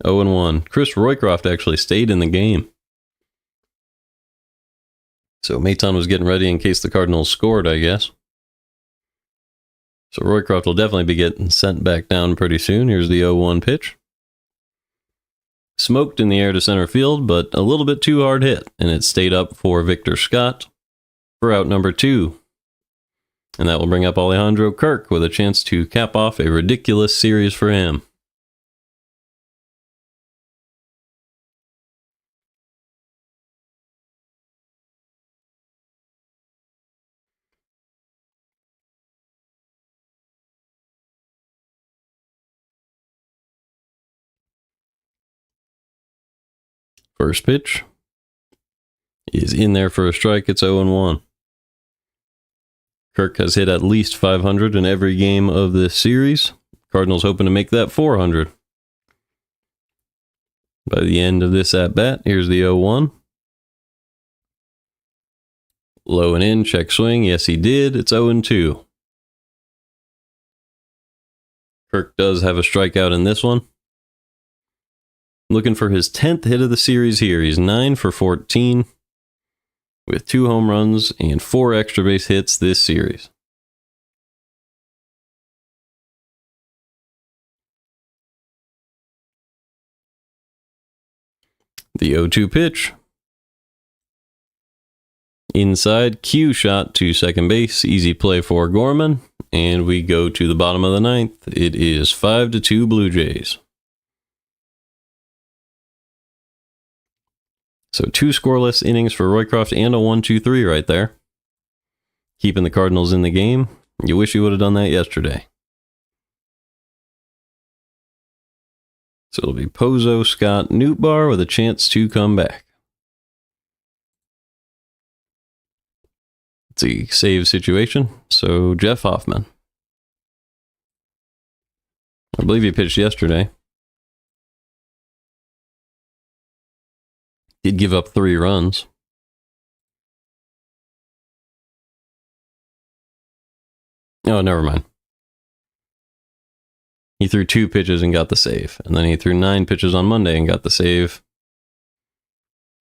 0-1. Chris Roycroft actually stayed in the game. So Maton was getting ready in case the Cardinals scored, I guess. So Roycroft will definitely be getting sent back down pretty soon. Here's the 0-1 pitch. Smoked in the air to center field, but a little bit too hard hit, and it stayed up for Victor Scott for out number 2. And that will bring up Alejandro Kirk with a chance to cap off a ridiculous series for him. First pitch is in there for a strike. It's 0-1. Kirk has hit at least 500 in every game of this series. Cardinals hoping to make that 400. By the end of this at-bat, here's the 0-1. Low and in, check swing. Yes, he did. It's 0-2. Kirk does have a strikeout in this one. Looking for his 10th hit of the series here. He's 9 for 14. with 2 home runs and 4 extra base hits this series. The 0-2 pitch. Inside, Q shot to second base. Easy play for Gorman. And we go to the bottom of the 9th. It is 5-2 Blue Jays. So 2 scoreless innings for Roycroft and a 1-2-3 right there. Keeping the Cardinals in the game. You wish you would have done that yesterday. So it'll be Pozo, Scott, Nootbaar with a chance to come back. It's a save situation. So Jeff Hoffman. I believe he pitched yesterday. Did give up 3 runs. Oh, never mind. He threw 2 pitches and got the save. And then he threw 9 pitches on Monday and got the save.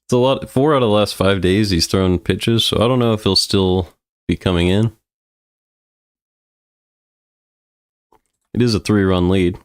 It's a lot. 4 out of the last 5 days he's thrown pitches, so I don't know if he'll still be coming in. It is a 3-run lead.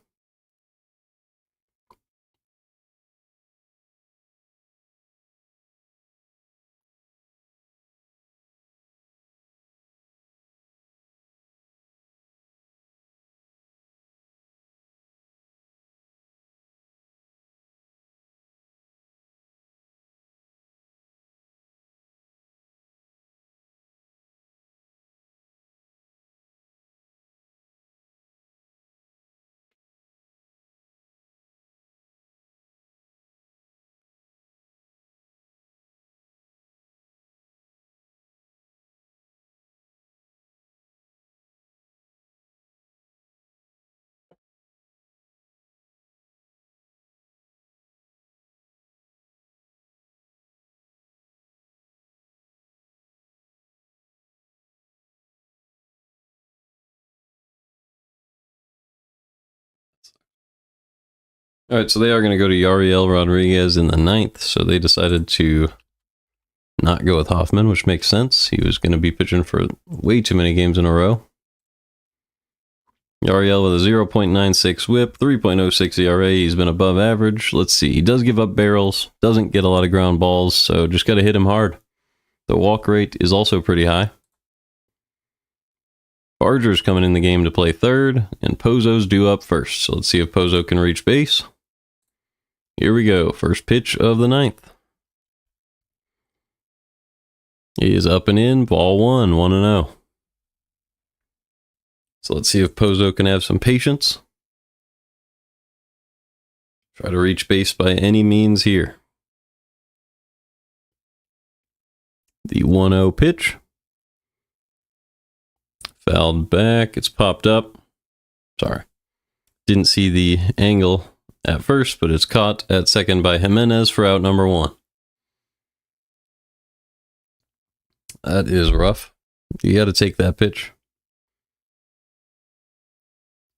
All right, so they are going to go to Yariel Rodriguez in the 9th, so they decided to not go with Hoffman, which makes sense. He was going to be pitching for way too many games in a row. Yariel with a 0.96 whip, 3.06 ERA. He's been above average. Let's see. He does give up barrels, doesn't get a lot of ground balls, so just got to hit him hard. The walk rate is also pretty high. Barger's coming in the game to play 3rd, and Pozo's due up first. So let's see if Pozo can reach base. Here we go. First pitch of the 9th. He is up and in. Ball 1, 1-0. So let's see if Pozo can have some patience. Try to reach base by any means here. The 1-0 pitch. Fouled back. It's popped up. Sorry. Didn't see the angle at first, but it's caught at second by Jimenez for out number 1. That is rough. You got to take that pitch.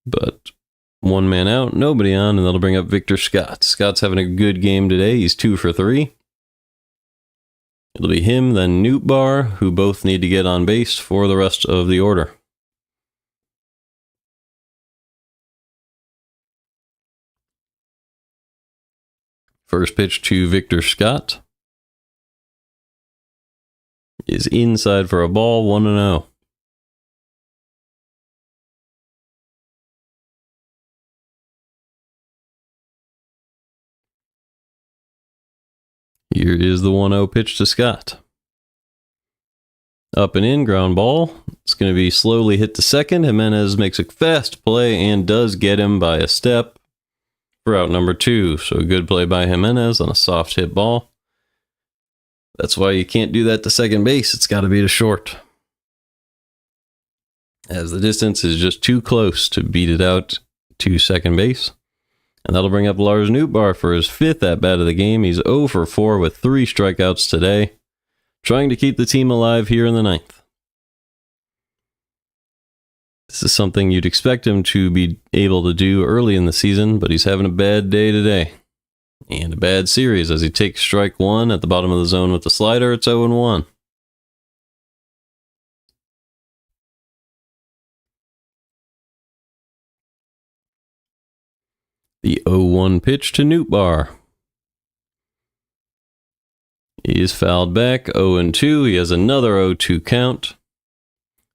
But 1 man out, nobody on, and that'll bring up Victor Scott. Scott's having a good game today. He's 2 for 3. It'll be him, then Nootbaar, who both need to get on base for the rest of the order. First pitch to Victor Scott is inside for a ball, 1-0. Here is the 1-0 pitch to Scott. Up and in, ground ball. It's going to be slowly hit to second. Jimenez makes a fast play and does get him by a step for out number 2. So a good play by Jimenez on a soft hit ball. That's why you can't do that to second base. It's got to be to short, as the distance is just too close to beat it out to second base. And that'll bring up Lars Nootbaar for his 5th at-bat of the game. He's 0 for 4 with 3 strikeouts today, trying to keep the team alive here in the 9th. This is something you'd expect him to be able to do early in the season, but he's having a bad day today. And a bad series as he takes strike 1 at the bottom of the zone with the slider. It's 0-1. The 0-1 pitch to Nootbaar. He is fouled back, 0-2. He has another 0-2 count.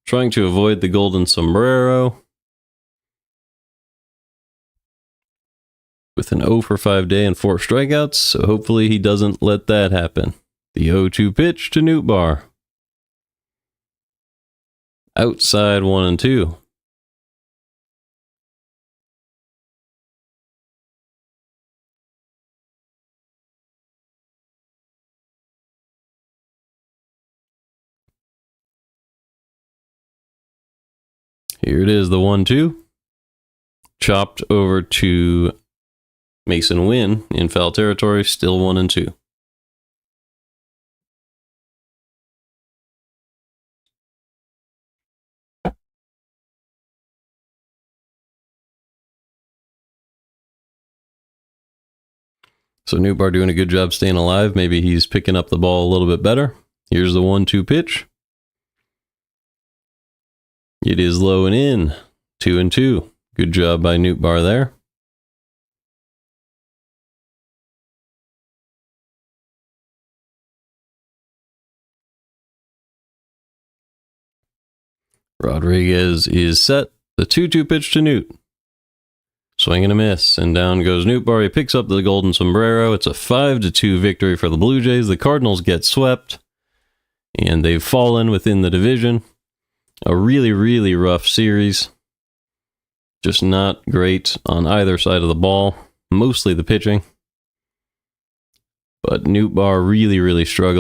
Trying to avoid the golden sombrero. With an 0-for-5 day and 4 strikeouts, so hopefully he doesn't let that happen. The 0-2 pitch to Nootbaar. Outside 1-2. Here it is, the 1-2. Chopped over to Mason Wynn in foul territory, still 1-2. So Nootbaar doing a good job staying alive. Maybe he's picking up the ball a little bit better. Here's the 1-2 pitch. It is low and in, 2-2. Good job by Nootbaar there. Rodriguez is set. The 2-2 pitch to Newt. Swing and a miss, and down goes Nootbaar. He picks up the golden sombrero. It's a 5-2 victory for the Blue Jays. The Cardinals get swept, and they've fallen within the division. A really, really rough series. Just not great on either side of the ball. Mostly the pitching. But Nootbaar really, really struggling.